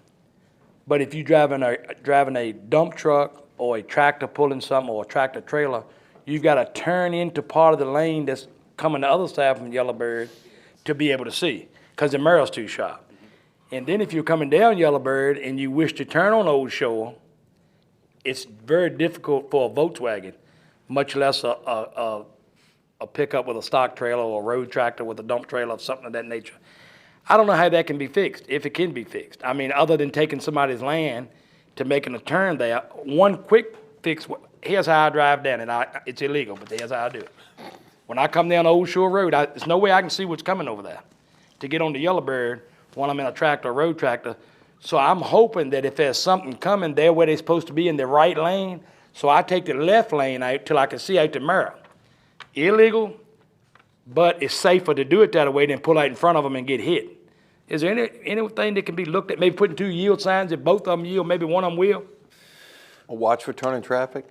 But if you're driving a dump truck or a tractor pulling something or a tractor trailer, you've got to turn into part of the lane that's coming the other side from Yellowbird to be able to see, because the mirror's too sharp. And then if you're coming down Yellowbird and you wish to turn on Old Shore, it's very difficult for a Volkswagen, much less a pickup with a stock trailer or a road tractor with a dump trailer or something of that nature. I don't know how that can be fixed, if it can be fixed. I mean, other than taking somebody's land to making a turn there, one quick fix, here's how I drive down, and it's illegal, but here's how I do it. When I come down Old Shore Road, there's no way I can see what's coming over there to get on the Yellowbird when I'm in a tractor or road tractor. So I'm hoping that if there's something coming there where they're supposed to be in the right lane, so I take the left lane out till I can see out the mirror. Illegal, but it's safer to do it that way than pull out in front of them and get hit. Is there anything that can be looked at, maybe putting 2 yield signs, if both of them yield, maybe one of them will? Watch for turning traffic?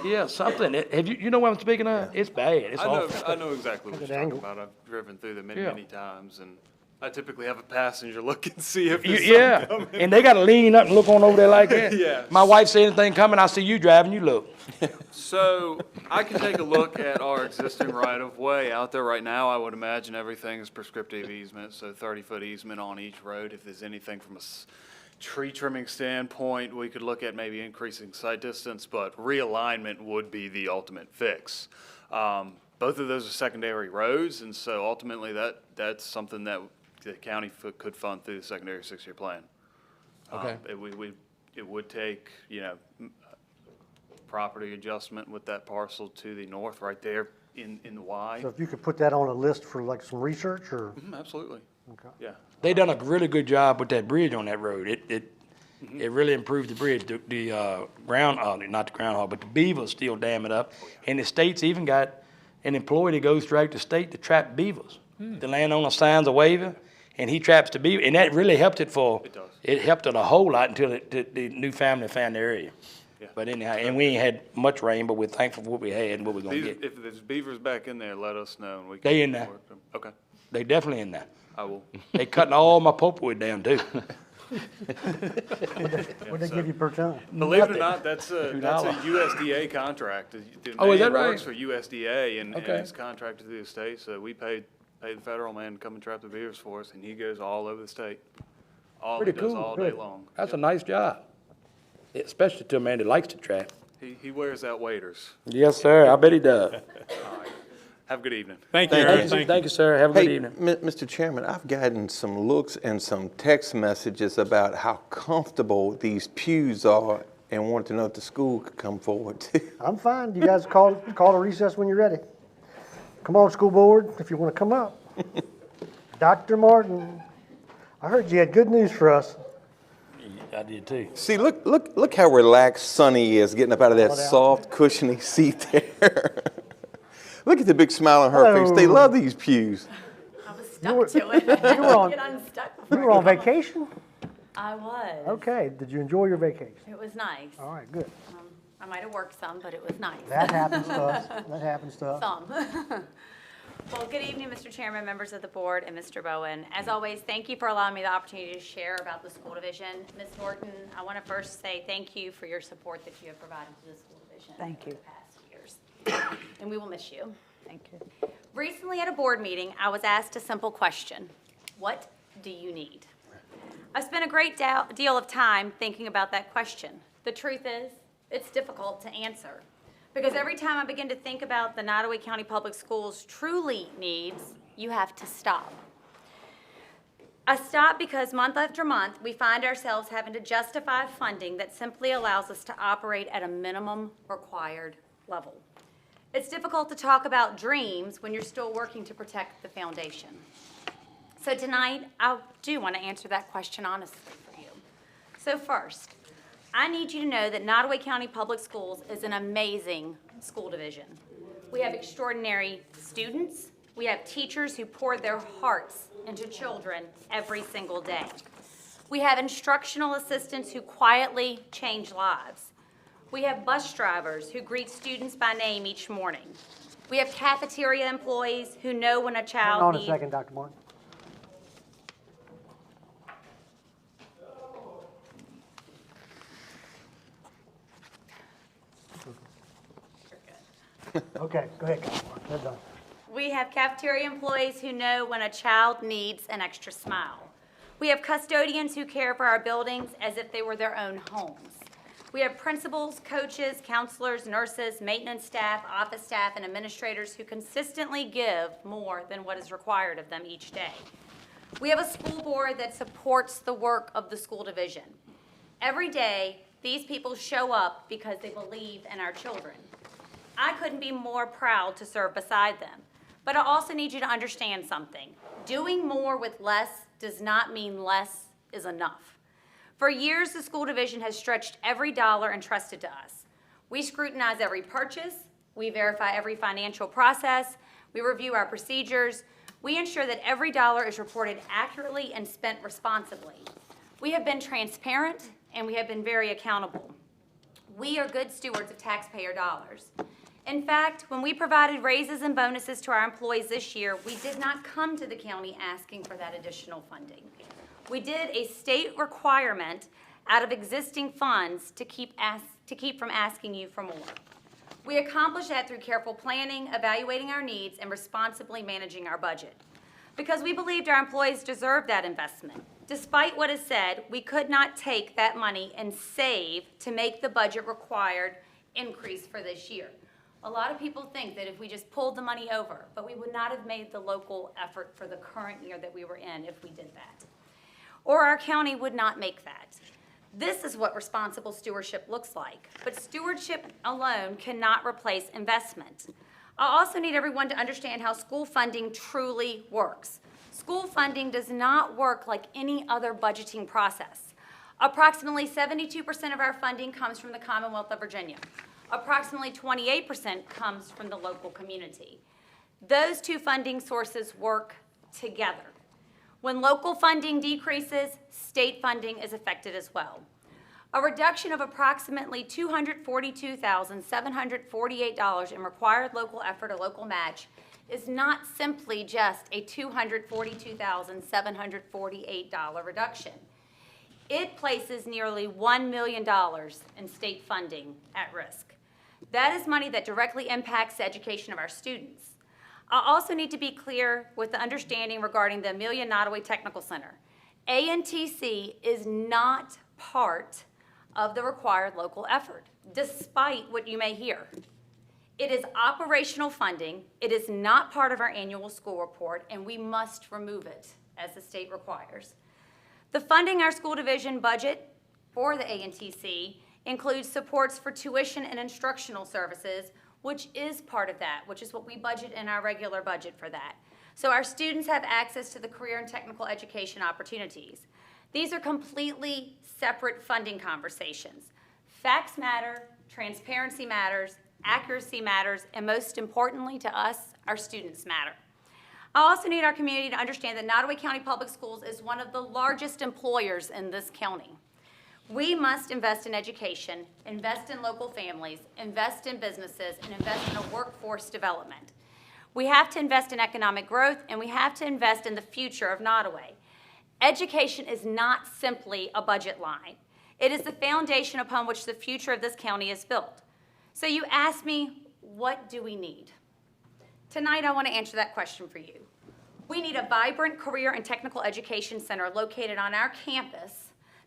Yeah, something. Have you know what I'm speaking of? It's bad. It's awful. I know exactly what you're talking about. I've driven through them many times, and I typically have a passenger look and see if there's something coming. And they got to lean up and look on over there like that. Yeah. My wife say anything coming, I see you driving, you look. So I can take a look at our existing right-of-way out there right now. I would imagine everything is prescriptive easement, so 30-foot easement on each road. If there's anything from a tree trimming standpoint, we could look at maybe increasing sight distance, but realignment would be the ultimate fix. Both of those are secondary roads, and so ultimately that's something that the county could fund through the secondary 6-year plan. Okay. It would take, property adjustment with that parcel to the north right there in the Y. So if you could put that on a list for like some research or? Absolutely. Okay. Yeah. They done a really good job with that bridge on that road. It really improved the bridge. The not the groundhog, but the beavers still dam it up. And the state's even got an employee that goes throughout the state to trap beavers. The landowner signs a waiver, and he traps the beaver, and that really helped it for. It does. It helped it a whole lot until the new family found the area. Yeah. But anyhow, and we ain't had much rain, but we're thankful for what we had and what we're gonna get. If there's beavers back in there, let us know and we can. They in there. work them. Okay. They definitely in there. I will. They cutting all my pulpwood down too. What'd they give you per ton? Believe it or not, that's a USDA contract. The Oh, is that man right? works for USDA and Okay. it's contracted through the state, so we pay the federal man to come and trap the beavers for us, and he goes all over the state. He Pretty does cool. all day Good. long. That's a nice job, especially to a man that likes to trap. He wears out waders. Yes, sir. I bet he does. Have a good evening. Thank you, Aaron. Thank you, sir. Have a good Hey, evening. Mr. Chairman, I've gotten some looks and some text messages about how comfortable these pews are and want to know if the school could come forward too. I'm fine. You guys call a recess when you're ready. Come on, school board, if you want to come up. Dr. Martin, I heard you had good news for us. I did too. See, look how relaxed Sonny is getting up out of that soft, cushiony seat there. Look at the big smile on her face. They love these pews. I was stuck to it. You were on, Get unstuck you before were I on come up. vacation? I was. Okay, did you enjoy your vacation? It was nice. All right, good. I might have worked some, but it was nice. That happens to us. That happens to us. Some. Well, good evening, Mr. Chairman, members of the board, and Mr. Bowen. As always, thank you for allowing me the opportunity to share about the school division. Ms. Norton, I want to first say thank you for your support that you have provided to the school division. Thank you. In the past years. And we will miss you. Thank you. Recently at a board meeting, I was asked a simple question. What do you need? I've spent a great deal of time thinking about that question. The truth is, it's difficult to answer. Because every time I begin to think about the Nottoway County Public Schools' truly needs, you have to stop. I stop because month after month, we find ourselves having to justify funding that simply allows us to operate at a minimum required level. It's difficult to talk about dreams when you're still working to protect the foundation. So tonight, I do want to answer that question honestly for you. So first, I need you to know that Nottoway County Public Schools is an amazing school division. We have extraordinary students. We have teachers who pour their hearts into children every single day. We have instructional assistants who quietly change lives. We have bus drivers who greet students by name each morning. We have cafeteria employees who know when a child Hold on a needs... second, Dr. Martin. Okay, go ahead, Dr. Martin. They're done. We have cafeteria employees who know when a child needs an extra smile. We have custodians who care for our buildings as if they were their own homes. We have principals, coaches, counselors, nurses, maintenance staff, office staff, and administrators who consistently give more than what is required of them each day. We have a school board that supports the work of the school division. Every day, these people show up because they believe in our children. I couldn't be more proud to serve beside them. But I also need you to understand something. Doing more with less does not mean less is enough. For years, the school division has stretched every dollar entrusted to us. We scrutinize every purchase, we verify every financial process, we review our procedures, we ensure that every dollar is reported accurately and spent responsibly. We have been transparent and we have been very accountable. We are good stewards of taxpayer dollars. In fact, when we provided raises and bonuses to our employees this year, we did not come to the county asking for that additional funding. We did a state requirement out of existing funds to keep from asking you for more. We accomplished that through careful planning, evaluating our needs, and responsibly managing our budget. Because we believed our employees deserved that investment. Despite what is said, we could not take that money and save to make the budget required increase for this year. A lot of people think that if we just pulled the money over, but we would not have made the local effort for the current year that we were in if we did that. Or our county would not make that. This is what responsible stewardship looks like, but stewardship alone cannot replace investment. I also need everyone to understand how school funding truly works. School funding does not work like any other budgeting process. Approximately 72% of our funding comes from the Commonwealth of Virginia. Approximately 28% comes from the local community. Those two funding sources work together. When local funding decreases, state funding is affected as well. A reduction of approximately $242,748 in required local effort or local match is not simply just a $242,748 reduction. It places nearly $1 million in state funding at risk. That is money that directly impacts the education of our students. I also need to be clear with the understanding regarding the Amelia Nottoway Technical Center. ANTC is not part of the required local effort, despite what you may hear. It is operational funding. It is not part of our annual school report, and we must remove it as the state requires. The funding our school division budget for the ANTC includes supports for tuition and instructional services, which is part of that, which is what we budget in our regular budget for that. So our students have access to the career and technical education opportunities. These are completely separate funding conversations. Facts matter, transparency matters, accuracy matters, and most importantly to us, our students matter. I also need our community to understand that Nottoway County Public Schools is one of the largest employers in this county. We must invest in education, invest in local families, invest in businesses, and invest in a workforce development. We have to invest in economic growth, and we have to invest in the future of Nottoway. Education is not simply a budget line. It is the foundation upon which the future of this county is built. So you ask me, what do we need? Tonight, I want to answer that question for you. We need a vibrant career and technical education center located on our campus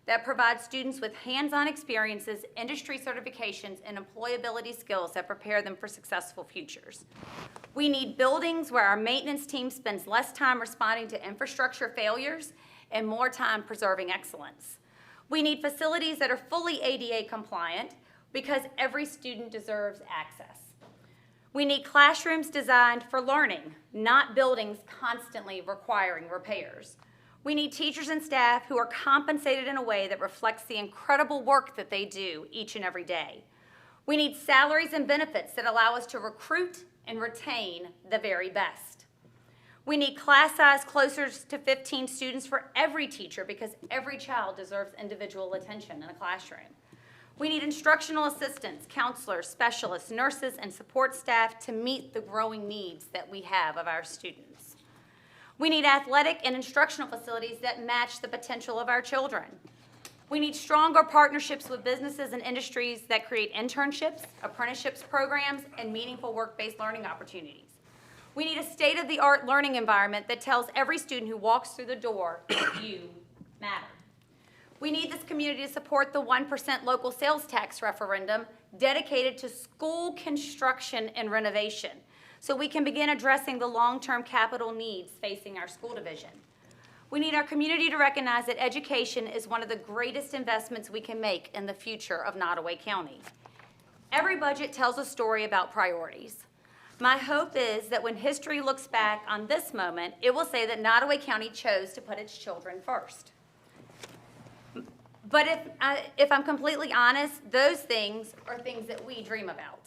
that provides students with hands-on experiences, industry certifications, and employability skills that prepare them for successful futures. We need buildings where our maintenance team spends less time responding to infrastructure failures and more time preserving excellence. We need facilities that are fully ADA compliant because every student deserves access. We need classrooms designed for learning, not buildings constantly requiring repairs. We need teachers and staff who are compensated in a way that reflects the incredible work that they do each and every day. We need salaries and benefits that allow us to recruit and retain the very best. We need class size closer to 15 students for every teacher because every child deserves individual attention in a classroom. We need instructional assistants, counselors, specialists, nurses, and support staff to meet the growing needs that we have of our students. We need athletic and instructional facilities that match the potential of our children. We need stronger partnerships with businesses and industries that create internships, apprenticeships programs, and meaningful work-based learning opportunities. We need a state-of-the-art learning environment that tells every student who walks through the door, you matter. We need this community to support the 1% local sales tax referendum dedicated to school construction and renovation so we can begin addressing the long-term capital needs facing our school division. We need our community to recognize that education is one of the greatest investments we can make in the future of Nottoway County. Every budget tells a story about priorities. My hope is that when history looks back on this moment, it will say that Nottoway County chose to put its children first. But if I'm completely honest, those things are things that we dream about.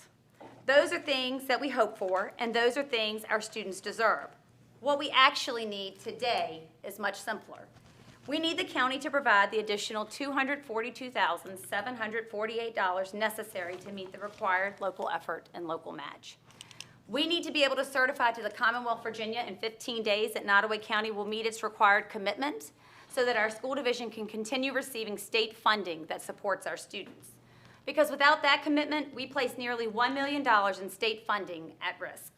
Those are things that we hope for, and those are things our students deserve. What we actually need today is much simpler. We need the county to provide the additional $242,748 necessary to meet the required local effort and local match. We need to be able to certify to the Commonwealth of Virginia in 15 days that Nottoway County will meet its required commitment so that our school division can continue receiving state funding that supports our students. Because without that commitment, we place nearly $1 million in state funding at risk.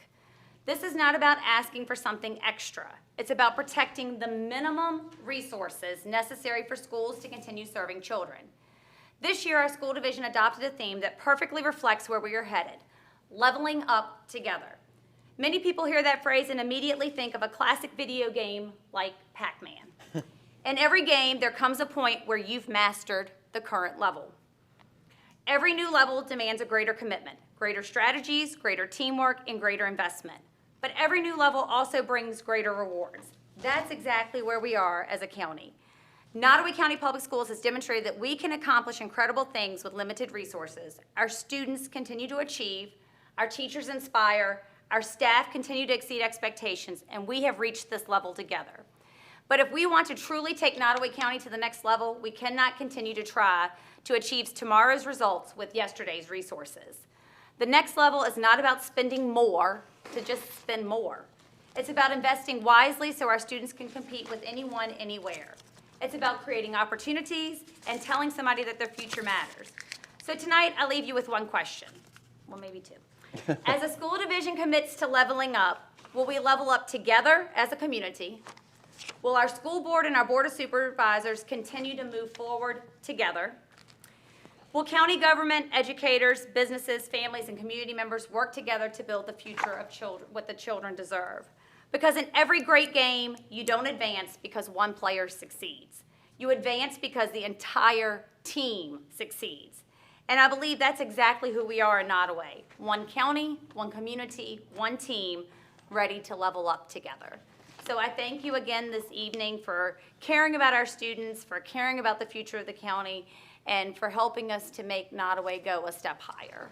This is not about asking for something extra. It's about protecting the minimum resources necessary for schools to continue serving children. This year, our school division adopted a theme that perfectly reflects where we are headed, leveling up together. Many people hear that phrase and immediately think of a classic video game like Pac-Man. In every game, there comes a point where you've mastered the current level. Every new level demands a greater commitment, greater strategies, greater teamwork, and greater investment. But every new level also brings greater rewards. That's exactly where we are as a county. Nottoway County Public Schools has demonstrated that we can accomplish incredible things with limited resources. Our students continue to achieve, our teachers inspire, our staff continue to exceed expectations, and we have reached this level together. But if we want to truly take Nottoway County to the next level, we cannot continue to try to achieve tomorrow's results with yesterday's resources. The next level is not about spending more, to just spend more. It's about investing wisely so our students can compete with anyone, anywhere. It's about creating opportunities and telling somebody that their future matters. So tonight, I leave you with one question, well, maybe two. As a school division commits to leveling up, will we level up together as a community? Will our school board and our board of supervisors continue to move forward together? Will county government, educators, businesses, families, and community members work together to build the future of children, what the children deserve? Because in every great game, you don't advance because one player succeeds. You advance because the entire team succeeds. And I believe that's exactly who we are in Nottoway. One county, one community, one team, ready to level up together. So I thank you again this evening for caring about our students, for caring about the future of the county, and for helping us to make Nottoway go a step higher.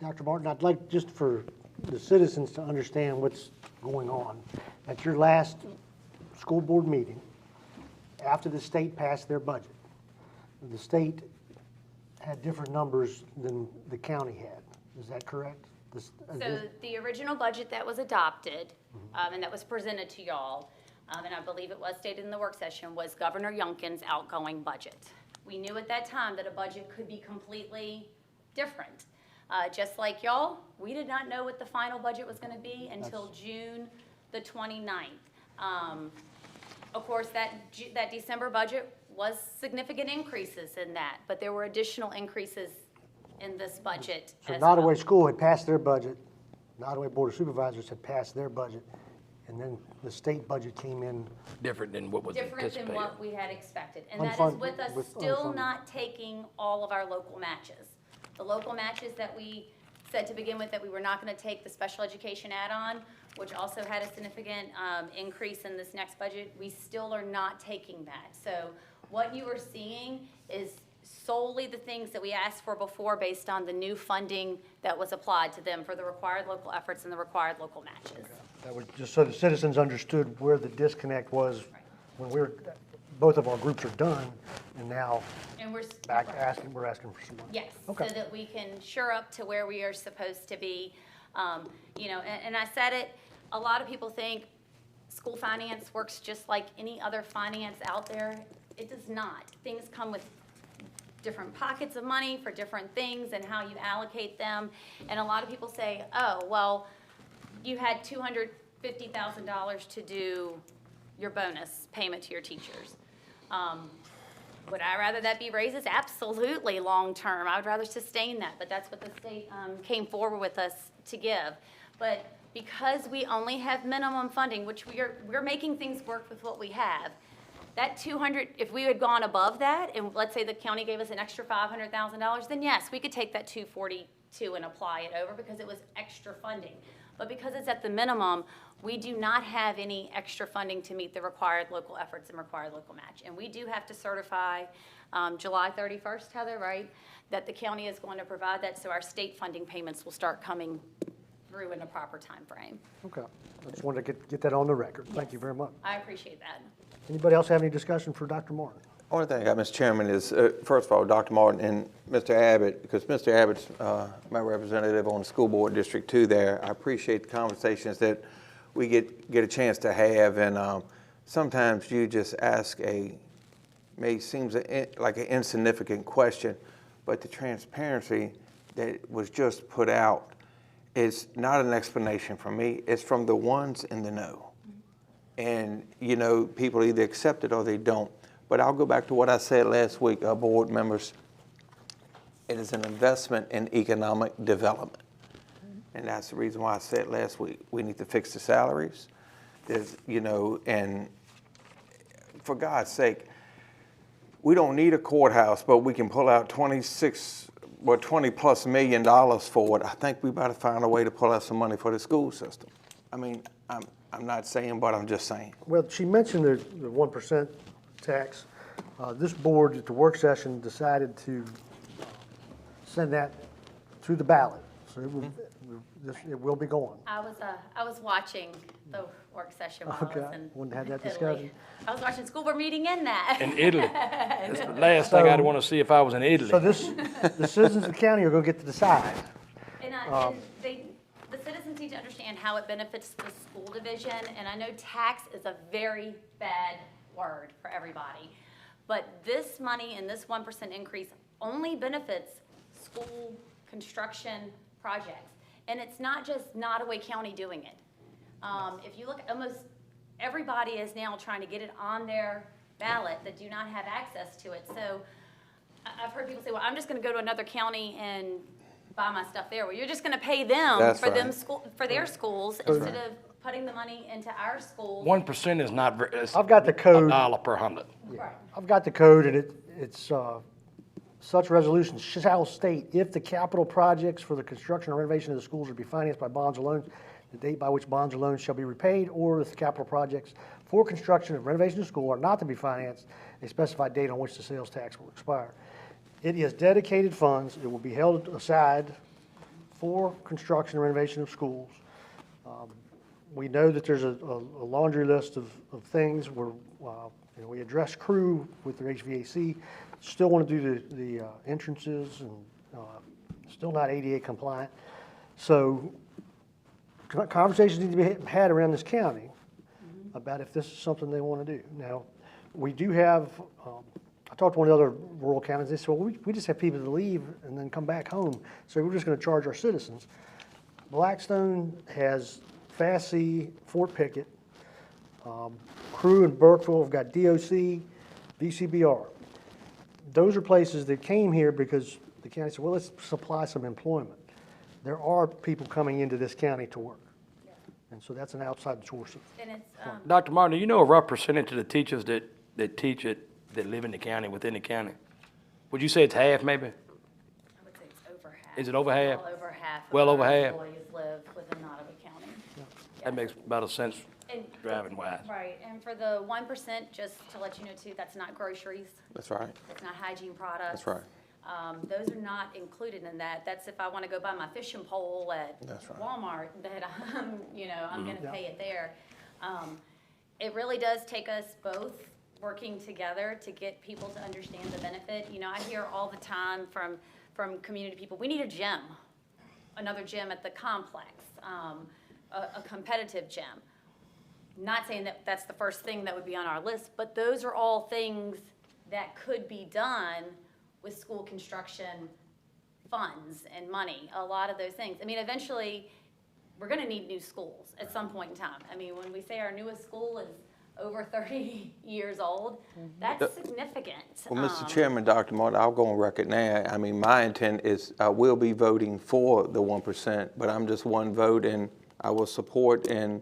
Dr. Martin, I'd like just for the citizens to understand what's going on. At your last school board meeting, after the state passed their budget, the state had different numbers than the county had. Is that correct? So the original budget that was adopted and that was presented to y'all, and I believe it was stated in the work session, was Governor Youngkin's outgoing budget. We knew at that time that a budget could be completely different. Just like y'all, we did not know what the final budget was going to be until June the 29th. Of course, that December budget was significant increases in that, but there were additional increases in this budget So as Nottoway well. School had passed their budget, Nottoway Board of Supervisors had passed their budget, and then the state budget came in. Different than what was Different anticipated. than what we had expected. And that is Unfunded, with us with still unfunded. not taking all of our local matches. The local matches that we said to begin with that we were not going to take the special education add-on, which also had a significant increase in this next budget, we still are not taking that. So what you are seeing is solely the things that we asked for before based on the new funding that was applied to them for the required local efforts and the required local matches. That was just so the citizens understood where the disconnect was when both of our groups are done, and now And we're we're asking for some money. Yes, Okay. so that we can shore up to where we are supposed to be. You know, and I said it, a lot of people think school finance works just like any other finance out there. It does not. Things come with different pockets of money for different things and how you allocate them. And a lot of people say, oh, well, you had $250,000 to do your bonus payment to your teachers. Would I rather that be raises? Absolutely, long-term. I would rather sustain that, but that's what the state came forward with us to give. But because we only have minimum funding, which we're making things work with what we have, that 200, if we had gone above that, and let's say the county gave us an extra $500,000, then yes, we could take that 242 and apply it over because it was extra funding. But because it's at the minimum, we do not have any extra funding to meet the required local efforts and required local match. And we do have to certify July 31st, Heather, right? That the county is going to provide that, so our state funding payments will start coming through in a proper time frame. Okay, I just wanted to get that on the record. Thank you very much. I appreciate that. Anybody else have any discussion for Dr. Martin? Only thing I got, Mr. Chairman, is, first of all, Dr. Martin and Mr. Abbott, because Mr. Abbott's my representative on the school board District 2 there. I appreciate the conversations that we get a chance to have, and sometimes you just ask seems like an insignificant question, but the transparency that was just put out is not an explanation from me. It's from the ones in the know. And, you know, people either accept it or they don't. But I'll go back to what I said last week, board members. It is an investment in economic development. And that's the reason why I said last week, we need to fix the salaries. There's, you know, and for God's sake, we don't need a courthouse, but we can pull out $20+ million for it. I think we better find a way to pull out some money for the school system. I mean, I'm not saying, but I'm just saying. Well, she mentioned the 1% tax. This board at the work session decided to send that to the ballot. So it will be going. I was watching the work session while I was in Wanted to have that Italy. discussion. I was watching school board meeting in that. In Italy. That's the last thing I'd want to see if I was in Italy. So the citizens of the county are going to get to decide. And the citizens need to understand and how it benefits the school division. And I know tax is a very bad word for everybody. But this money and this 1% increase only benefits school construction projects. And it's not just Nottoway County doing it. If you look, almost everybody is now trying to get it on their ballot that do not have access to it. So I've heard people say, well, I'm just gonna go to another county and buy my stuff there. Well, you're just gonna pay them That's for right. for their schools instead of putting the money into our schools. 1% is not very, it's I've got the code. $1 per 100. Right. I've got the code, and it's such resolutions shall state, if the capital projects for the construction or renovation of the schools are to be financed by bonds or loans, the date by which bonds or loans shall be repaid, or if the capital projects for construction and renovation of the school are not to be financed, a specified date on which the sales tax will expire. It is dedicated funds. It will be held aside for construction and renovation of schools. We know that there's a laundry list of things where we address crew with their HVAC, still want to do the entrances, and still not ADA compliant. So conversations need to be had around this county about if this is something they want to do. Now, we do have, I talked to one of the other rural counties, they said, well, we just have people to leave and then come back home, so we're just going to charge our citizens. Blackstone has Fast C, Fort Pickett, Crew and Burkeville have got DOC, VCBR. Those are places that came here because the county said, well, let's supply some employment. There are people coming into this county to work. And so that's an outside source of. And it's, Dr. Martin, do you know a rough percentage of the teachers that teach it, that live in the county, within the county? Would you say it's half, maybe? I would say it's over half. Is it over half? Well over half. Well of over our half. employees live within Nottoway County. That makes about a sense And- driving wise. Right, and for the 1%, just to let you know too, that's not groceries. That's right. It's not hygiene products. That's right. Those are not included in that. That's if I want to go buy my fishing pole at That's right. Walmart, that I'm going to pay it there. It really does take us both working together to get people to understand the benefit. I hear all the time from community people, we need a gym, another gym at the complex, a competitive gym. Not saying that that's the first thing that would be on our list, but those are all things that could be done with school construction funds and money, a lot of those things. I mean, eventually, we're gonna need new schools at some point in time. I mean, when we say our newest school is over 30 years old, that's significant. Well, Mr. Chairman, Dr. Martin, I'll go on record now. I mean, my intent is I will be voting for the 1%, but I'm just one vote, and I will support, and,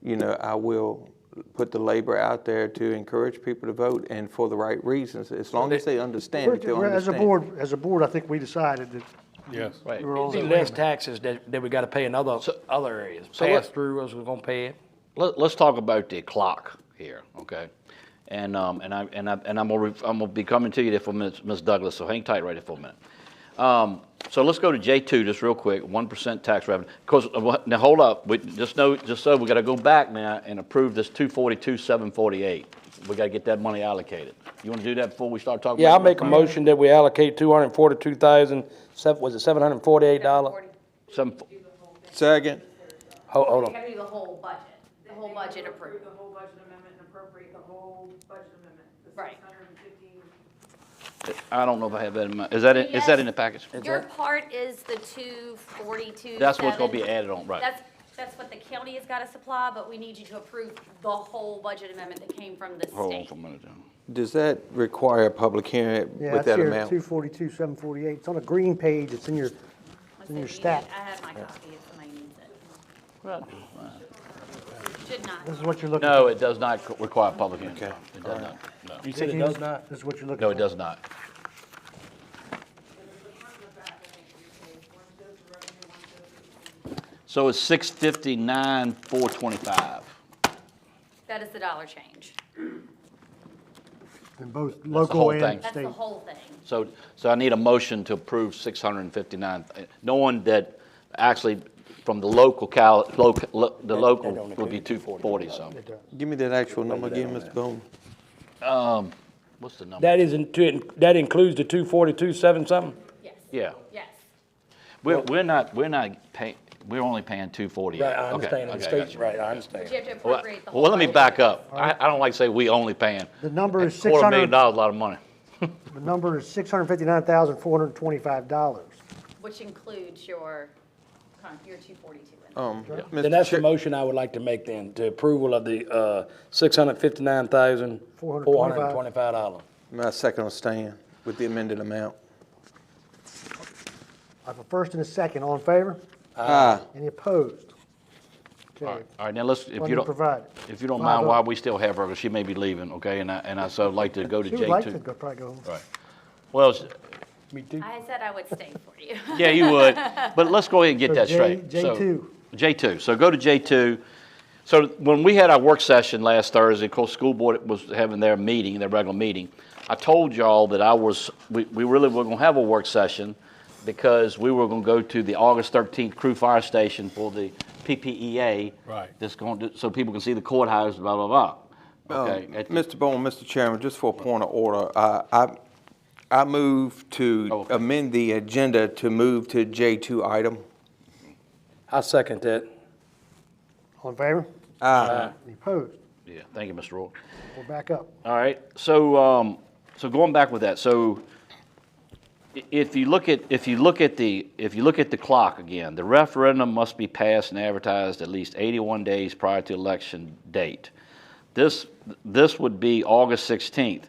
I will put the labor out there to encourage people to vote, and for the right reasons, as long as they understand it, they'll understand. As a board, I think we decided that. Yes. Right. We're all It'd in be less agreement. taxes that we gotta pay in other areas. so Pass through, us, we're gonna pay it. Let's talk about the clock here, okay? And I'm gonna be coming to you there for a minute, Ms. Douglas, so hang tight right there for a minute. So let's go to J2 just real quick, 1% tax revenue. Because, now hold up, just so we gotta go back now and approve this 242,748. We gotta get that money allocated. You wanna do that before we start talking? Yeah, I'll about make a motion that we allocate $242,000, was it $748? Second. Hold We on. gotta do the whole budget approved. The whole budget amendment and appropriate the whole budget amendment. Right. I don't know if I have that in mind. Is that in the package? Your part is the 242. That's what's gonna be added on, right? That's what the county has got to supply, but we need you to approve the whole budget amendment that came from the Hold on state. for a minute, John. Does that require a public hearing Yeah, with it's that here, amount? 242,748. It's on a green page. It's in your stack. I have my copy if somebody needs it. Right. Should not. This is what you're looking at. No, it does not require a public hearing. Okay. It does not, no. You said it does not? This is what you're looking No, at. it does not. So it's 659,425. That is the dollar change. In both the local whole and thing. That's state. the whole thing. So I need a motion to approve 659, knowing that actually from the local would be 240 something. Give me that actual number again, Mr. Bowman. What's the number? That includes the 242, 7 something? Yes. Yeah. Yes. We're not we're only paying 248. Right, I understand, Okay, the okay, state, gotcha. right, I understand. But you have to Well, appropriate the whole. well, let me budget. back up. I don't like to say we only paying. The number is $250,000, a lot of money. The number is $659,425. Which includes your 242. Then that's the motion I would like to make then, to approval of the $659,425. My second will stand with the amended amount. I have a first and a second. All in favor? Aye. Any opposed? All Okay. right, all right, now let's, if you Funding don't, provided. if you don't 5-0. mind, while we still have her, 'cause she may be leaving, okay, and I so I'd like to go to She J2. would like to go, probably go home. Right. Well, Me too. I said I would stay for you. yeah, you would, but let's go ahead and get So that straight. J2. J2, so go to J2. So when we had our work session last Thursday, of course, school board was having their meeting, their regular meeting. I told y'all that we really were gonna have a work session because we were gonna go to the August 13th Crew Fire Station for the PPEA. Right. That's going to, so people can see the courthouse, blah, blah, blah. Okay. Mr. Bowen, Mr. Chairman, just for a point of order, I move to amend the agenda to move to J2 item. I second that. All in favor? Aye. Any opposed? Yeah, thank you, Mr. Roy. We're back up. All right, so, so going back with that, so if you look at the clock again, the referendum must be passed and advertised at least 81 days prior to election date. This would be August 16th.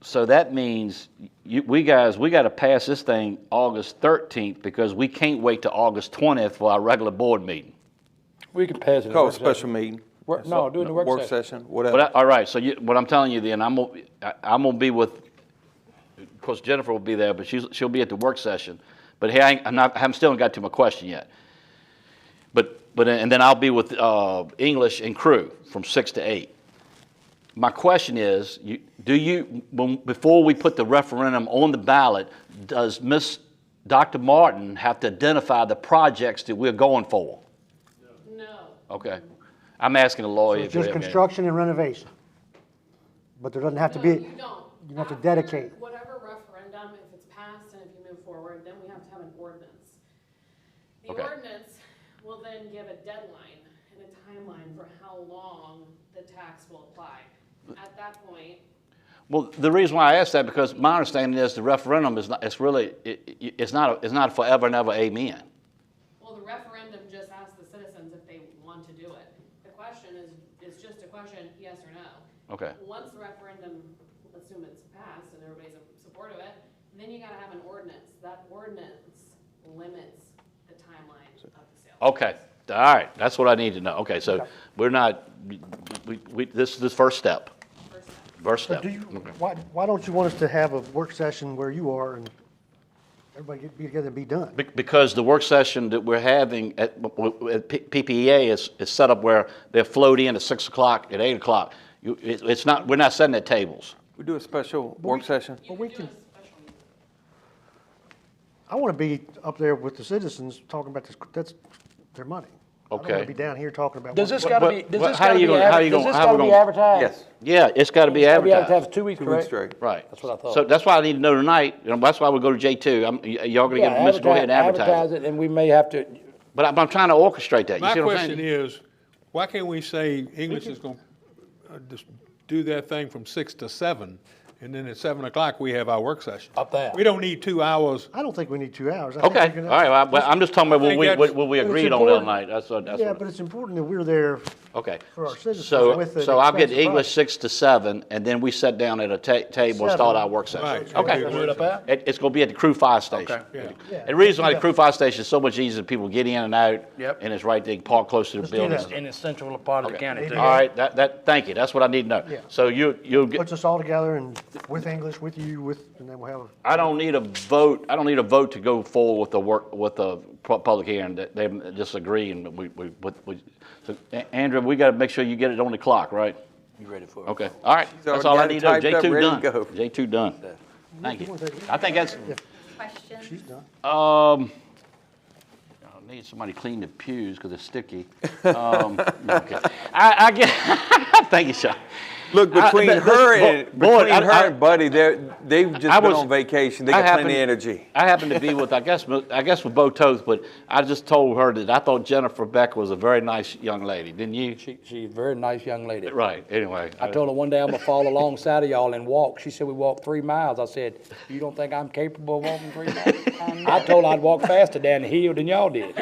So that means we got to pass this thing August 13th because we can't wait to August 20th for our regular board meeting. We can pass it. in Call a work special session. meeting. No, do it in the work session. session, whatever. But all right, so what I'm telling you then, I'm gonna be with, of course Jennifer will be there, but she'll be at the work session. But hey, I haven't still got to my question yet. But and then I'll be with English and crew from 6 to 8. My question is, before we put the referendum on the ballot, does Dr. Martin have to identify the projects that we're going for? No. Okay. I'm asking a lawyer. So it's just construction and renovation. But there doesn't have to be, You don't. you have to dedicate. Whatever referendum, if it's passed and if you move forward, then we have to have an ordinance. The Okay. ordinance will then give a deadline and a timeline for how long the tax will apply. At that point, Well, the reason why I asked that, because my understanding is the referendum is not, it's not a forever and ever amen. well, the referendum just asks the citizens if they want to do it. The question is, it's just a question, yes or no. Okay. Once the referendum, assume it's passed and everybody's in support of it, then you gotta have an ordinance. That ordinance limits the timeline of the sale. Okay, all right, that's what I need to know. Okay, so we're not, this is the first step. First So step. do you, Okay. why don't you want us to have a work session where you are and everybody be together and be done? Because the work session that we're having at PPEA is set up where they'll float in at 6 o'clock, at 8 o'clock. It's not, we're not setting at tables. We do a special work session? But we can, I want to be up there with the citizens talking about this, that's their money. I don't want Okay. to be down here talking about. Does this gotta be, does But this how gotta you be, gonna- how you does gonna- this how we gotta be gonna- advertised? Yes. Yeah, it's got to be It's gotta be advertised. advertised 2 weeks, 2 weeks correct? straight. Right. That's what I thought. So that's why I need to know tonight. That's why we go to J2. Y'all gonna get permission to go ahead and advertise it. it, and we may have to, But I'm trying to orchestrate that. You My see what I'm question saying? is, why can't we say English is going to just do their thing from 6 to 7, and then at 7 o'clock, we have our work session? Up there. We don't need 2 hours. I don't think we need 2 hours. I think Okay, we can- all right, well, I'm just talking about think that's- what we But it's agreed on the other important- night. That's Yeah, what, but it's important that we're there okay. for our citizens So, with an so I'll get expensive English 6 to 7, and then we sit down at a table and start our work session. Right. Okay. do it up there? It's gonna be at the crew fire station. Yeah. Yeah. The reason why the crew fire station is so much easier, people get in and out. Yep. And it's right, they can park close to the do buildings. that. in the central part of the county too. All right, thank you, that's what I need to know. Yeah. So you'll get, Puts us all together and with English, with you, and then we'll have I don't need a vote to go forward with the public hearing, that they just agree, and so Andrew, we gotta make sure you get it on the clock, right? You ready for it? Okay, all right, that's already all I got it need to know. typed up, J2 ready done. to go. J2 done. Thank you. I think that's, Questions? she's done. I need somebody to clean the pews because it's sticky. Okay. I get, thank you, Sean. Look, between her and Buddy, they've just been was- on vacation. They I got plenty of happened- energy. I happened to be with, I guess with both toes, but I just told her that I thought Jennifer Beck was a very nice young lady, didn't you? She's a very nice young lady. Right, anyway. I told her one day I'm gonna fall alongside of y'all and walk. She said we walked 3 miles. I said, you don't think I'm capable of walking 3 miles? I told her I'd walk faster down the hill than y'all did.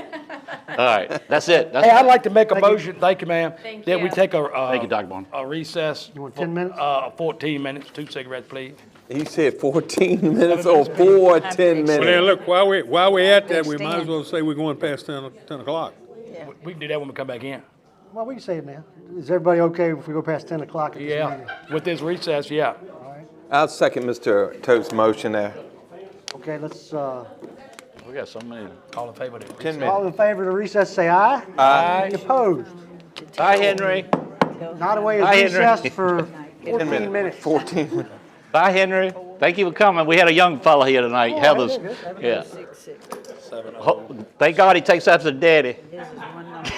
All right, that's it. Hey, I'd like to make a motion, thank you, ma'am, Thank that we you. take Thank you, Dr. Bond. a recess. You want 10 minutes? 14 minutes, 2 cigarettes, please. He said 14 minutes or 4 10 Well, then, minutes. look, while we're at that, we might as well say we're going past 10 o'clock. We can do that when we come back in. Well, we can say it now. Is everybody okay if we go past 10 o'clock at this Yeah, meeting? with this recess, yeah. I'll second Mr. Toth's motion there. Okay, let's, We got so many. All in favor of it? 10 minutes. all in favor of the recess, say aye. Aye. Any opposed? Bye, Henry. Nottoway Bye, is Henry. recessed for 14 minutes. 14 minutes. Bye, Henry. Thank you for coming. We had a young fella here tonight, Heather's. good, good. Yeah. Thank God he takes after daddy. This is one number.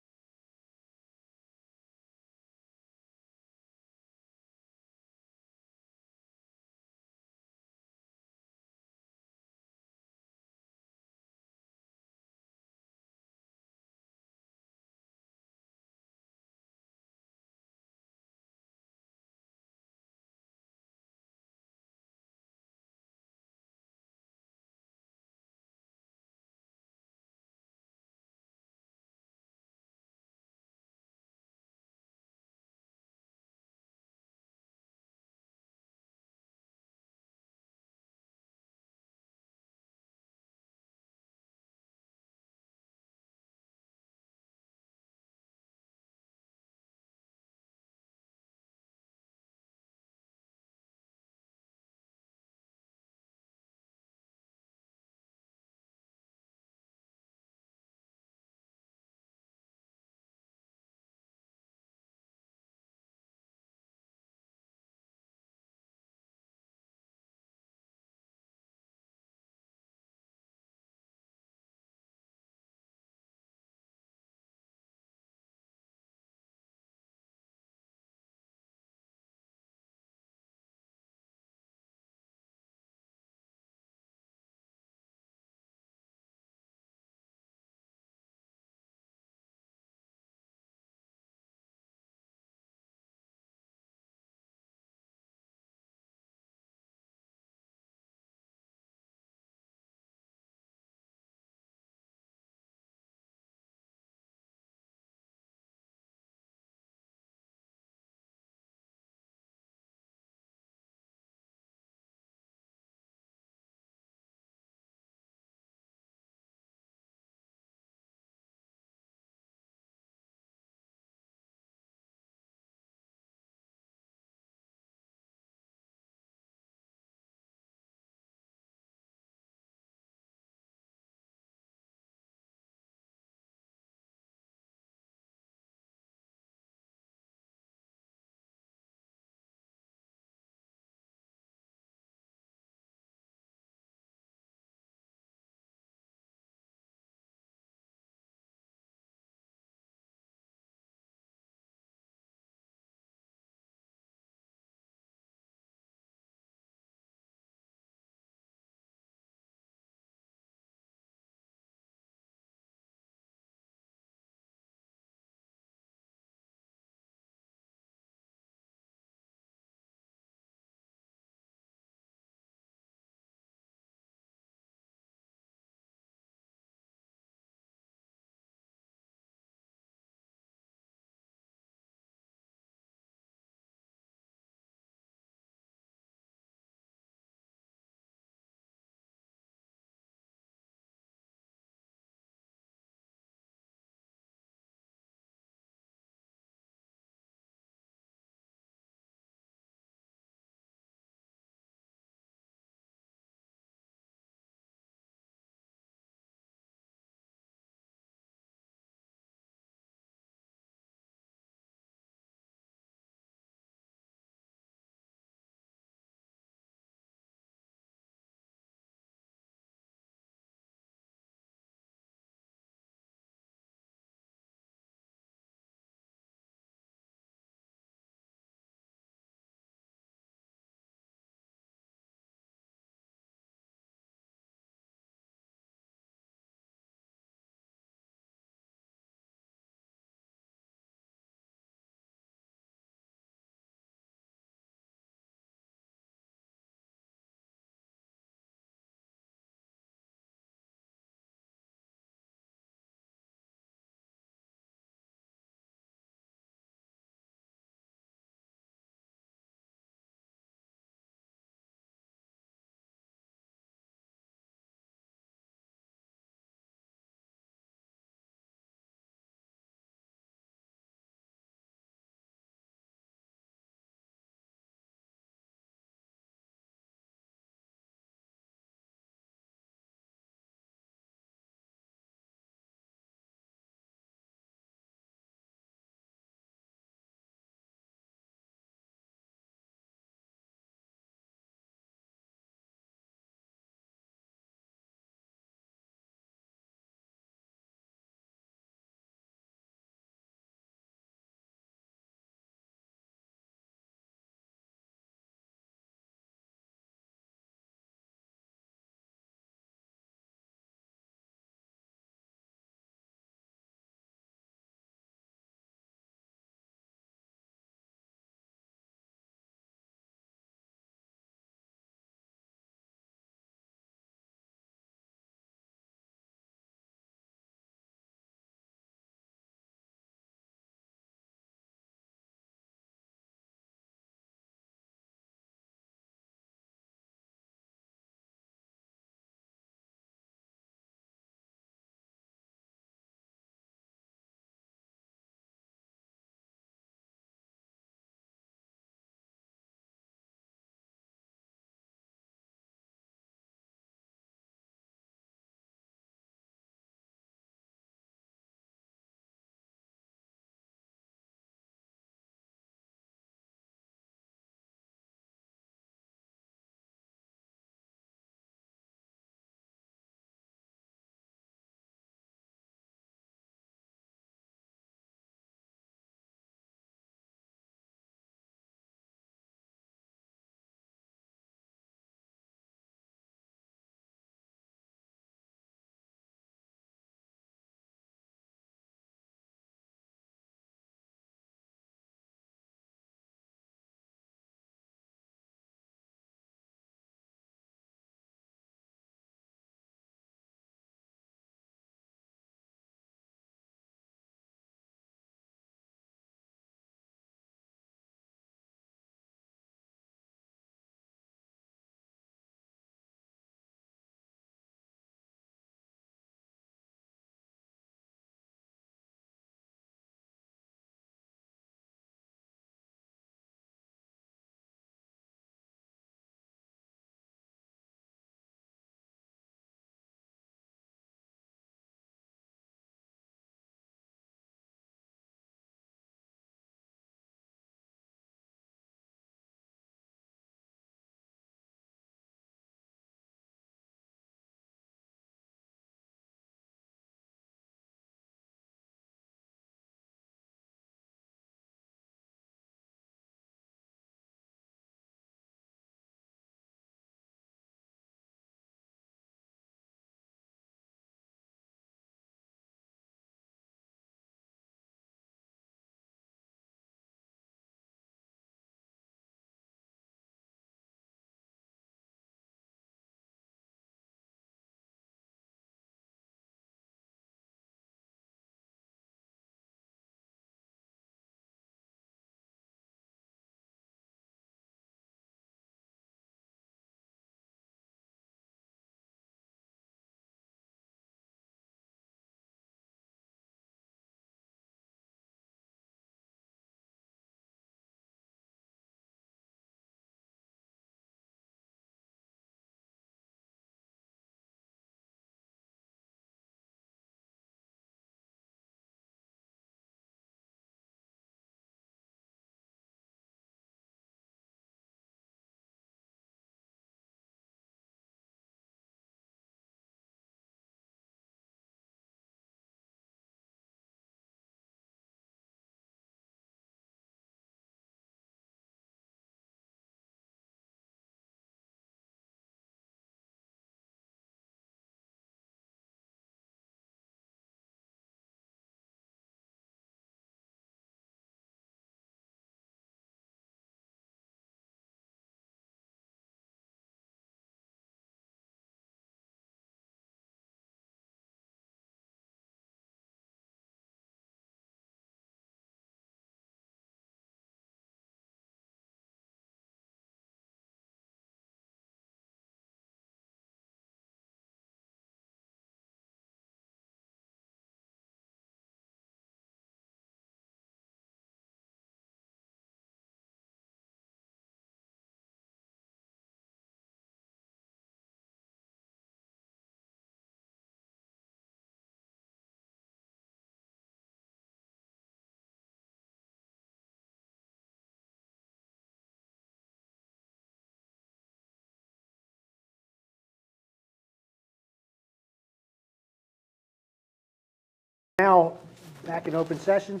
Now, back in open session,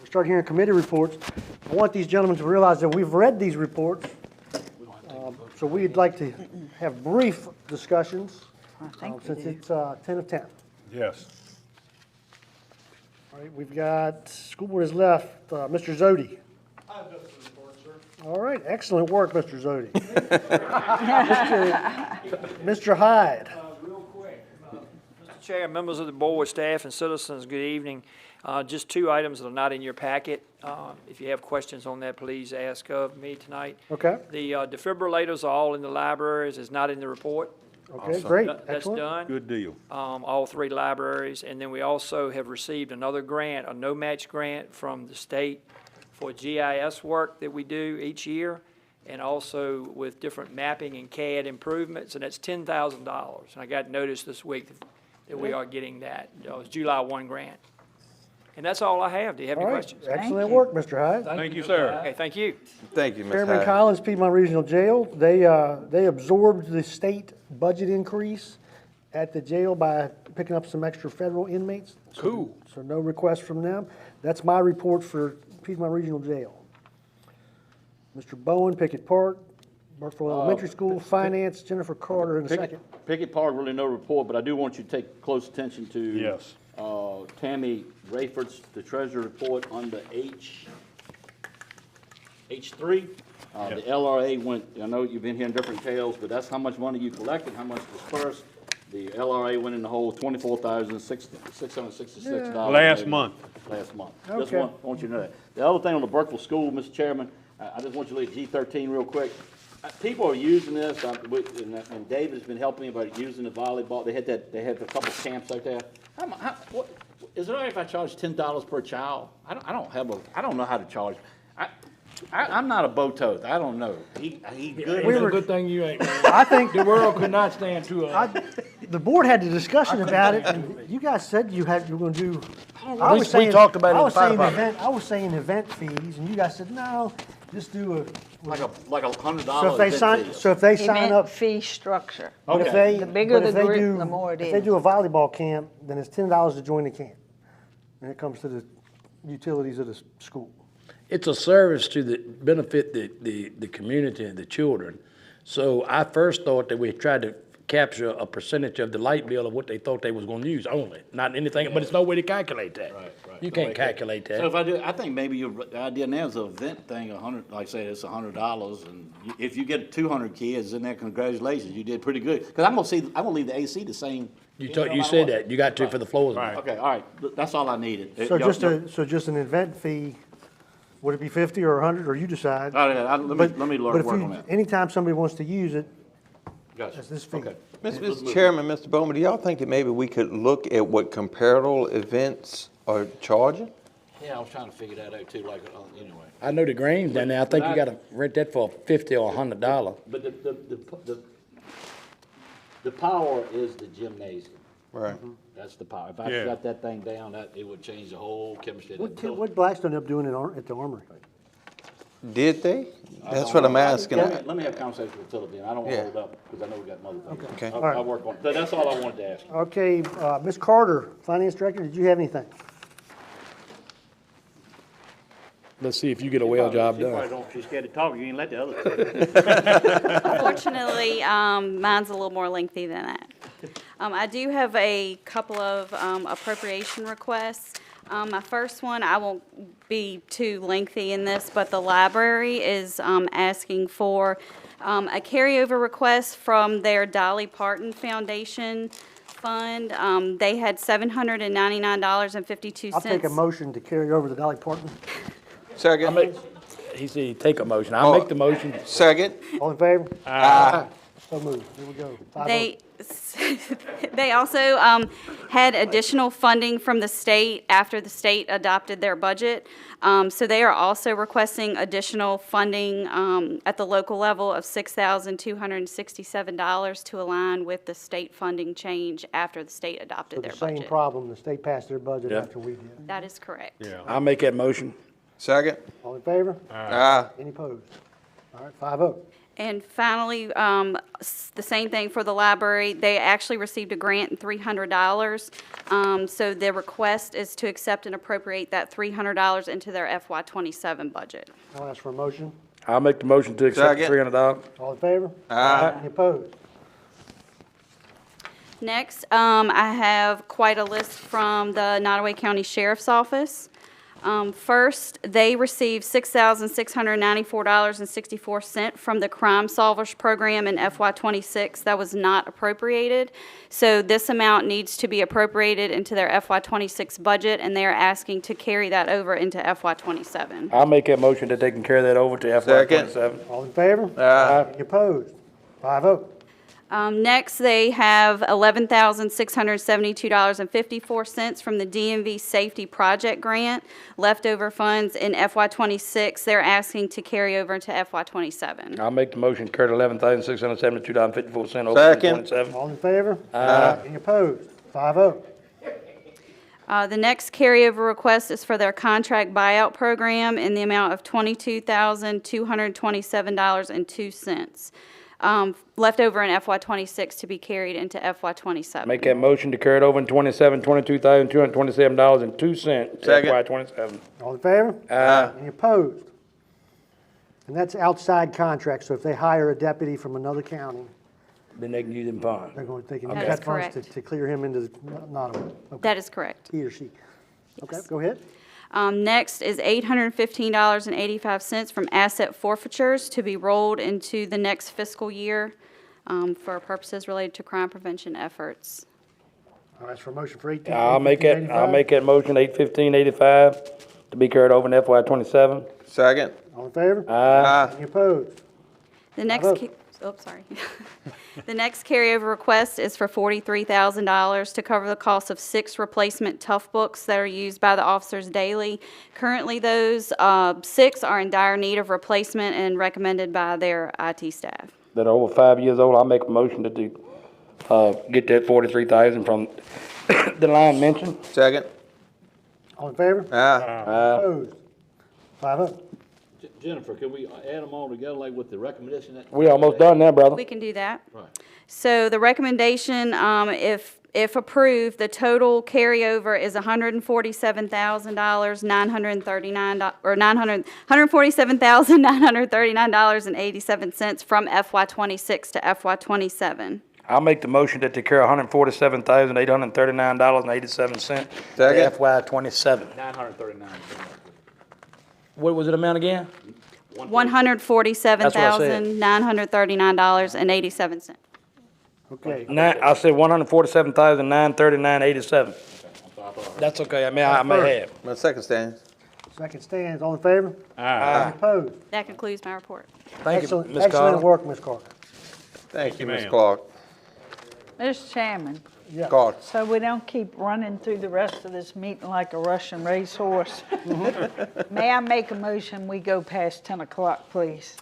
we start hearing committee reports. I want these gentlemen to realize that we've read these reports, so we'd like to have brief discussions since it's 10 of 10. Yes. All right, we've got, school board has left, Mr. Zodi. I have nothing to report, sir. All right, excellent work, Mr. Zodi. Mr. Hyde. Real quick. Mr. Chair, members of the board, staff, and citizens, good evening. Just two items that are not in your packet. If you have questions on that, please ask of me tonight. Okay. The defibrillators are all in the libraries, it's not in the report. Okay, great, That's excellent. done. Good deal. All three libraries. And then we also have received another grant, a no-match grant from the state for GIS work that we do each year, and also with different mapping and CAD improvements, and that's $10,000. And I got notice this week that we are getting that. It was July 1 grant. And that's all I have. Do you have any All right, questions? excellent work, Mr. Hyde. Thank you, sir. Okay, thank you. Thank you, Ms. Chairman Hyde. Collins, Piedmont Regional Jail, they absorbed the state budget increase at the jail by picking up some extra federal inmates. Cool. So no request from them. That's my report for Piedmont Regional Jail. Mr. Bowen, Pickett Park, Burkeville Elementary School, Finance, Jennifer Carter in a second. Pickett Park, really no report, but I do want you to take close attention to Yes. Tammy Rayford's, the treasurer report under H3. The LRA went, I know you've been hearing different tales, but that's how much money you collected, how much dispersed. The LRA went in the hole $24,666. Last month. Last month. Okay. Just want you to know that. The other thing on the Burkeville School, Mr. Chairman, I just want you to look at G13 real quick. People are using this, and David's been helping me about using the volleyball. They had a couple camps out there. Is it all right if I charge $10 per child? I don't know how to charge. I'm not a bow-toed. I don't know. He good. It's a good thing you ain't. I think The world could not stand to us. the board had the discussion about it, and you guys said you were going to do. We talked about it in the fire I was saying event fees, and you guys said, no, just do a. like a $100 So if they event fee. sign Event up, fee structure. but if they, The bigger but if the they group, do, the more it if they is. do a volleyball camp, then it's $10 to join the camp. And it comes to the utilities of the school. It's a service to benefit the community and the children. So I first thought that we tried to capture a percentage of the light bill of what they thought they was gonna use only, not anything, but there's no way to calculate that. Right. You can't calculate So if that. I think maybe your idea now is an event thing, like I say, it's $100, and if you get 200 kids in there, congratulations, you did pretty good. Because I'm gonna leave the AC the same. You no said matter that, you got to for the floors. Okay, all right, that's all I needed. So just an event fee, would it be 50 or 100, or you decide? Let me But if work you, on that. anytime somebody wants to use it, Gotcha. that's this fee. Okay. Mr. Chairman, Mr. Bowman, do y'all think that maybe we could look at what comparable events are charging? Yeah, I was trying to figure that out too, like, anyway. I know the Greens down there, I think you gotta rent that for $50 or $100. But the power is the gymnasium. Right. That's the power. If I Yeah. shut that thing down, it would change the whole chemistry of the building. What Blackstone end up doing at the Armory? Did they? That's what I'm asking. Let me have a conversation with Philip then. I don't want to Yeah. hold up, because I know we got some other things. Okay. All right. I'll work on it. But that's all I wanted to ask. Okay, Ms. Carter, Finance Director, did you have anything? Let's see if you get a well job done. She's scared to talk, you ain't let the other. Unfortunately, mine's a little more lengthy than that. I do have a couple of appropriation requests. My first one, I won't be too lengthy in this, but the library is asking for a carryover request from their Dolly Parton Foundation fund. They had $799.52. I'll take a motion to carry over the Dolly Parton. Second. He said, take a motion. I'll make the motion. Second. All in favor? Aye. So moved. Here we go. 5-0. They also had additional funding from the state after the state adopted their budget. So they are also requesting additional funding at the local level of $6,267 to align with the state funding change after the state adopted their The same budget. problem, the state passed their budget Yep. after we did. That is correct. Yeah. I'll make that motion. Second. All in favor? Aye. Any opposed? All right, 5-0. And finally, the same thing for the library. They actually received a grant in $300. So the request is to accept and appropriate that $300 into their FY27 budget. I'll ask for a motion. I'll make the motion to accept the $300. All in favor? Aye. Any opposed? Next, I have quite a list from the Nottoway County Sheriff's Office. First, they received $6,694.64 from the Crime Solvers program in FY26. That was not appropriated. So this amount needs to be appropriated into their FY26 budget, and they're asking to carry that over into FY27. I'll make that motion to taking care of that over to FY27. All in favor? Aye. Any opposed? 5-0. Next, they have $11,672.54 from the DMV Safety Project Grant. Leftover funds in FY26, they're asking to carry over into FY27. I'll make the motion to carry $11,672.54 over Second. to 27. All in favor? Aye. Any opposed? 5-0. The next carryover request is for their contract buyout program in the amount of $22,227.02. Left over in FY26 to be carried into FY27. Make that motion to carry it over in $22,227.02. Second. FY27. All in favor? Aye. Any opposed? And that's outside contract, so if they hire a deputy from another county, Then they can use them funds. they can use That is that funds correct. to clear him into Nottoway. Okay. That is correct. He or she. Okay, Yes. go ahead. Next is $815.85 from asset forfeitures to be rolled into the next fiscal year for purposes related to crime prevention efforts. I'll ask for a motion for 18. I'll make that motion, 815.85, to be carried over in FY27. Second. All in favor? Aye. Any opposed? The next, vote. sorry. The next carryover request is for $43,000 to cover the cost of 6 replacement tough books that are used by the officers daily. Currently, those 6 are in dire need of replacement and recommended by their IT staff. That are over 5 years old, I'll make a motion to get that $43,000 from the line mentioned. Second. All in favor? Aye. Opposed? 5-0. Jennifer, can we add them all together like with the recommendation that? We almost done now, brother. We can do that. Right. So the recommendation, if approved, the total carryover is $147,939 or $147,939.87 from FY26 to FY27. I'll make the motion that they carry $147,839.87. Second. FY27. 939. What was it amount again? $147,939.87. Okay. I said $147,939.87. That's okay. I may have. My second stands. Second stands. All in favor? Aye. Any opposed? That concludes my report. Thank you, Excellent, Ms. excellent Carter. work, Ms. Carter. Thank you, Ms. ma'am. Clark. Mr. Chairman, Yeah. Clark. so we don't keep running through the rest of this meeting like a Russian racehorse. May I make a motion, we go past 10 o'clock, please?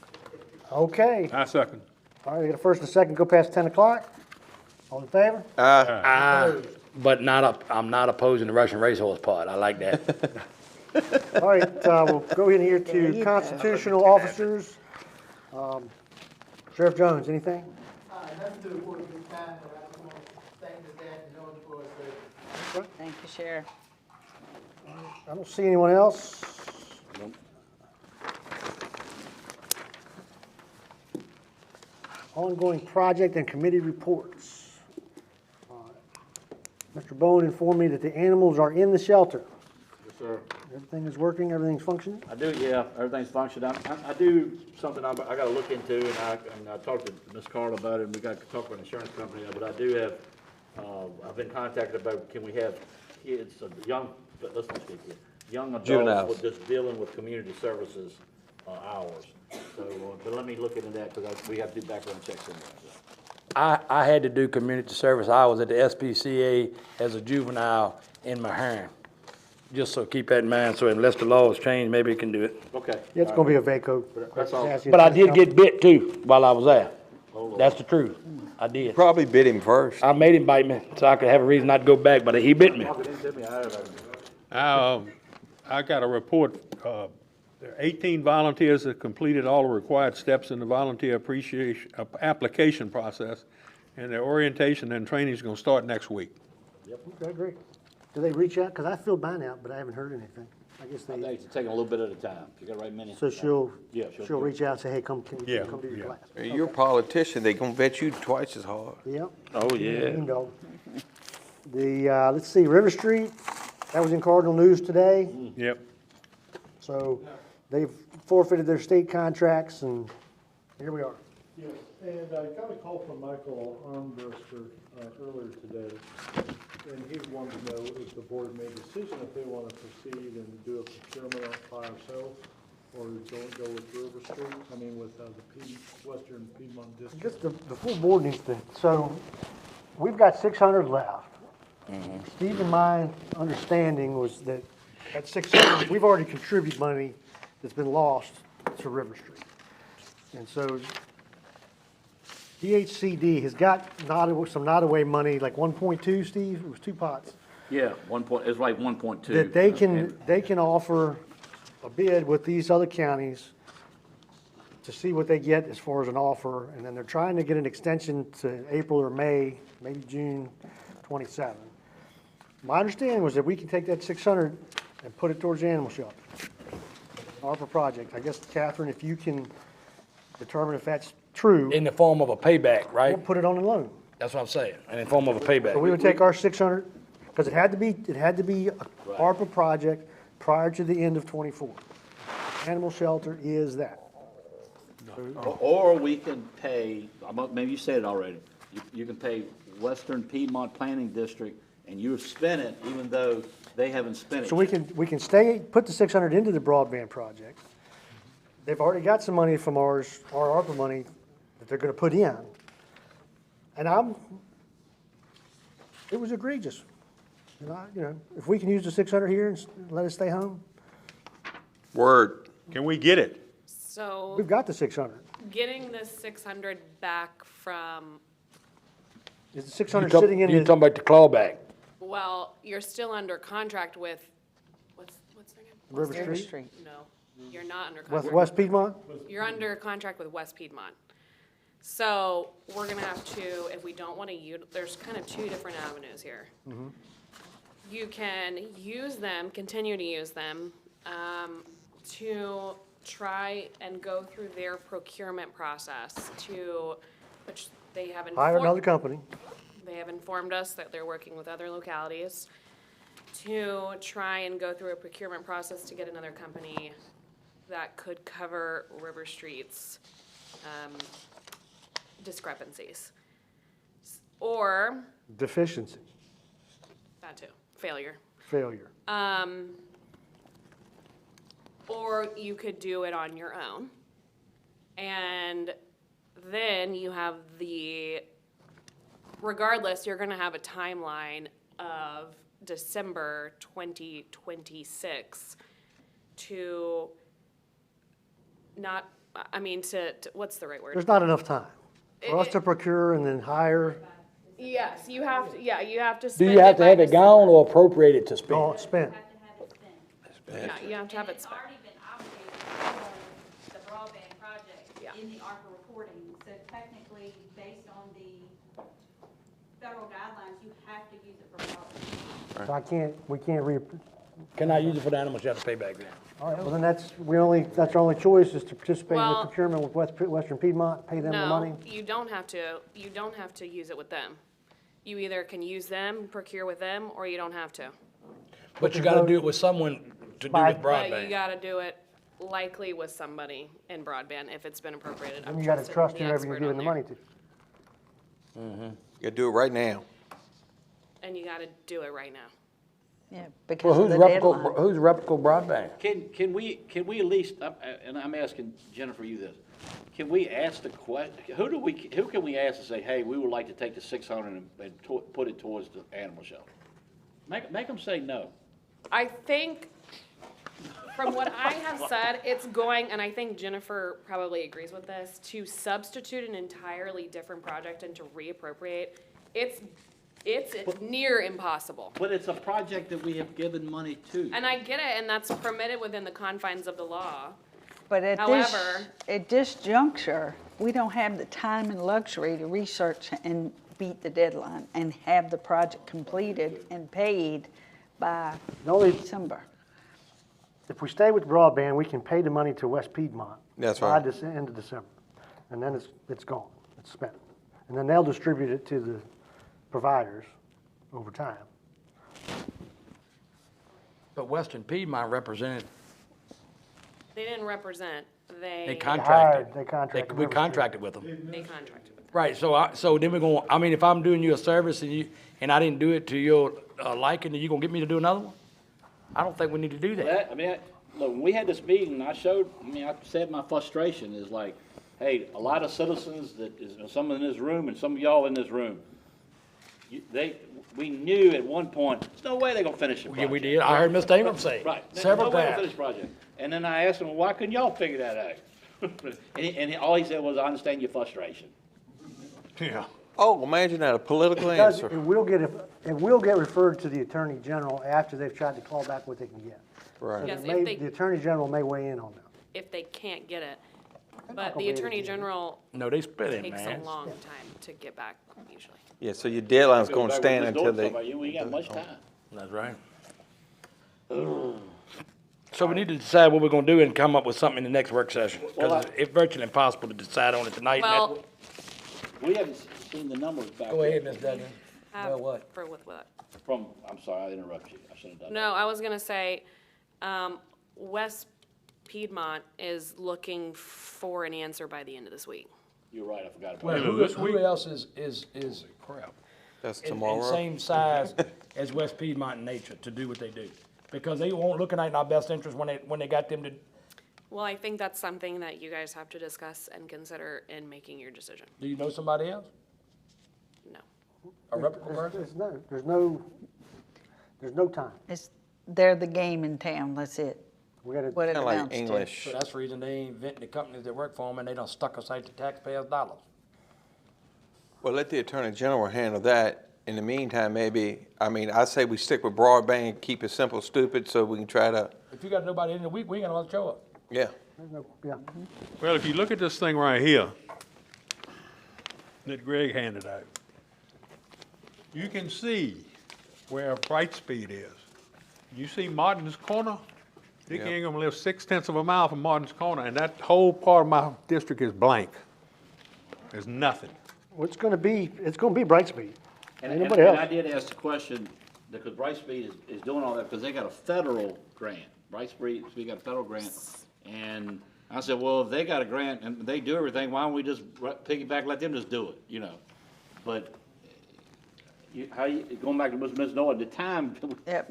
Okay. I second. All right, we got a first and a second, go past 10 o'clock. All in favor? Aye. But I'm not opposing the Russian racehorse part. I like that. All right, we'll go in here to constitutional officers. Sheriff Jones, anything? Nothing to report at this time, but I just want to thank the staff and all for us. Thank you, Sheriff. I don't see anyone else. Ongoing project and committee reports. Mr. Bowen informed me that the animals are in the shelter. Yes, sir. Everything is working, everything's functioning? I do, yeah, everything's functioning. I do something I gotta look into, and I talked to Ms. Carter about it, and we got to talk to an insurance company, but I do have, I've been contacted about, can we have kids, young, let's not speak here, young adults Juveniles. with just dealing with community services hours. So, but let me look into that, because we have to do background checks in there. I had to do community service hours at the SPCA as a juvenile in Mahan. Just so keep that in mind, so unless the laws change, maybe it can do it. Okay. Yeah, it's gonna be a VACO. That's all. But I did get bit too while I was there. That's the truth. I did. Probably bit him first. I made him bite me so I could have a reason not to go back, but he bit me. I got a report There are 18 volunteers that completed all the required steps in the volunteer application process, and their orientation and training is going to start next week. Okay, great. Do they reach out? Because I filled mine out, but I haven't heard anything. I guess I they, think it's taking a little bit at a time. You got to write many. so she'll she'll reach out and say, hey, come Yeah, do your yeah. class. You're a politician, they gonna vet you twice as hard. Yep. Oh, yeah. You know. Let's see, River Street, that was in Cardinal News today. Yep. So they've forfeited their state contracts, and here we are. Yes, and I got a call from Michael Armbruster earlier today, and he wanted to know if the board made a decision if they want to proceed and do a procurement by ourselves, or don't go with River Street, with the Western Piedmont I District. guess the full board needs to, so we've got 600 left. Steve and my understanding was that at 600, we've already contributed money that's been lost to River Street. And so DHCD has got some Nottoway money, like 1.2, Steve, it was 2 pots, Yeah, it's like 1.2. that they can offer a bid with these other counties to see what they get as far as an offer, and then they're trying to get an extension to April or May, maybe June 27. My understanding was that we can take that 600 and put it towards the animal shelter. ARPA project. I guess, Catherine, if you can determine if that's true, In the form of a payback, right? we'll put it on the loan. That's what I'm saying, in the form of a payback. So we would take our 600, because it had to be a ARPA project prior to the end of '24. Animal shelter is that. Or we can pay, maybe you said it already, you can pay Western Piedmont Planning District, and you spend it even though they haven't spent it. So we can put the 600 into the broadband project. They've already got some money from our ARPA money that they're gonna put in. And it was egregious. If we can use the 600 here and let it stay home, Word. Can we get it? So we've got the 600. getting the 600 back from, Is the 600 sitting in You're the, talking about the clawback. well, you're still under contract with, what's their name? River Street? No, you're not under With contract. West Piedmont? You're under contract with West Piedmont. So we're gonna have to, if we don't wanna there's kind of 2 different avenues here. You can use them, continue to use them, to try and go through their procurement process which they have Hire another company. They have informed us that they're working with other localities to try and go through a procurement process to get another company that could cover River Street's discrepancies. Or, Deficiency, that too, failure. failure. Or you could do it on your own. And then you have regardless, you're gonna have a timeline of December 2026 to what's the right word? There's not enough time for us to procure and then hire. Yes, you have to Do spend you have to by have it gone or appropriated to spend? All spent. Yeah, you have to have it It's spent. already been obligated for the broadband project in the ARPA reporting. So technically, based on the federal guidelines, you have to use it for broadband. So we can't Can I use it for the animal shelter payback then? all right, well then that's our only choice is to participate in the Well- procurement with Western Piedmont, pay them the money. No, you don't have to use it with them. You either can use them, procure with them, or you don't have to. But you gotta do it with someone to do with But you broadband. gotta do it likely with somebody in broadband if it's been appropriated. And you gotta trust the whoever you're expert giving on the there. money to. You gotta do it right now. And you gotta do it right now. Yeah, Well, because of who's the replicable, deadline. who's replicable broadband? Can we at least, and I'm asking Jennifer you this, can we ask who can we ask to say, hey, we would like to take the 600 and put it towards the animal shelter? Make them say no. I think, from what I have said, it's going, and I think Jennifer probably agrees with this, to substitute an entirely different project and to reappropriate. It's It's near impossible. But it's a project that we have given money to. And I get it, and that's permitted within the confines of the law. But at However- this juncture, we don't have the time and luxury to research and beat the deadline and have the project completed and paid by December. If we stay with broadband, we can pay the money to West Piedmont. That's by right. the end of December. And then it's gone, it's spent. And then they'll distribute it to the providers over time. But Western Piedmont represented, They didn't represent, they they contracted. They contracted. We contracted with them. contracted with. Right, so then we're going, I mean, if I'm doing you a service and I didn't do it to your liking, then you gonna get me to do another one? I don't think we need to do that. Look, when we had this meeting, I said my frustration is like, hey, a lot of citizens some in this room and some of y'all in this room, we knew at one point, there's no way they're gonna finish the project. Yeah, we did. I heard Mr. Ingram say. Right. Several No way they'll times. finish the project. And then I asked him, well, why couldn't y'all figure that out? And all he said was, I understand your frustration. Yeah. Oh, imagine that, a political Because answer. it will get referred to the Attorney General after they've tried to claw back what they can get. Right. So Yes, the Attorney General may weigh in on that. If they can't get it. not But gonna the be able to Attorney get it. General No, they split it, takes a man. long time to get back usually. Yeah, so your deadline's gonna stand until they. We ain't got much time. That's right. So we need to decide what we're gonna do and come up with something in the next work session. Because it's virtually impossible to decide on it tonight. Well, We haven't seen the numbers back. Go ahead, there. Ms. Duggan. have, Well, what? for with what? I'm sorry, I interrupted you. I shouldn't have done that. No, I was gonna say, West Piedmont is looking for an answer by the end of this week. You're right, I forgot about Well, that. who else is Crap. That's in tomorrow. same size as West Piedmont in nature to do what they do? Because they won't looking at our best interest when they got them to, Well, I think that's something that you guys have to discuss and consider in making your decision. do you know somebody else? No. A reputable person? There's no time. They're the game in town, that's it. We gotta. What it Kinda like amounts to. English. So that's the reason they ain't inventing the companies that work for them and they done stuck us out to taxpayers' dollars. Well, let the Attorney General handle that. In the meantime, maybe, I say we stick with broadband, keep it simple, stupid, so we can try to, If you got nobody in the week, we ain't gonna let you show up. yeah. Yeah. Well, if you look at this thing right here that Greg handed out, you can see where Brightspeed is. You see Martin's Corner? Dick Yeah. Ingram lives 6/10 of a mile from Martin's Corner, and that whole part of my district is blank. There's nothing. Well, it's gonna be Brightspeed. And Anybody else? I did ask the question, because Brightspeed is doing all that, because they got a federal grant. Brightspeed got a federal grant. And I said, well, if they got a grant and they do everything, why don't we just piggyback, let them just do it, you know? But going back to Ms. Noah, the time, Yep.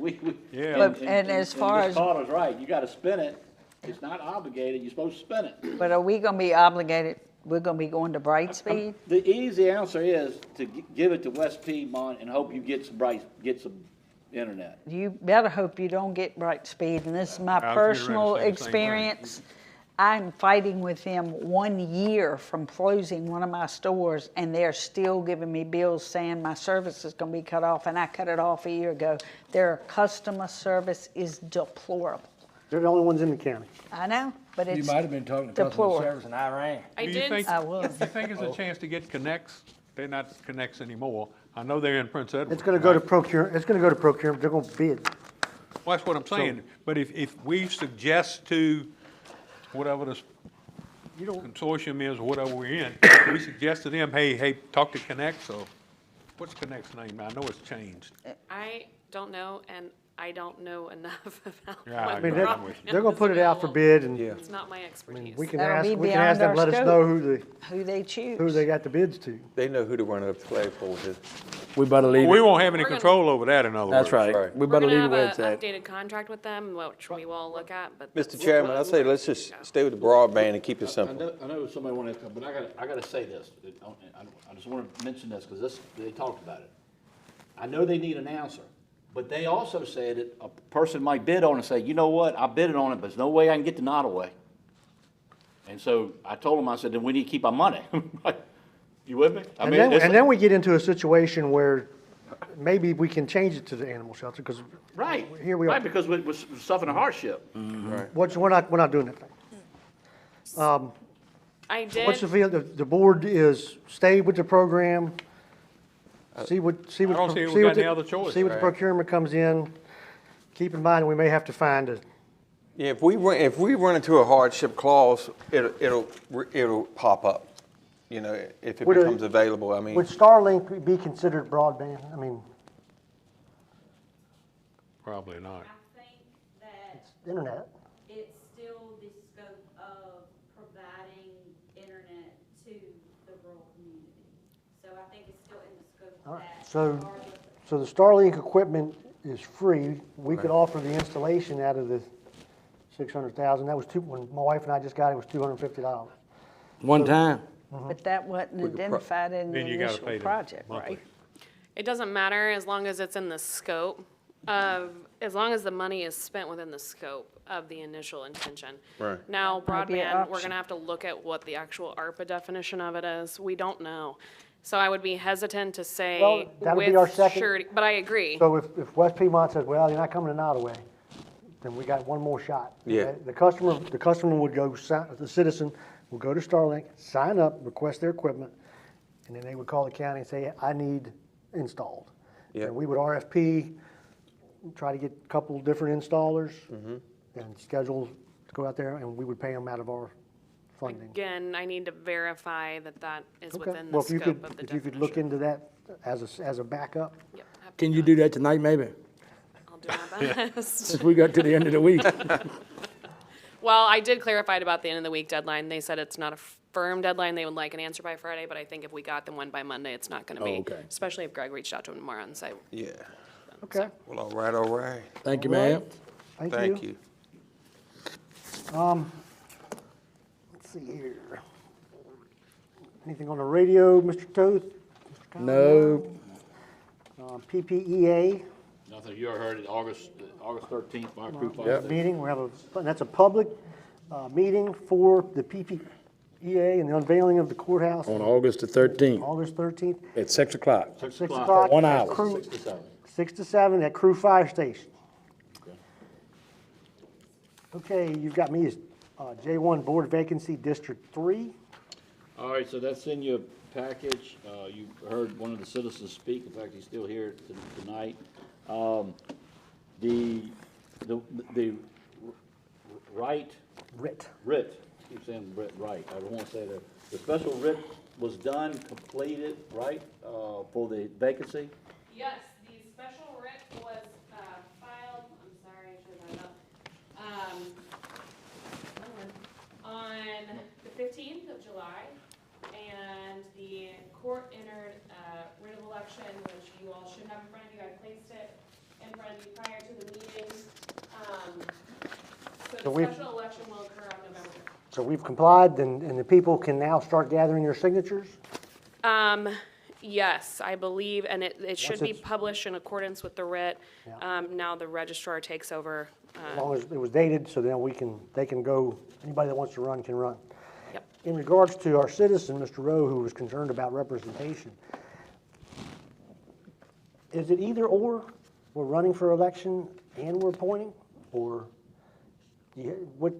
Yeah. And as far Ms. as- Carter's right, you gotta spend it. It's not obligated, you're supposed to spend it. But are we gonna be obligated, we're gonna be going to Brightspeed? The easy answer is to give it to West Piedmont and hope you get some internet. You better hope you don't get Brightspeed, and this is my I was getting ready to personal say the same thing. experience. I'm fighting with them 1 year from closing one of my stores, and they're still giving me bills saying my service is gonna be cut off, and I cut it off a year ago. Their customer service is deplorable. They're the only ones in the county. I know, but You it's might have been talking to customer deplorable. service in Iran. I Do you did, think- I was. You think there's a chance to get connects? They're not connects anymore. I know they're in Prince Edward. It's gonna go to procurement, they're gonna bid. Well, that's what I'm saying. But if we suggest to whatever this consortium is or whatever we're in, we suggest to them, hey, talk to Connect, or what's Connect's name? I know it's changed. I don't know, and I don't know enough about Yeah, I what agree. broadband They're gonna is put it out for available. bid, and It's not my expertise. we can That'll ask, be we can beyond ask them, our let us scope. know Who they choose. who they got the bids to. They know who to run up the flagpole to. We better leave We it. won't have any We're gonna- control over that, in other words. That's right. Right. We We're better gonna leave it have where an it's at. updated contract with them, which we will look at, but. Mr. Chairman, I say let's just stay with the broadband and keep it simple. I know somebody wanted to come, but I gotta say this. I just wanna mention this, because they talked about it. I know they need an answer, but they also said that a person might bid on it and say, you know what, I bidded on it, but there's no way I can get to Nottoway. And so I told them, I said, then we need to keep our money. You with me? I And mean, then, it's- and then we get into a situation where maybe we can change it to the animal shelter, because Right. here we are. Right, because we're suffering a hardship. Right. We're not doing that thing. I did. What's the feel, the board is stay with the program, see what. I don't see we got any other choice. See what the procurement comes in. Keep in mind, we may have to find a, Yeah, if we run into a hardship clause, it'll pop up, you know, if it Would it- becomes available, I mean. would Starlink be considered broadband? I mean, Probably not. I think that internet. it's still the scope of providing internet to the rural community. So I think it's still in the scope All of right, that. so, regardless of- so the Starlink equipment is free. We could offer the installation out of the 600,000. That was when my wife and I just got it, was $250. One time? But that wasn't identified in the Then you gotta initial pay them project, monthly. right? It doesn't matter as long as it's in the scope of, as long as the money is spent within the scope of the initial intention. Right. Now, Might be an broadband, we're option. gonna have to look at what the actual ARPA definition of it is. We don't know. So I would be hesitant to say Well, that'll be our with second- surety, but I agree. So if West Piedmont says, well, you're not coming to Nottoway, then we got one more shot. Yeah. Okay? The customer would go, the citizen would go to Starlink, sign up, request their equipment, and then they would call the county and say, I need installed. Yeah. And we would RFP, try to get a couple different installers, and schedule to go out there, and we would pay them out of our funding. Again, I need to verify that that is Okay. within the Well, if you scope could, of the if you definition. could look into that as a backup. Yep, happy Can to you do that tonight, maybe? I'll do my best. Since we got to the end of the week. Well, I did clarify it about the end of the week deadline. They said it's not a firm deadline. They would like an answer by Friday, but I think if we got them one by Monday, it's not gonna be. okay. Especially if Greg reached out to him tomorrow and say, Yeah. Okay. Well, all right. Thank you, ma'am. Thank you. Let's see here. Anything on the radio, Mr. Toth? No. PPEA Nothing, you heard it, August 13th, by Crew Fire Station. meeting, that's a public meeting for the PPEA and the unveiling of the courthouse, On August the 13th August 13th, at 6 o'clock. 6 o'clock. 1 at hour. Crew- 6 to 7. 6 to 7 at Crew Fire Station. Okay, you've got me as J1 Board Vacancy District 3. All right, so that's in your package. You heard one of the citizens speak. In fact, he's still here tonight. The writ, keep saying right. I don't want to say that. The special writ was done, completed, right, for the vacancy? yes, the special writ was, filed, I'm sorry, I should have that up. On the 15th of July, and the court entered a writ of election, which you all should have in front of you. I placed it in front of you prior to the meeting. So So the we've- special election will occur on November 5th. So we've complied, and the people can now start gathering their signatures? Yes, I believe, and it should be it's- published in accordance with the writ. Now the registrar takes over. As long as it was dated, so then they can go, anybody that wants to run can run. Yep. In regards to our citizen, Mr. Rowe, who was concerned about representation, is it either or? We're running for election and we're appointing? Or what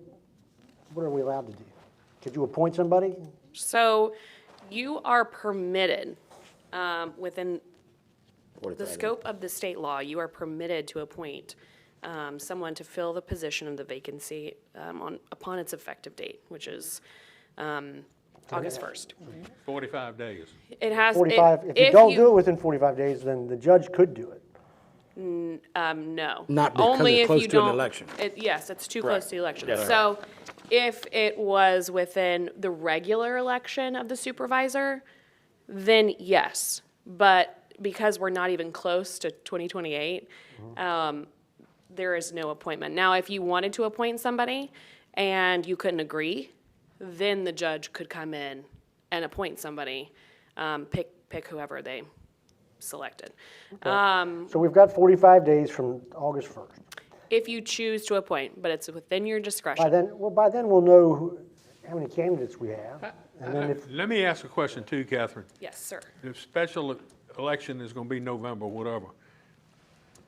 are we allowed to do? Could you appoint somebody? So you are permitted, within the scope of the state law, you are permitted to appoint someone to fill the position of the vacancy upon its effective date, which is August 1st. 45 days. It has. 45, if you don't do it within 45 days, then the judge could do it. No. Not because Only it's if close you to an don't- election. Yes, it's too close to the election. Yes. So if it was within the regular election of the supervisor, then yes. But because we're not even close to 2028, there is no appointment. Now, if you wanted to appoint somebody and you couldn't agree, then the judge could come in and appoint somebody, pick whoever they selected. So we've got 45 days from August 1st. If you choose to appoint, but it's within your discretion. By then we'll know how many candidates we have. And then if, Let me ask a question too, Catherine. Yes, sir. The special election is gonna be November, whatever,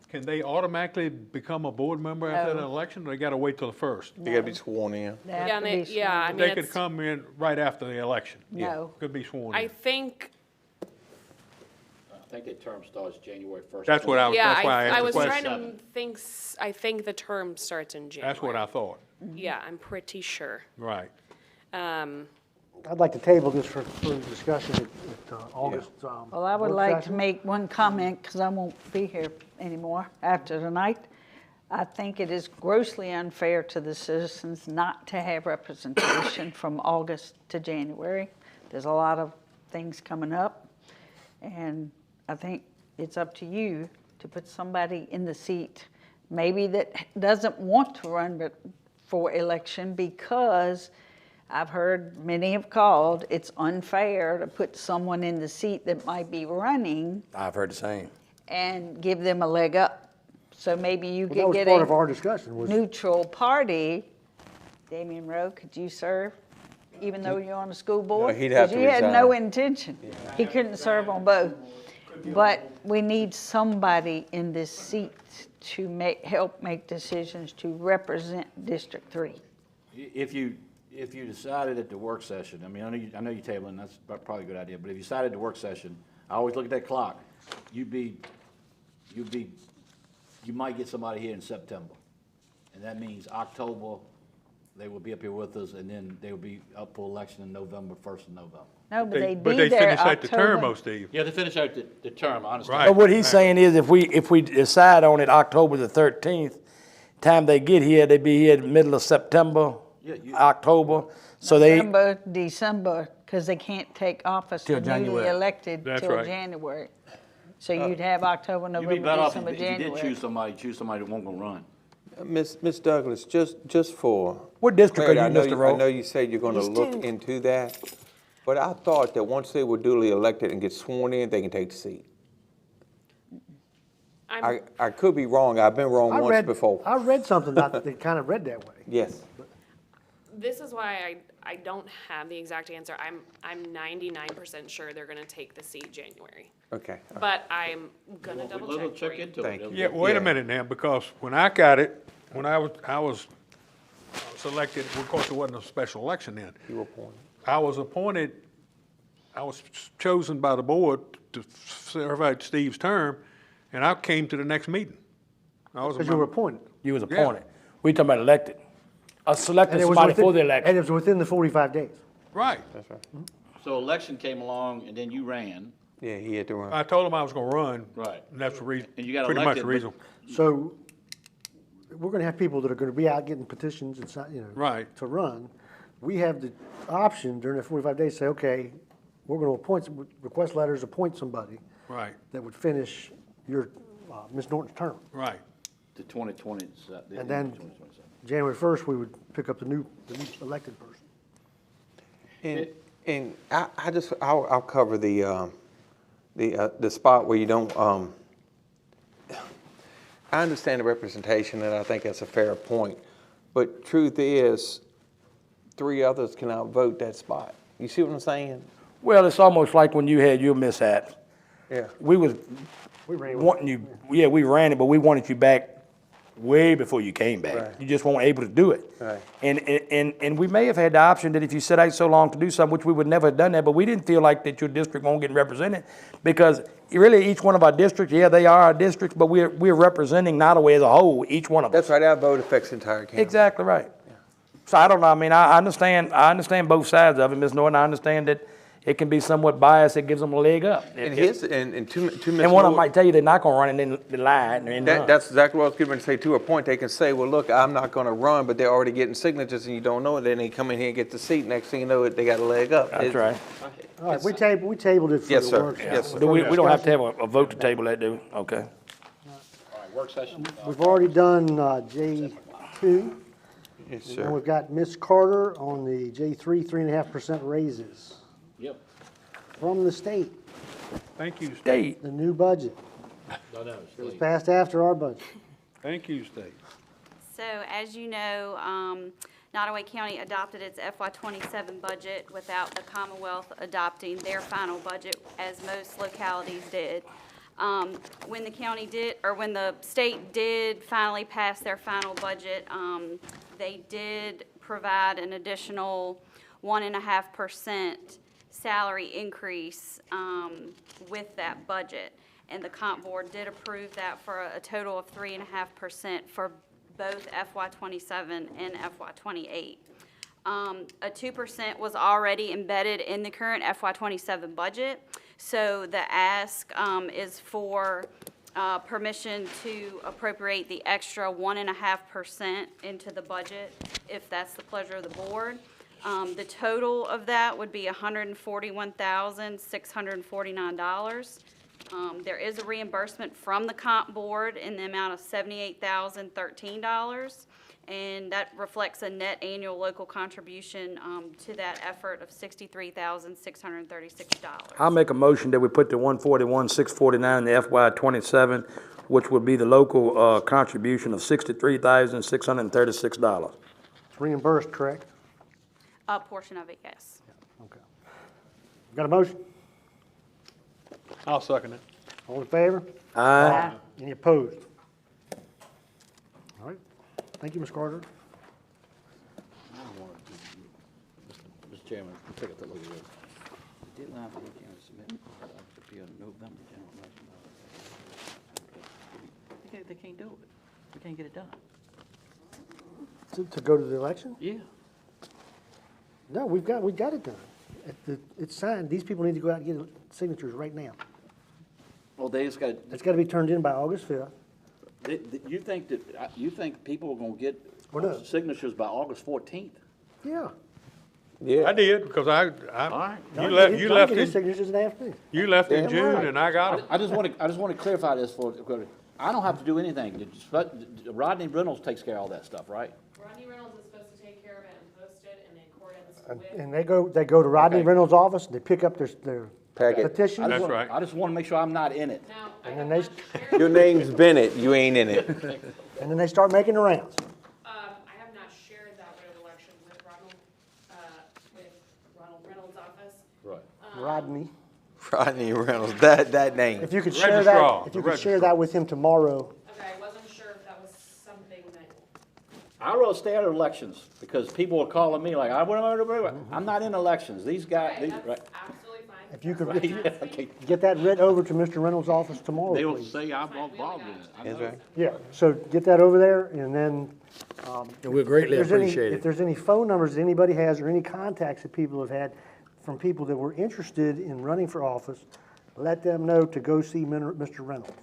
can they automatically become a board member after No. that election, or they gotta wait till the first? They gotta be sworn in. They have Yeah, to and be yeah, I sworn. mean, They could it's, come in right after the election. No. Could be sworn I in. think, I think the term starts January 1st. That's what I was, yeah, that's why I I asked the was trying question. to think, I think the term starts in January. That's what I thought, Yeah, I'm pretty sure. right. I'd like to table this for further discussion at August. Well, I would work like to session. make one comment, because I won't be here anymore after tonight. I think it is grossly unfair to the citizens not to have representation from August to January. There's a lot of things coming up, and I think it's up to you to put somebody in the seat, maybe that doesn't want to run for election, because I've heard many have called, it's unfair to put someone in the seat that might be running I've heard the same. and give them a leg up. So maybe you Well, that could was get part of a our discussion, was neutral party. Damian Rowe, could you serve, even though you're on the school board? he'd have 'Cause to you had no resign. intention. He couldn't serve on both. But we need somebody in this seat to help make decisions to represent District 3. If you decided at the work session, I mean, I know you're tabling, that's probably a good idea, but if you decided at the work session, I always look at that clock, you might get somebody here in September. And that means October, they will be up here with us, and then they will be up for election in November, 1st of November. No, but they'd But be they there finish out the term, October. though, Steve. Yeah, they finish out the term, I understand. Right. But what he's saying is if we decide on it October the 13th, time they get here, they be here in the middle of September, October, so they, November, December, because they can't take office Till for newly January. elected That's till right. January. So you'd have October, You'd be November, better off December, if you did January. choose somebody that won't gonna run. Miss Douglas, just for. What district are clarity, you, Mr. Rowe? I know you said you're gonna look into that, but I thought that once they were duly elected and get sworn in, they can take the seat. I could be wrong, I've been wrong once before. I read something that kind of read that way. Yes. This is why I don't have the exact answer. I'm 99% sure they're gonna take the seat January. Okay. But I'm gonna double check for you. into Thank it. Yeah, wait a minute now, because when I got it, when I was selected, of course, it wasn't a special election then. You were appointed. I was chosen by the board to serve out Steve's term, and I came to the next meeting. I was a Because you were member. appointed. you was appointed. We talking about elected. Selected And it was somebody within- for the election. And it was within the 45 days. Right. That's right. So election came along, and then you ran. Yeah, he had to run. I told him I was gonna run. Right. And that's the reason, And you got pretty much the elected, reason. So we're going to have people that are going to be out getting petitions and, Right. to run. We have the option during the 45 days to say, okay, we're going to request letters, appoint somebody Right, that would finish your, Ms. Norton's term. right. The 2020. And then January 1st, we would pick up the new elected person. And I'll cover the spot where you don't, I understand the representation, and I think that's a fair point. But truth is, 3 others can outvote that spot. You see what I'm saying? Well, it's almost like when you had your mishap. Yeah. We was wanting you, yeah, we ran it, but we wanted you back way before you came back. Right. You just weren't able to do it. Right. And we may have had the option that if you set out so long to do something, which we would never have done that, but we didn't feel like that your district won't get represented, because really each one of our districts, yeah, they are our districts, but we're representing Nottoway as a whole, each one of us. That's right, our vote affects the entire county. Exactly right. So I don't know, I mean, I understand both sides of it, Ms. Norton. I understand that it can be somewhat biased, it gives them a leg up. And his, and to Ms. And one of them Norton- might tell you they're not gonna run and then they lie and then run. That's exactly what I was getting ready to say. To a point, they can say, well, look, I'm not gonna run, but they're already getting signatures and you don't know it, then they come in here and get the seat, next thing you know, they got a leg up. That's right. All right, we tabled it for Yes, the sir. work. Yes, sir. Do we don't have to have a vote to table that, do we? Okay. All right, work session. We've already done J2. Yes, And sir. we've got Ms. Carter on the J3, 3.5% raises Yep. from the state, Thank you, Steve. State. the new budget. No, It was passed after our budget. Thank you, Steve. So as you know, Nottoway County adopted its FY '27 budget without the Commonwealth adopting their final budget, as most localities did. When the county did, or when the state did finally pass their final budget, they did provide an additional 1.5% salary increase with that budget. And the comp board did approve that for a total of 3.5% for both FY '27 and FY '28. A 2% was already embedded in the current FY '27 budget. So the ask is for permission to appropriate the extra 1.5% into the budget, if that's the pleasure of the board. The total of that would be $141,649. There is a reimbursement from the comp board in the amount of $78,013, and that reflects a net annual local contribution to that effort of $63,636. I'll make a motion that we put the 141,649 in the FY '27, which would be the local contribution of $63,636. It's reimbursed, correct? A portion of it, yes. Okay. Got a motion? I'll second it. All in favor? Aye. Any opposed? All right. Thank you, Ms. Carter. Mr. Chairman, take a look at this. The deadline for the county to submit appeal in November general election. They can't do it. We can't get it done. To go to the election? Yeah. No, we've got it done. It's signed. These people need to go out and get signatures right now. Well, they just got. It's got to be turned in by August 5th. You think people are gonna get Or no? signatures by August 14th? Yeah. Yeah. I did, because right. you left Get his in, signatures in the afternoon. you left in Damn June right. and I got them. I just want to clarify this I don't have to do anything. Rodney Reynolds takes care of all that stuff, right? Rodney Reynolds is supposed to take care of it and post it in accordance with. And they go to Rodney Okay. Reynolds' office, and they pick up their petition. That's right. I just want to make sure I'm not in it. Now, And then they, Your name's Bennett, you ain't in it. and then they start making the rounds. I have not shared that road election with Ronald Reynolds' office. Right. Rodney. Rodney Reynolds, that name. If you could Registrar, share that, if the you could share registrar. that with him tomorrow. Okay, I wasn't sure if that was something that. I wrote stay out of elections because people were calling me like, I'm not in elections. These guys, Okay, that's right. absolutely fine. If you could Okay. get that writ over to Mr. Reynolds' office tomorrow, They'll please. say I'm involved in it. I That's know. right. Yeah, so get that over there, and then, We'll greatly if there's any- appreciate if it. there's any phone numbers that anybody has or any contacts that people have had from people that were interested in running for office, let them know to go see Mr. Reynolds.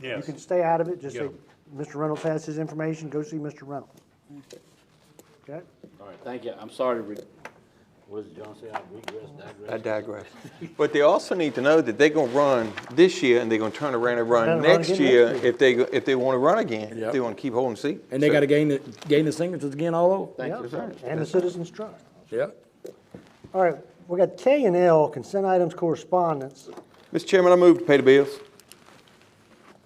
You Yes. can stay out of it, just say, Yeah. Mr. Reynolds has his information, go see Mr. Reynolds. Okay? All right, thank you. I'm sorry to, what does John say? I regress, digress? I digress. But they also need to know that they're gonna run this year and they're gonna turn around and And run run next again year next if they wanna run again, Yep. if they wanna keep holding seat. And they gotta gain the signatures again all over? Thank Yeah, you. and the Citizens Trust. Yeah. All right, we got K and L, consent items, correspondence. Mr. Chairman, I move to pay the bills.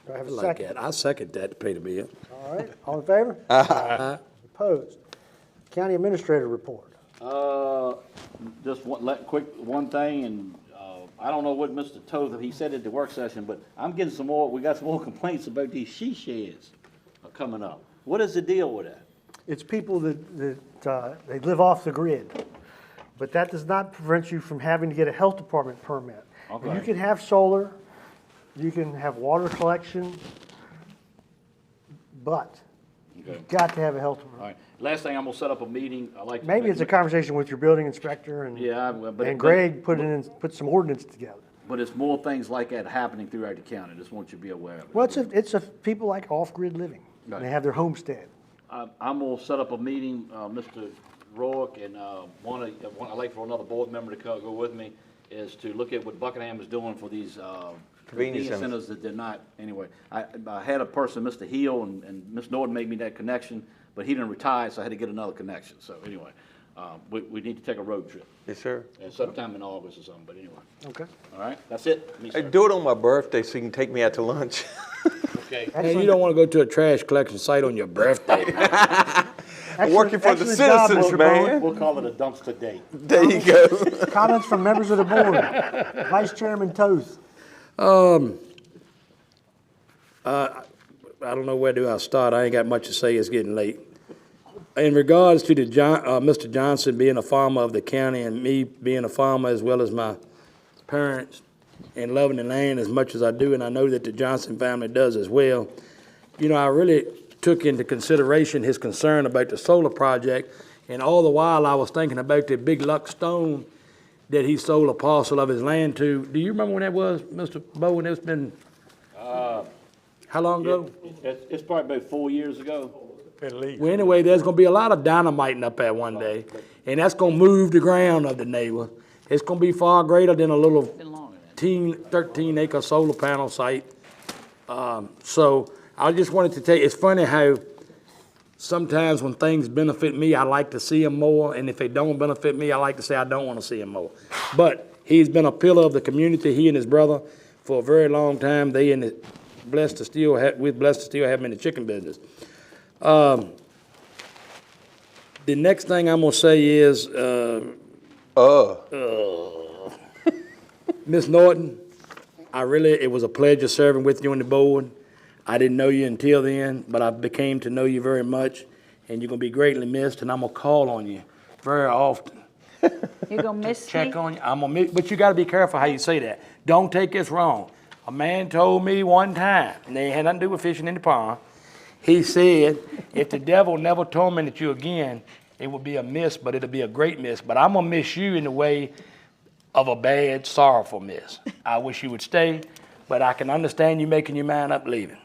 Do I have I a like second? that. I second that to pay the bill. All right, all in favor? Aye. Opposed? County Administrator report. Just one thing, and I don't know what Mr. Toth, he said at the work session, but I'm getting we got some more complaints about these she sheds coming up. What is the deal with that? It's people that they live off the grid, but that does not prevent you from having to get a health department permit. Okay. You can have solar, you can have water collection, but you've got to have a health All department. right, last thing, I'm gonna set up a meeting. I like. Maybe it's a conversation with your building inspector and, Yeah, but. and Greg put some ordinance together. But it's more things like that happening throughout the county. Just want you to be aware of it. Well, it's a people like off-grid living. Right. They have their homestead. I'm gonna set up a meeting, Mr. Rourke, and I'd like for another board member to go with me, is to look at what Buckingham is doing for these convenience centers that they're not, anyway. I had a person, Mr. Hill, and Ms. Norton made me that connection, but he didn't retire, so I had to get another connection. So anyway, we need to take a road trip. Yes, sir. Sometime in August or something, but anyway. Okay. All right, that's it. Me, Hey, sir. do it on my birthday so you can take me out to lunch. Okay. And you don't wanna go to a trash collection site on your birthday. Working for the Excellent job, citizens, Mr. man. Bowen. We'll call it a dumpster date. There you go. Comments from members of the board. Vice Chairman Toth. I don't know where do I start. I ain't got much to say. It's getting late. In regards to Mr. Johnson being a farmer of the county and me being a farmer as well as my parents and loving the land as much as I do, and I know that the Johnson family does as well, you know, I really took into consideration his concern about the solar project, and all the while I was thinking about the big luck stone that he sold a parcel of his land to. Do you remember when that was, Mr. Bowen? It's been, how long ago? It's probably about 4 years ago. At least. Well, anyway, there's gonna be a lot of dynamiting up there one day, and that's gonna move the ground of the neighbor. It's gonna be far greater than a little 13-acre solar panel site. So I just wanted to tell you, it's funny how sometimes when things benefit me, I like to see them more, and if they don't benefit me, I like to say I don't want to see them more. But he's been a pillar of the community, he and his brother, for a very long time. We're blessed to still have him in the chicken business. The next thing I'm gonna say is, Ms. Norton, it was a pleasure serving with you on the board. I didn't know you until then, but I became to know you very much, and you're gonna be greatly missed, and I'm gonna call on you very often. You gonna miss me? Check on you. I'm gonna miss, but you gotta be careful how you say that. Don't take this wrong. A man told me one time, and they had nothing to do with fishing in the pond. He said, if the devil never tormented you again, it would be a miss, but it'll be a great miss. But I'm gonna miss you in the way of a bad, sorrowful miss. I wish you would stay, but I can understand you making your mind up leaving.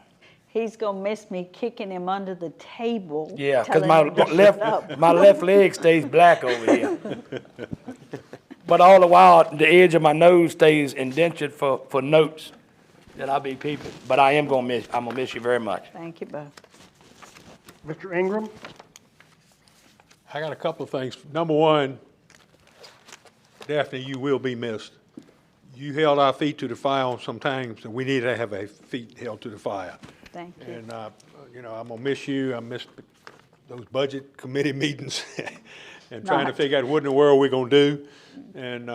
He's gonna miss me kicking him under the table. Yeah, because telling him to shut up. my left leg stays black over here. But all the while, the edge of my nose stays indentured for notes that I'll be peeping. But I'm gonna miss you very much. Thank you both. Mr. Ingram. I got a couple of things. Number one, Daphne, you will be missed. You held our feet to the fire on some times, and we need to have our feet held to the fire. Thank you. And, you know, I'm gonna miss you. I miss those budget committee meetings and trying to figure out what in the world we're gonna do. And,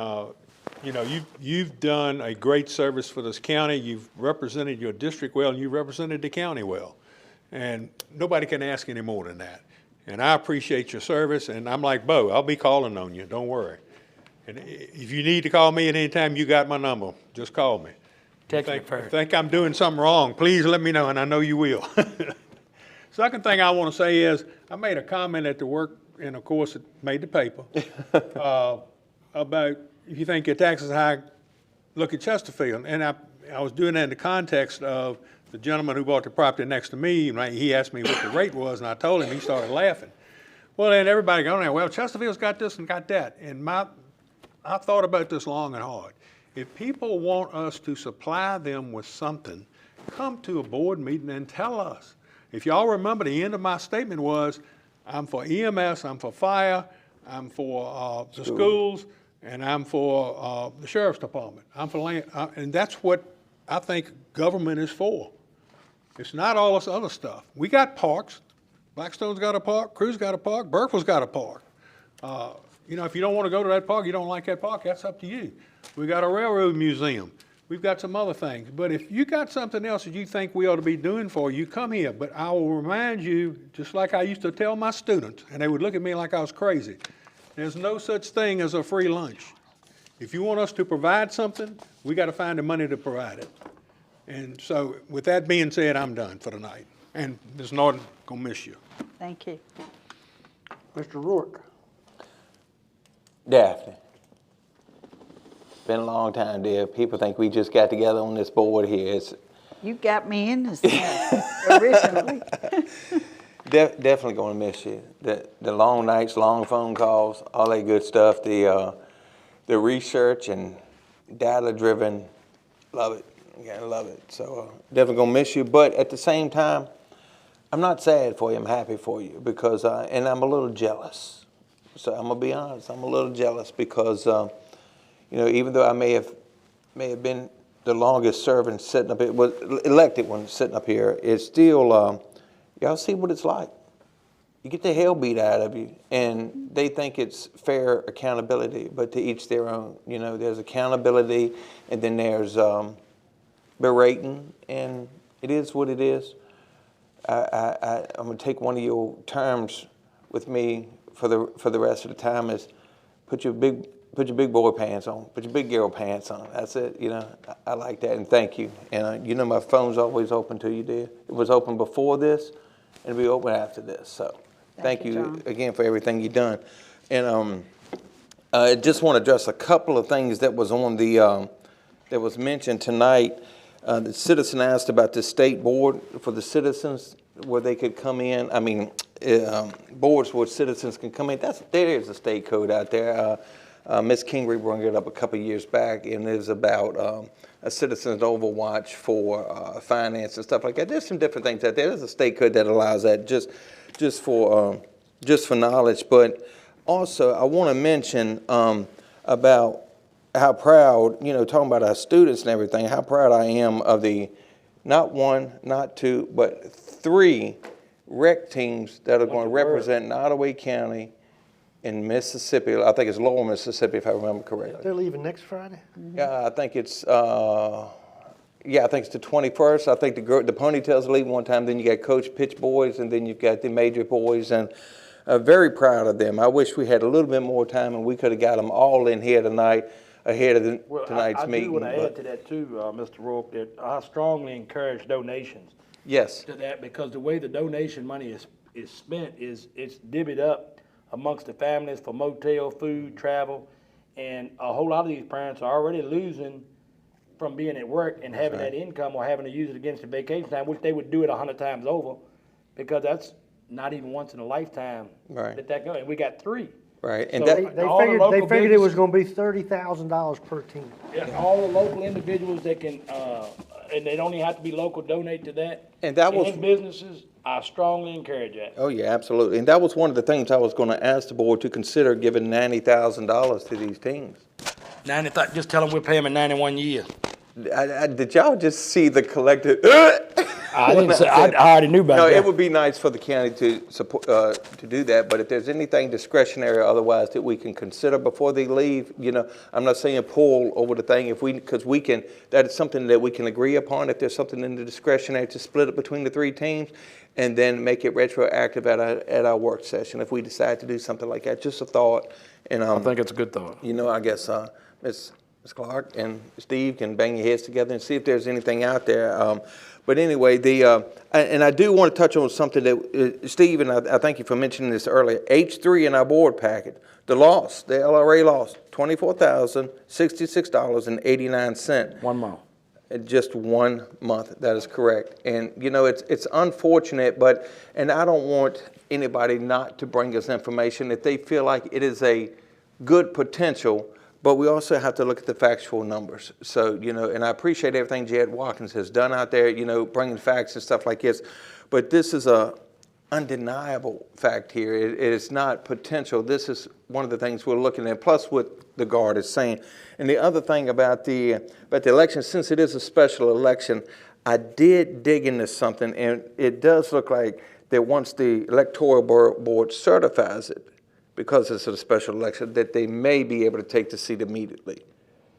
you know, you've done a great service for this county. You've represented your district well, and you've represented the county well. And nobody can ask any more than that. And I appreciate your service, and I'm like Bo, I'll be calling on you, don't worry. And if you need to call me at any time, you got my number, just call me. If you think I'm doing something wrong, please let me know, and I know you will. Second thing I want to say is, I made a comment at the work, and of course it made the paper, about if you think your taxes are high, look at Chesterfield. And I was doing that in the context of the gentleman who bought the property next to me, and he asked me what the rate was, and I told him, he started laughing. Well, then everybody going there, well, Chesterfield's got this and got that. And I thought about this long and hard. If people want us to supply them with something, come to a board meeting and tell us. If y'all remember, the end of my statement was, I'm for EMS, I'm for fire, I'm for the schools, and I'm for the sheriff's department. I'm for land, and that's what I think government is for. It's not all this other stuff. We got parks. Blackstone's got a park, Crew's got a park, Burkeville's got a park. You know, if you don't want to go to that park, you don't like that park, that's up to you. We got a railroad museum. We've got some other things. But if you got something else that you think we ought to be doing for you, come here. But I will remind you, just like I used to tell my students, and they would look at me like I was crazy, there's no such thing as a free lunch. If you want us to provide something, we got to find the money to provide it. And so with that being said, I'm done for tonight. And Ms. Norton, gonna miss you. Thank you. Mr. Rourke. Daphne. Been a long time, dear. People think we just got together on this board here. You got me in this originally. Definitely going to miss you. The long nights, long phone calls, all that good stuff. The research and data-driven, love it. Yeah, I love it. So definitely going to miss you. But at the same time, I'm not sad for you. I'm happy for you because, and I'm a little jealous. So I'm going to be honest. I'm a little jealous because, you know, even though I may have been the longest serving sitting up here, was elected one sitting up here, it's still, y'all see what it's like. you get the hell beat out of you, and they think it's fair accountability, but to each their own. You know, there's accountability, and then there's berating, and it is what it is. I'm gonna take one of your terms with me for the rest of the time is put your big boy pants on, put your big girl pants on. That's it. You know, I like that, and thank you. And you know, my phone's always open to you, dear. It was open before this, and it'll be open after this. So, thank you John. again for everything you've done. And I just want to address a couple of things that was on the that was mentioned tonight. The citizen asked about the state board for the citizens where they could come in. I mean, boards where citizens can come in. There is a state code out there. Ms. Kingery brought it up a couple of years back, and it is about a citizen's overwatch for finance and stuff like that. There's some different things out there. There's a state code that allows that just for knowledge. But also, I want to mention about how proud, you know, talking about our students and everything, how proud I am of the not one, not two, but 3 rec teams that are going to represent Nottoway County in Mississippi. I think it's Lowell, Mississippi, if I remember correctly. They're leaving next Friday? Yeah, I think it's, I think it's the 21st. I think the ponytails leave one time, then you got Coach Pitch boys, and then you've got the major boys, and very proud of them. I wish we had a little bit more time, and we could have got them all in here tonight ahead of tonight's meeting. I do want to add to that too, Mr. Rourke, that I strongly encourage donations. Yes. To that, because the way the donation money is spent is it's divvied up amongst the families for motel, food, travel, and a whole lot of these parents are already losing from being at work and having that income or having to use it against the vacation time, which they would do it 100 times over, because that's not even once in a lifetime that goes. And we got 3. Right, and so they figured it was going to be $30,000 per team. Yeah, all the local individuals that can, and they don't even have to be local, donate to that. And that was businesses. I strongly encourage that. Oh yeah, absolutely. And that was one of the things I was going to ask the board to consider giving $90,000 to these teams. Just tell them we're paying them in 91 years. Did y'all just see the collective? I didn't say. I already knew about that. No, it would be nice for the county to support to do that. But if there's anything discretionary, otherwise that we can consider before they leave, you know, I'm not saying pull over the thing because we can. That is something that we can agree upon. If there's something in the discretionary to split it between the 3 teams, and then make it retroactive at our work session if we decide to do something like that. Just a thought. And I think it's a good thought. You know, I guess Ms. Clark and Steve can bang your heads together and see if there's anything out there. But anyway, and I do want to touch on something that, Steve, and I thank you for mentioning this earlier, H3 in our board packet, the LRA lost $24,066.89. 1 month. Just 1 month, that is correct. And you know, it's unfortunate, and I don't want anybody not to bring us information if they feel like it is a good potential. But we also have to look at the factual numbers. So, you know, and I appreciate everything Jed Watkins has done out there, you know, bringing facts and stuff like this. But this is a undeniable fact here. It is not potential. This is one of the things we're looking at, plus what the guard is saying. And the other thing about the election, since it is a special election, I did dig into something, and it does look like that once the electoral board certifies it, because it's a special election, that they may be able to take the seat immediately.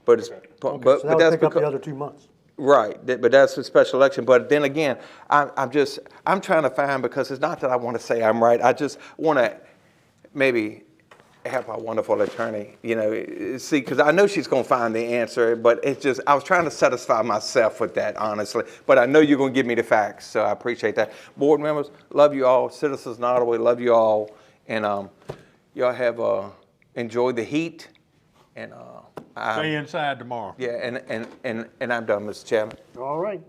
But it's So that would pick up the other 2 months. Right, but that's a special election. But then again, I'm trying to find, because it's not that I want to say I'm right. I just want to maybe help our wonderful attorney, you know, see, because I know she's going to find the answer, but it's just, I was trying to satisfy myself with that, honestly. But I know you're going to give me the facts, so I appreciate that. Board members, love you all. Citizens of Nottoway, love you all. And y'all have enjoyed the heat, and stay inside tomorrow. Yeah, and I'm done, Mr. Chairman. All right.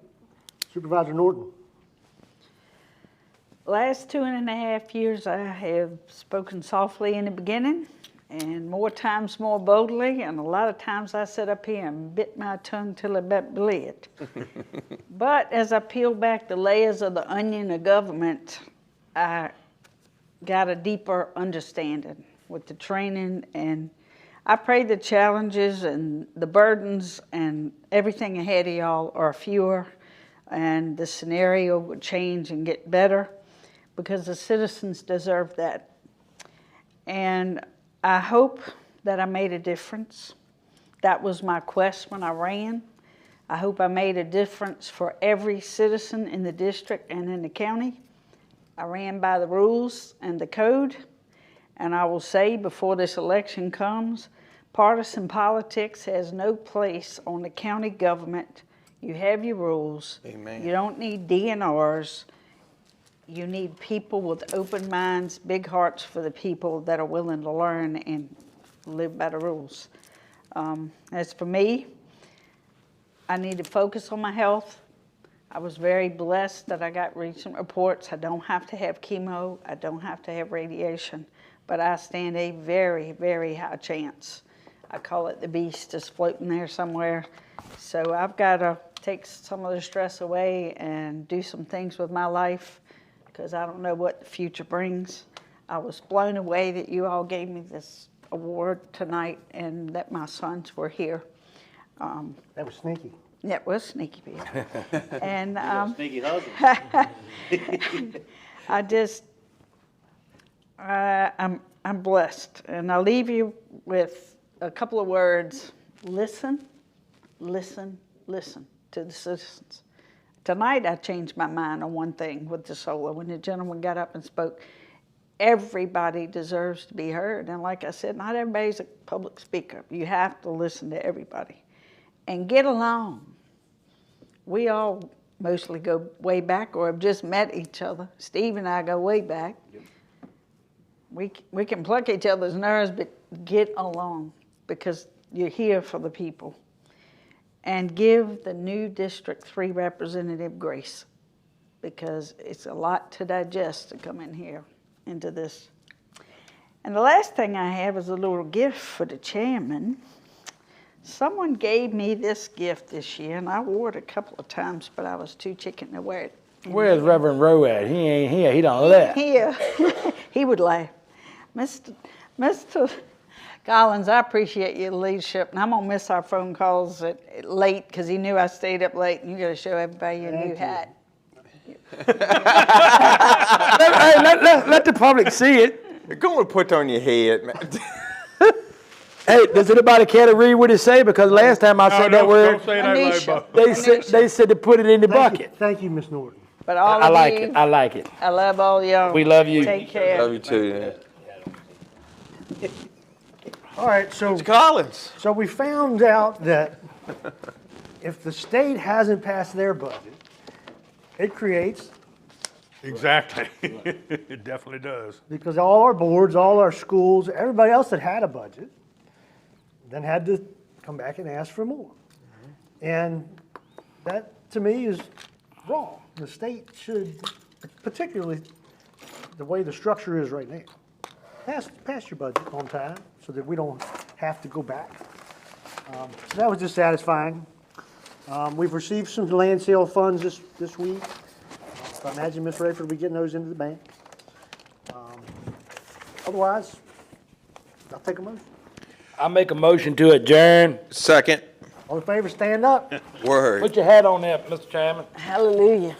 Supervisor Norton. Last 2.5 years, I have spoken softly in the beginning, and more times more boldly, and a lot of times I sit up here and bit my tongue till it bled. But as I peel back the layers of the onion of government, I got a deeper understanding with the training, and I pray the challenges and the burdens and everything ahead of y'all are fewer, and the scenario would change and get better. because the citizens deserve that. And I hope that I made a difference. That was my quest when I ran. I hope I made a difference for every citizen in the district and in the county. I ran by the rules and the code, and I will say before this election comes, partisan politics has no place on the county government. You have your rules. Amen. You don't need DNRs. You need people with open minds, big hearts for the people that are willing to learn and live by the rules. As for me, I need to focus on my health. I was very blessed that I got recent reports. I don't have to have chemo. I don't have to have radiation, but I stand a very, very high chance. I call it the beast is floating there somewhere. So I've got to take some of the stress away and do some things with my life, because I don't know what the future brings. I was blown away that you all gave me this award tonight and that my sons were here. That was sneaky. That was sneaky, Pete. And Sneaky husband. I'm blessed. And I'll leave you with a couple of words. Listen, listen, listen to the citizens. Tonight I changed my mind on one thing with the solar. When the gentleman got up and spoke, everybody deserves to be heard. And like I said, not everybody's a public speaker. You have to listen to everybody and get along. We all mostly go way back or have just met each other. Steve and I go way back. We can pluck each other's nerves, but get along, because you're here for the people. And give the new District 3 representative grace, because it's a lot to digest to come in here into this. And the last thing I have is a little gift for the chairman. Someone gave me this gift this year, and I wore it a couple of times, but I was too chicken to wear it. Where's Reverend Rowe at? He ain't here. He don't laugh. Here. He would laugh. Mr. Collins, I appreciate your leadership, and I'm going to miss our phone calls at late, because he knew I stayed up late, and you got to show everybody your new hat. Let the public see it. Go and put on your head, man. Hey, does anybody care to read what it say? Because last time I said that word, Don't say that right, Buck. they said to put it in the bucket. Thank you, Ms. Norton. But all I of like you, it. I like it. I love all y'all. We love you. Take care. Love you too. All right, so. Collins. So we found out that if the state hasn't passed their budget, it creates. Exactly. It definitely does. Because all our boards, all our schools, everybody else that had a budget, then had to come back and ask for more. And that, to me, is wrong. The state should, particularly the way the structure is right now, pass your budget on time so that we don't have to go back. So that was just satisfying. We've received some land sale funds this week. So I imagine Ms. Rayford will be getting those into the bank. Otherwise, I'll take a motion. I make a motion to adjourn. Second. All in favor, stand up. Word. Put your hat on there, Mr. Chairman. Hallelujah.